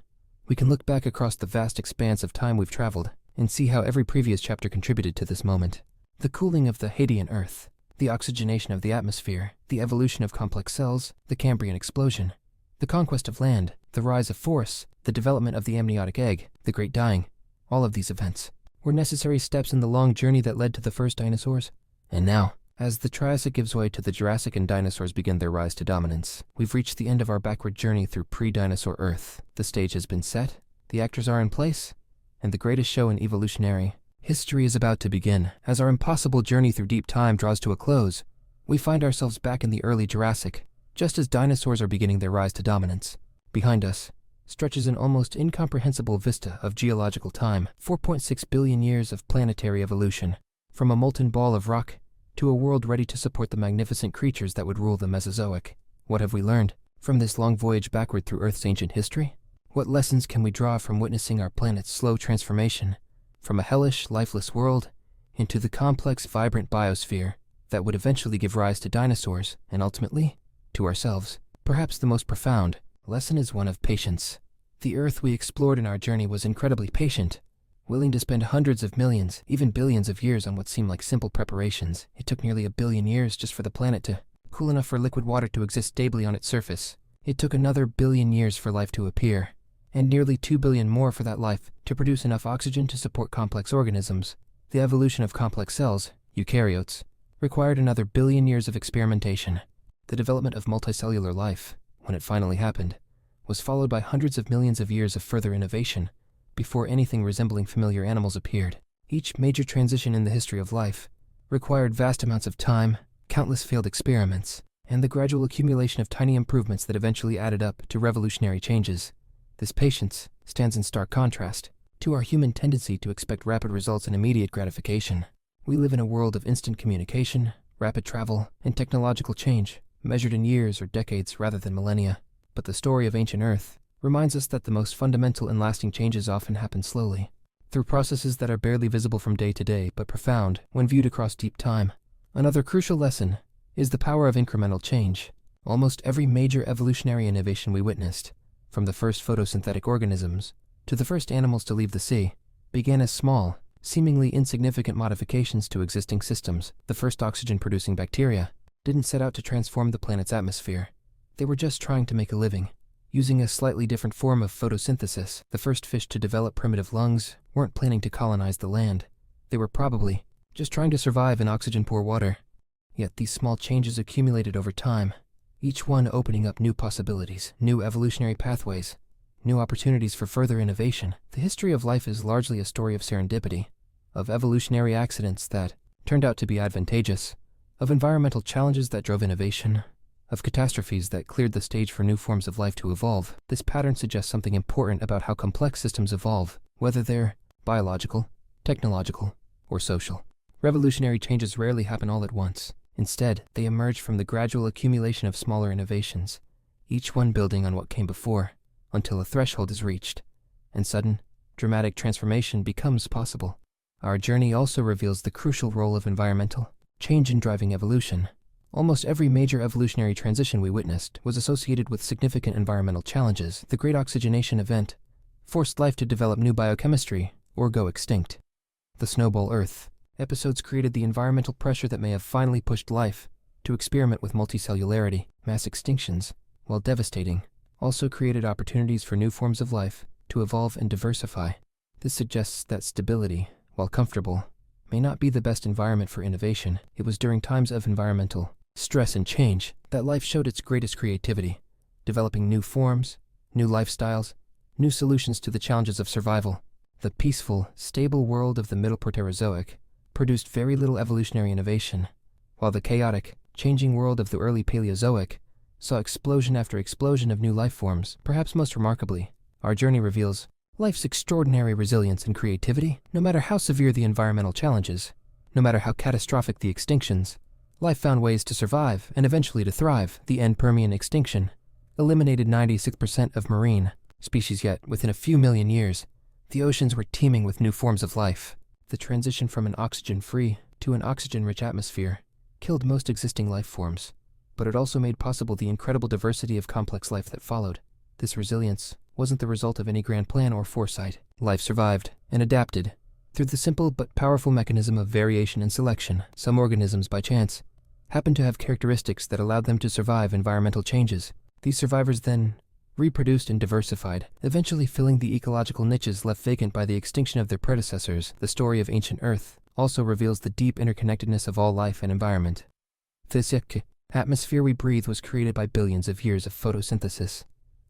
Speaker 1: we can look back across the vast expanse of time we've traveled and see how every previous chapter contributed to this moment. The cooling of the Hadean Earth, the oxygenation of the atmosphere, the evolution of complex cells, the Cambrian explosion, the conquest of land, the rise of forests, the development of the amniotic egg, the Great Dying. All of these events were necessary steps in the long journey that led to the first dinosaurs. And now, as the Triassic gives way to the Jurassic and dinosaurs begin their rise to dominance, we've reached the end of our backward journey through pre-dinosaur Earth. The stage has been set, the actors are in place, and the greatest show in evolutionary history is about to begin. As our impossible journey through deep time draws to a close, we find ourselves back in the early Jurassic, just as dinosaurs are beginning their rise to dominance. Behind us stretches an almost incomprehensible vista of geological time, 4.6 billion years of planetary evolution, from a molten ball of rock to a world ready to support the magnificent creatures that would rule the Mesozoic. What have we learned from this long voyage backward through Earth's ancient history? What lessons can we draw from witnessing our planet's slow transformation from a hellish, lifeless world into the complex, vibrant biosphere that would eventually give rise to dinosaurs and ultimately to ourselves? Perhaps the most profound lesson is one of patience. The Earth we explored in our journey was incredibly patient, willing to spend hundreds of millions, even billions of years on what seemed like simple preparations. It took nearly 1 billion years just for the planet to cool enough for liquid water to exist stably on its surface. It took another 1 billion years for life to appear, and nearly 2 billion more for that life to produce enough oxygen to support complex organisms. The evolution of complex cells, eukaryotes, required another 1 billion years of experimentation. The development of multicellular life, when it finally happened, was followed by hundreds of millions of years of further innovation before anything resembling familiar animals appeared. Each major transition in the history of life required vast amounts of time, countless failed experiments, and the gradual accumulation of tiny improvements that eventually added up to revolutionary changes. This patience stands in stark contrast to our human tendency to expect rapid results and immediate gratification. We live in a world of instant communication, rapid travel, and technological change, measured in years or decades rather than millennia. But the story of ancient Earth reminds us that the most fundamental and lasting changes often happen slowly, through processes that are barely visible from day to day but profound when viewed across deep time. Another crucial lesson is the power of incremental change. Almost every major evolutionary innovation we witnessed, from the first photosynthetic organisms to the first animals to leave the sea, began as small, seemingly insignificant modifications to existing systems. The first oxygen-producing bacteria didn't set out to transform the planet's atmosphere. They were just trying to make a living, using a slightly different form of photosynthesis. The first fish to develop primitive lungs weren't planning to colonize the land. They were probably just trying to survive in oxygen-poor water. Yet these small changes accumulated over time, each one opening up new possibilities, new evolutionary pathways, new opportunities for further innovation. The history of life is largely a story of serendipity, of evolutionary accidents that turned out to be advantageous, of environmental challenges that drove innovation, of catastrophes that cleared the stage for new forms of life to evolve. This pattern suggests something important about how complex systems evolve, whether they're biological, technological, or social. Revolutionary changes rarely happen all at once. Instead, they emerge from the gradual accumulation of smaller innovations, each one building on what came before, until a threshold is reached, and sudden, dramatic transformation becomes possible. Our journey also reveals the crucial role of environmental change in driving evolution. Almost every major evolutionary transition we witnessed was associated with significant environmental challenges. The Great Oxygenation Event forced life to develop new biochemistry or go extinct. The Snowball Earth episodes created the environmental pressure that may have finally pushed life to experiment with multicellularity. Mass extinctions, while devastating, also created opportunities for new forms of life to evolve and diversify. This suggests that stability, while comfortable, may not be the best environment for innovation. It was during times of environmental stress and change that life showed its greatest creativity, developing new forms, new lifestyles, new solutions to the challenges of survival. The peaceful, stable world of the Middle Proterozoic produced very little evolutionary innovation, while the chaotic, changing world of the early Paleozoic saw explosion after explosion of new life forms. Perhaps most remarkably, our journey reveals life's extraordinary resilience and creativity. No matter how severe the environmental challenges, no matter how catastrophic the extinctions, life found ways to survive and eventually to thrive. The end Permian extinction eliminated 96% of marine species, yet within a few million years, the oceans were teeming with new forms of life. The transition from an oxygen-free to an oxygen-rich atmosphere killed most existing life forms, but it also made possible the incredible diversity of complex life that followed. This resilience wasn't the result of any grand plan or foresight. Life survived and adapted through the simple but powerful mechanism of variation and selection. Some organisms, by chance, happened to have characteristics that allowed them to survive environmental changes. These survivors then reproduced and diversified, eventually filling the ecological niches left vacant by the extinction of their predecessors. The story of ancient Earth also reveals the deep interconnectedness of all life and environment. This atmosphere we breathe was created by billions of years of photosynthesis.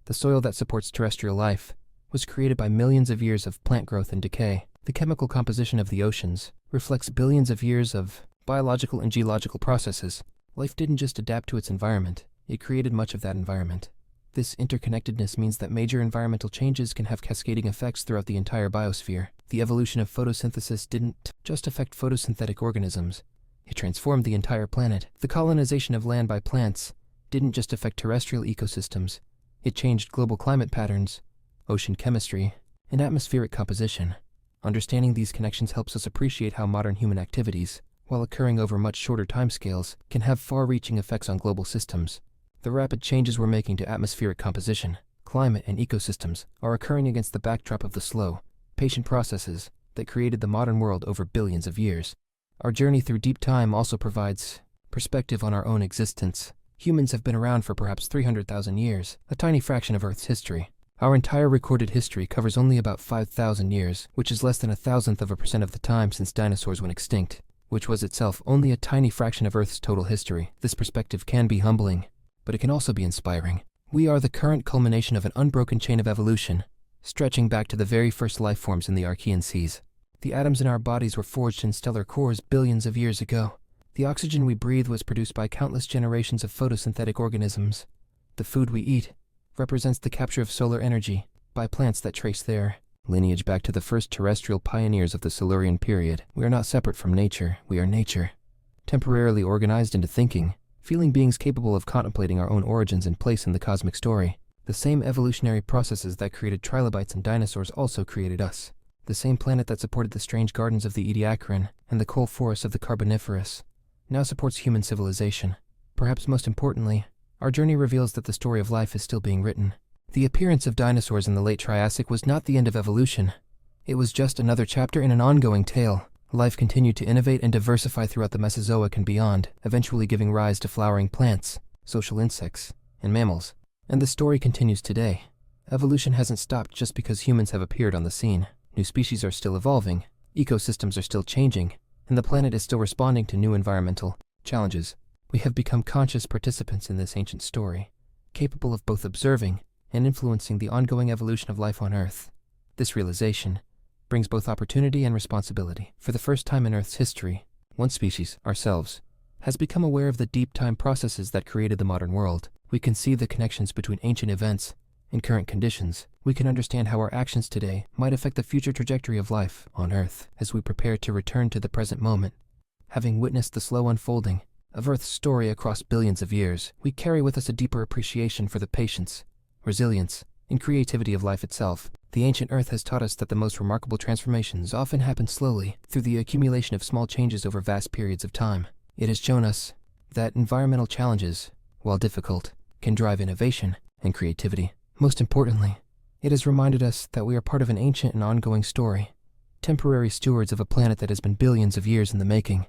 Speaker 1: The soil that supports terrestrial life was created by millions of years of plant growth and decay. The chemical composition of the oceans reflects billions of years of biological and geological processes. Life didn't just adapt to its environment, it created much of that environment. This interconnectedness means that major environmental changes can have cascading effects throughout the entire biosphere. The evolution of photosynthesis didn't just affect photosynthetic organisms, it transformed the entire planet. The colonization of land by plants didn't just affect terrestrial ecosystems, it changed global climate patterns, ocean chemistry, and atmospheric composition. Understanding these connections helps us appreciate how modern human activities, while occurring over much shorter timescales, can have far-reaching effects on global systems. The rapid changes we're making to atmospheric composition, climate, and ecosystems are occurring against the backdrop of the slow, patient processes that created the modern world over billions of years. Our journey through deep time also provides perspective on our own existence. Humans have been around for perhaps 300,000 years, a tiny fraction of Earth's history. Our entire recorded history covers only about 5,000 years, which is less than 1,000% of the time since dinosaurs went extinct, which was itself only a tiny fraction of Earth's total history. This perspective can be humbling, but it can also be inspiring. We are the current culmination of an unbroken chain of evolution, stretching back to the very first life forms in the Archean seas. The atoms in our bodies were forged in stellar cores billions of years ago. The oxygen we breathe was produced by countless generations of photosynthetic organisms. The food we eat represents the capture of solar energy by plants that trace their lineage back to the first terrestrial pioneers of the Silurian period. We are not separate from nature, we are nature, temporarily organized into thinking, feeling beings capable of contemplating our own origins and place in the cosmic story. The same evolutionary processes that created trilobites and dinosaurs also created us. The same planet that supported the strange gardens of the Ediacaran and the coal forests of the Carboniferous now supports human civilization. Perhaps most importantly, our journey reveals that the story of life is still being written. The appearance of dinosaurs in the late Triassic was not the end of evolution. It was just another chapter in an ongoing tale. Life continued to innovate and diversify throughout the Mesozoic and beyond, eventually giving rise to flowering plants, social insects, and mammals. And the story continues today. Evolution hasn't stopped just because humans have appeared on the scene. New species are still evolving, ecosystems are still changing, and the planet is still responding to new environmental challenges. We have become conscious participants in this ancient story, capable of both observing and influencing the ongoing evolution of life on Earth. This realization brings both opportunity and responsibility. For the first time in Earth's history, one species, ourselves, has become aware of the deep time processes that created the modern world. We can see the connections between ancient events and current conditions. We can understand how our actions today might affect the future trajectory of life on Earth as we prepare to return to the present moment. Having witnessed the slow unfolding of Earth's story across billions of years, we carry with us a deeper appreciation for the patience, resilience, and creativity of life itself. The ancient Earth has taught us that the most remarkable transformations often happen slowly, through the accumulation of small changes over vast periods of time. It has shown us that environmental challenges, while difficult, can drive innovation and creativity. Most importantly, it has reminded us that we are part of an ancient and ongoing story, temporary stewards of a planet that has been billions of years in the making.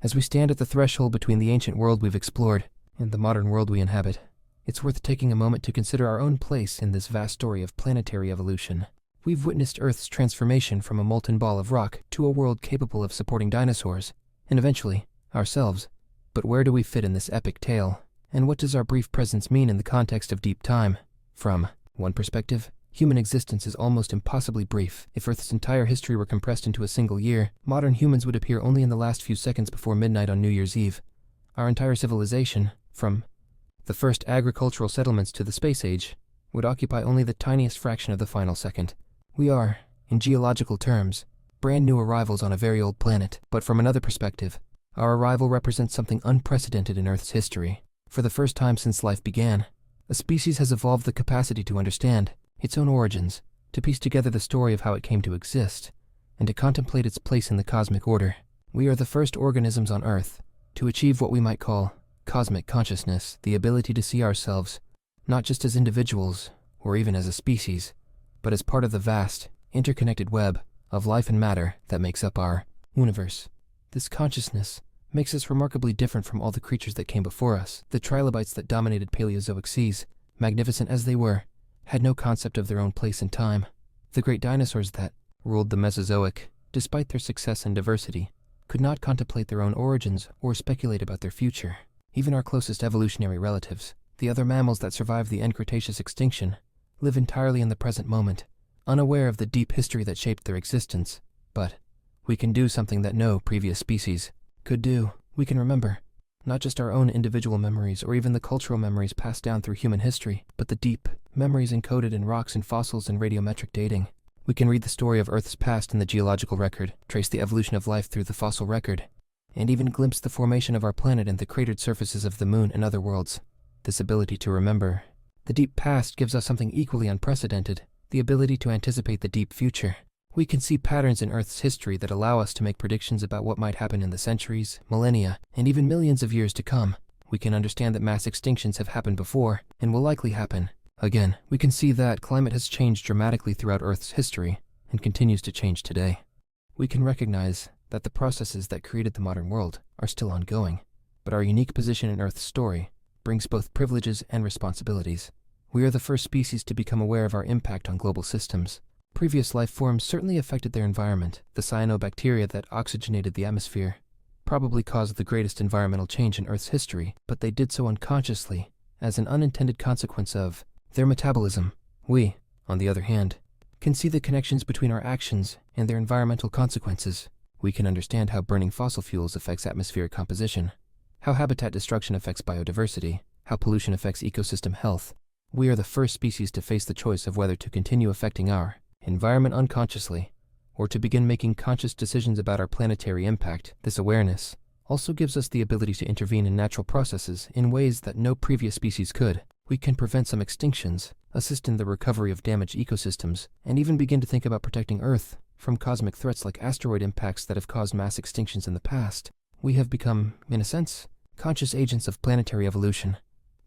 Speaker 1: As we stand at the threshold between the ancient world we've explored and the modern world we inhabit, it's worth taking a moment to consider our own place in this vast story of planetary evolution. We've witnessed Earth's transformation from a molten ball of rock to a world capable of supporting dinosaurs, and eventually, ourselves. But where do we fit in this epic tale? And what does our brief presence mean in the context of deep time? From one perspective, Human existence is almost impossibly brief. If Earth's entire history were compressed into a single year, modern humans would appear only in the last few seconds before midnight on New Year's Eve. Our entire civilization, from the first agricultural settlements to the space age, would occupy only the tiniest fraction of the final second. We are, in geological terms, brand new arrivals on a very old planet, but from another perspective, our arrival represents something unprecedented in Earth's history. For the first time since life began, a species has evolved the capacity to understand its own origins, to piece together the story of how it came to exist, and to contemplate its place in the cosmic order. We are the first organisms on Earth to achieve what we might call cosmic consciousness, the ability to see ourselves not just as individuals or even as a species, but as part of the vast, interconnected web of life and matter that makes up our universe. This consciousness makes us remarkably different from all the creatures that came before us. The trilobites that dominated Paleozoic seas, magnificent as they were, had no concept of their own place in time. The great dinosaurs that ruled the Mesozoic, despite their success and diversity, could not contemplate their own origins or speculate about their future. Even our closest evolutionary relatives, the other mammals that survived the end Cretaceous extinction, live entirely in the present moment, unaware of the deep history that shaped their existence. But we can do something that no previous species could do. We can remember not just our own individual memories or even the cultural memories passed down through human history, but the deep memories encoded in rocks and fossils and radiometric dating. We can read the story of Earth's past in the geological record, trace the evolution of life through the fossil record, and even glimpse the formation of our planet and the cratered surfaces of the moon and other worlds. This ability to remember the deep past gives us something equally unprecedented, the ability to anticipate the deep future. We can see patterns in Earth's history that allow us to make predictions about what might happen in the centuries, millennia, and even millions of years to come. We can understand that mass extinctions have happened before and will likely happen again. We can see that climate has changed dramatically throughout Earth's history and continues to change today. We can recognize that the processes that created the modern world are still ongoing, but our unique position in Earth's story brings both privileges and responsibilities. We are the first species to become aware of our impact on global systems. Previous life forms certainly affected their environment. The cyanobacteria that oxygenated the atmosphere probably caused the greatest environmental change in Earth's history, but they did so unconsciously, as an unintended consequence of their metabolism. We, on the other hand, can see the connections between our actions and their environmental consequences. We can understand how burning fossil fuels affects atmospheric composition, how habitat destruction affects biodiversity, how pollution affects ecosystem health. We are the first species to face the choice of whether to continue affecting our environment unconsciously, or to begin making conscious decisions about our planetary impact. This awareness also gives us the ability to intervene in natural processes in ways that no previous species could. We can prevent some extinctions, assist in the recovery of damaged ecosystems, and even begin to think about protecting Earth from cosmic threats like asteroid impacts that have caused mass extinctions in the past. We have become, in a sense, conscious agents of planetary evolution.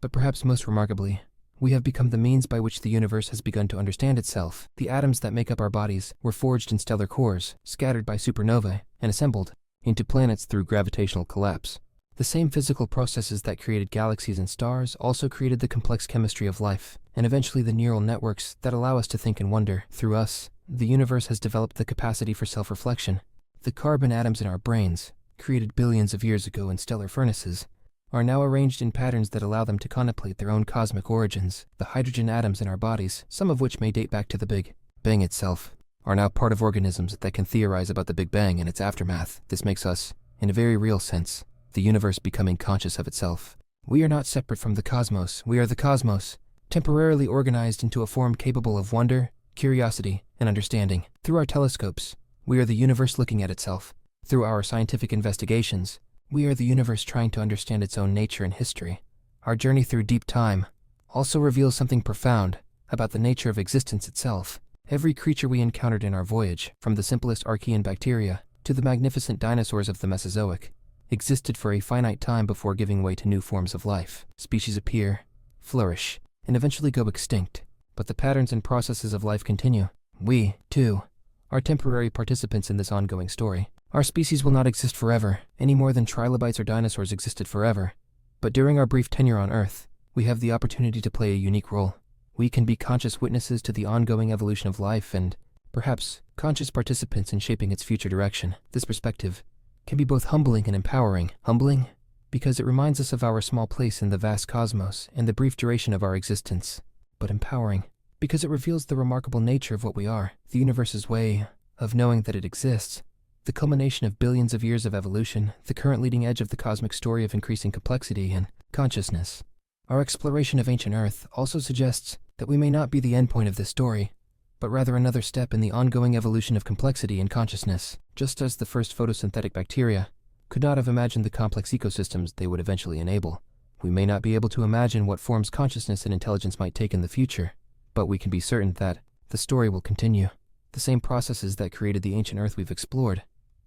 Speaker 1: But perhaps most remarkably, we have become the means by which the universe has begun to understand itself. The atoms that make up our bodies were forged in stellar cores, scattered by supernovae, and assembled into planets through gravitational collapse. The same physical processes that created galaxies and stars also created the complex chemistry of life, and eventually the neural networks that allow us to think and wonder. Through us, the universe has developed the capacity for self-reflection. The carbon atoms in our brains, created billions of years ago in stellar furnaces, are now arranged in patterns that allow them to contemplate their own cosmic origins. The hydrogen atoms in our bodies, some of which may date back to the Big Bang itself, are now part of organisms that can theorize about the Big Bang and its aftermath. This makes us, in a very real sense, the universe becoming conscious of itself. We are not separate from the cosmos. We are the cosmos, temporarily organized into a form capable of wonder, curiosity, and understanding. Through our telescopes, we are the universe looking at itself. Through our scientific investigations, we are the universe trying to understand its own nature and history. Our journey through deep time also reveals something profound about the nature of existence itself. Every creature we encountered in our voyage, from the simplest archaean bacteria to the magnificent dinosaurs of the Mesozoic, existed for a finite time before giving way to new forms of life. Species appear, flourish, and eventually go extinct, but the patterns and processes of life continue. We, too, are temporary participants in this ongoing story. Our species will not exist forever, any more than trilobites or dinosaurs existed forever. But during our brief tenure on Earth, we have the opportunity to play a unique role. We can be conscious witnesses to the ongoing evolution of life and, perhaps, conscious participants in shaping its future direction. This perspective can be both humbling and empowering. Humbling, because it reminds us of our small place in the vast cosmos and the brief duration of our existence. But empowering, because it reveals the remarkable nature of what we are, the universe's way of knowing that it exists, the culmination of billions of years of evolution, the current leading edge of the cosmic story of increasing complexity and consciousness. Our exploration of ancient Earth also suggests that we may not be the endpoint of this story, but rather another step in the ongoing evolution of complexity and consciousness. Just as the first photosynthetic bacteria could not have imagined the complex ecosystems they would eventually enable, we may not be able to imagine what forms consciousness and intelligence might take in the future, but we can be certain that the story will continue. The same processes that created the ancient Earth we've explored,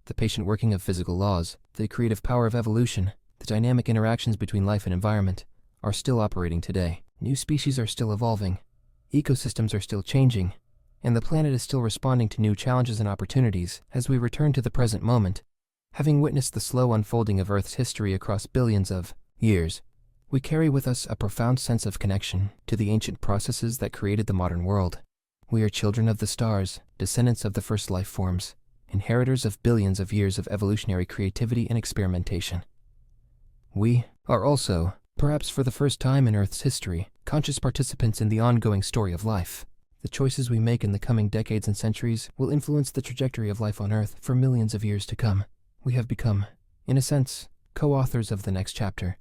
Speaker 1: the patient working of physical laws, the creative power of evolution, the dynamic interactions between life and environment, are still operating today. New species are still evolving, ecosystems are still changing, and the planet is still responding to new challenges and opportunities. As we return to the present moment, having witnessed the slow unfolding of Earth's history across billions of years, we carry with us a profound sense of connection to the ancient processes that created the modern world. We are children of the stars, descendants of the first life forms, inheritors of billions of years of evolutionary creativity and experimentation. We are also, perhaps for the first time in Earth's history, conscious participants in the ongoing story of life. The choices we make in the coming decades and centuries will influence the trajectory of life on Earth for millions of years to come. We have become, in a sense, co-authors of the next chapter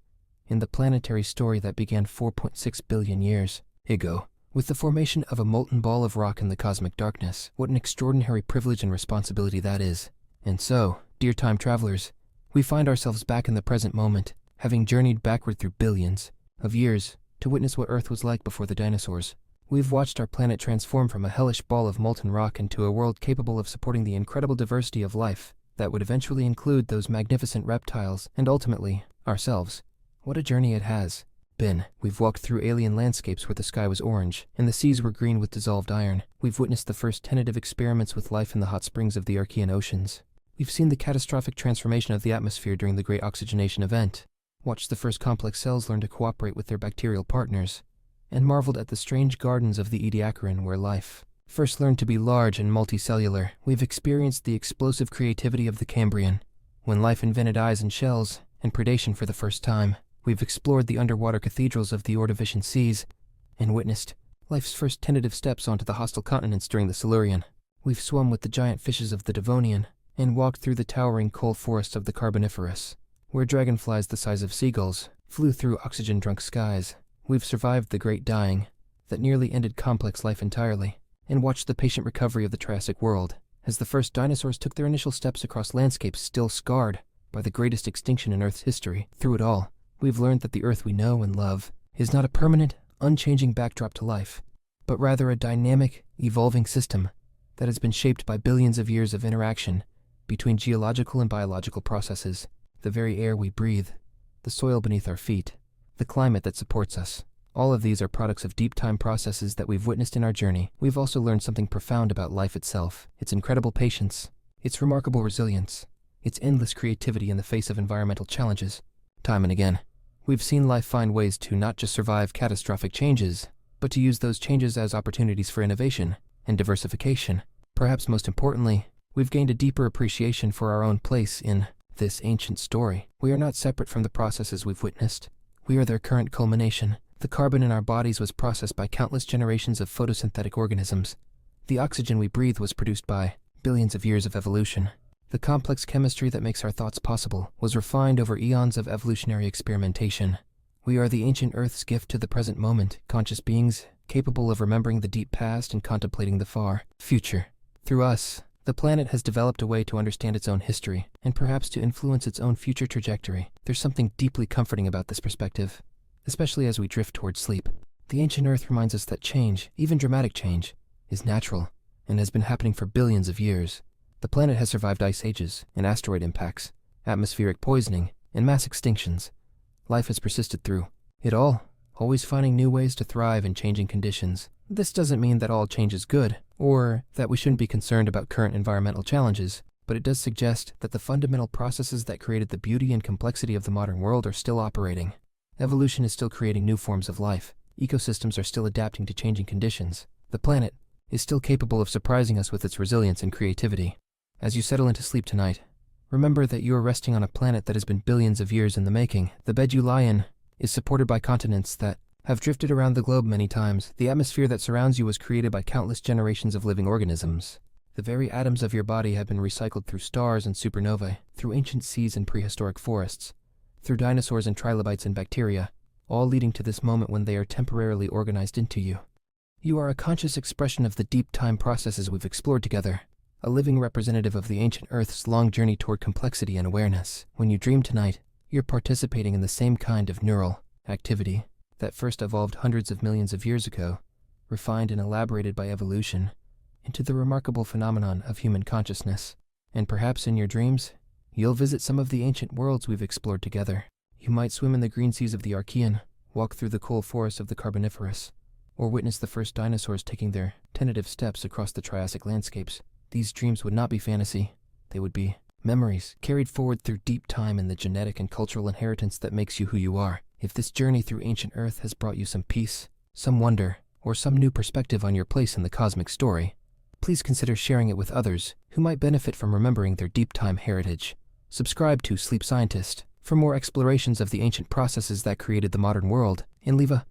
Speaker 1: in the planetary story that began 4.6 billion years ago, with the formation of a molten ball of rock in the cosmic darkness. What an extraordinary privilege and responsibility that is. And so, dear time travelers, we find ourselves back in the present moment, having journeyed backward through billions of years to witness what Earth was like before the dinosaurs. We've watched our planet transform from a hellish ball of molten rock into a world capable of supporting the incredible diversity of life that would eventually include those magnificent reptiles and ultimately, ourselves. What a journey it has been. We've walked through alien landscapes where the sky was orange and the seas were green with dissolved iron. We've witnessed the first tentative experiments with life in the hot springs of the Archean oceans. We've seen the catastrophic transformation of the atmosphere during the Great Oxygenation event, watched the first complex cells learn to cooperate with their bacterial partners, and marveled at the strange gardens of the Ediacaran where life first learned to be large and multicellular. We've experienced the explosive creativity of the Cambrian, when life invented eyes and shells and predation for the first time. We've explored the underwater cathedrals of the Ordovician seas and witnessed life's first tentative steps onto the hostile continents during the Silurian. We've swum with the giant fishes of the Devonian and walked through the towering coal forests of the Carboniferous, where dragonflies the size of seagulls flew through oxygen-drunk skies. We've survived the Great Dying that nearly ended complex life entirely, and watched the patient recovery of the Triassic world as the first dinosaurs took their initial steps across landscapes still scarred by the greatest extinction in Earth's history. Through it all, we've learned that the Earth we know and love is not a permanent, unchanging backdrop to life, but rather a dynamic, evolving system that has been shaped by billions of years of interaction between geological and biological processes. The very air we breathe, the soil beneath our feet, the climate that supports us. All of these are products of deep time processes that we've witnessed in our journey. We've also learned something profound about life itself, its incredible patience, its remarkable resilience, its endless creativity in the face of environmental challenges. Time and again, we've seen life find ways to not just survive catastrophic changes, but to use those changes as opportunities for innovation and diversification. Perhaps most importantly, we've gained a deeper appreciation for our own place in this ancient story. We are not separate from the processes we've witnessed. We are their current culmination. The carbon in our bodies was processed by countless generations of photosynthetic organisms. The oxygen we breathe was produced by billions of years of evolution. The complex chemistry that makes our thoughts possible was refined over eons of evolutionary experimentation. We are the ancient Earth's gift to the present moment, conscious beings capable of remembering the deep past and contemplating the far future. Through us, the planet has developed a way to understand its own history and perhaps to influence its own future trajectory. There's something deeply comforting about this perspective, especially as we drift towards sleep. The ancient Earth reminds us that change, even dramatic change, is natural and has been happening for billions of years. The planet has survived ice ages and asteroid impacts, atmospheric poisoning, and mass extinctions. Life has persisted through it all, always finding new ways to thrive in changing conditions. This doesn't mean that all change is good, or that we shouldn't be concerned about current environmental challenges, but it does suggest that the fundamental processes that created the beauty and complexity of the modern world are still operating. Evolution is still creating new forms of life. Ecosystems are still adapting to changing conditions. The planet is still capable of surprising us with its resilience and creativity. As you settle into sleep tonight, remember that you are resting on a planet that has been billions of years in the making. The bed you lie in is supported by continents that have drifted around the globe many times. The atmosphere that surrounds you was created by countless generations of living organisms. The very atoms of your body have been recycled through stars and supernovae, through ancient seas and prehistoric forests, through dinosaurs and trilobites and bacteria, all leading to this moment when they are temporarily organized into you. You are a conscious expression of the deep time processes we've explored together, a living representative of the ancient Earth's long journey toward complexity and awareness. When you dream tonight, you're participating in the same kind of neural activity that first evolved hundreds of millions of years ago, refined and elaborated by evolution, into the remarkable phenomenon of human consciousness. And perhaps in your dreams, you'll visit some of the ancient worlds we've explored together. You might swim in the green seas of the Archean, walk through the cold forests of the Carboniferous, or witness the first dinosaurs taking their tentative steps across the Triassic landscapes. These dreams would not be fantasy. They would be memories carried forward through deep time in the genetic and cultural inheritance that makes you who you are. If this journey through ancient Earth has brought you some peace, some wonder, or some new perspective on your place in the cosmic story, please consider sharing it with others who might benefit from remembering their deep time heritage. Subscribe to Sleep Scientist for more explorations of the ancient processes that created the modern world, and leave a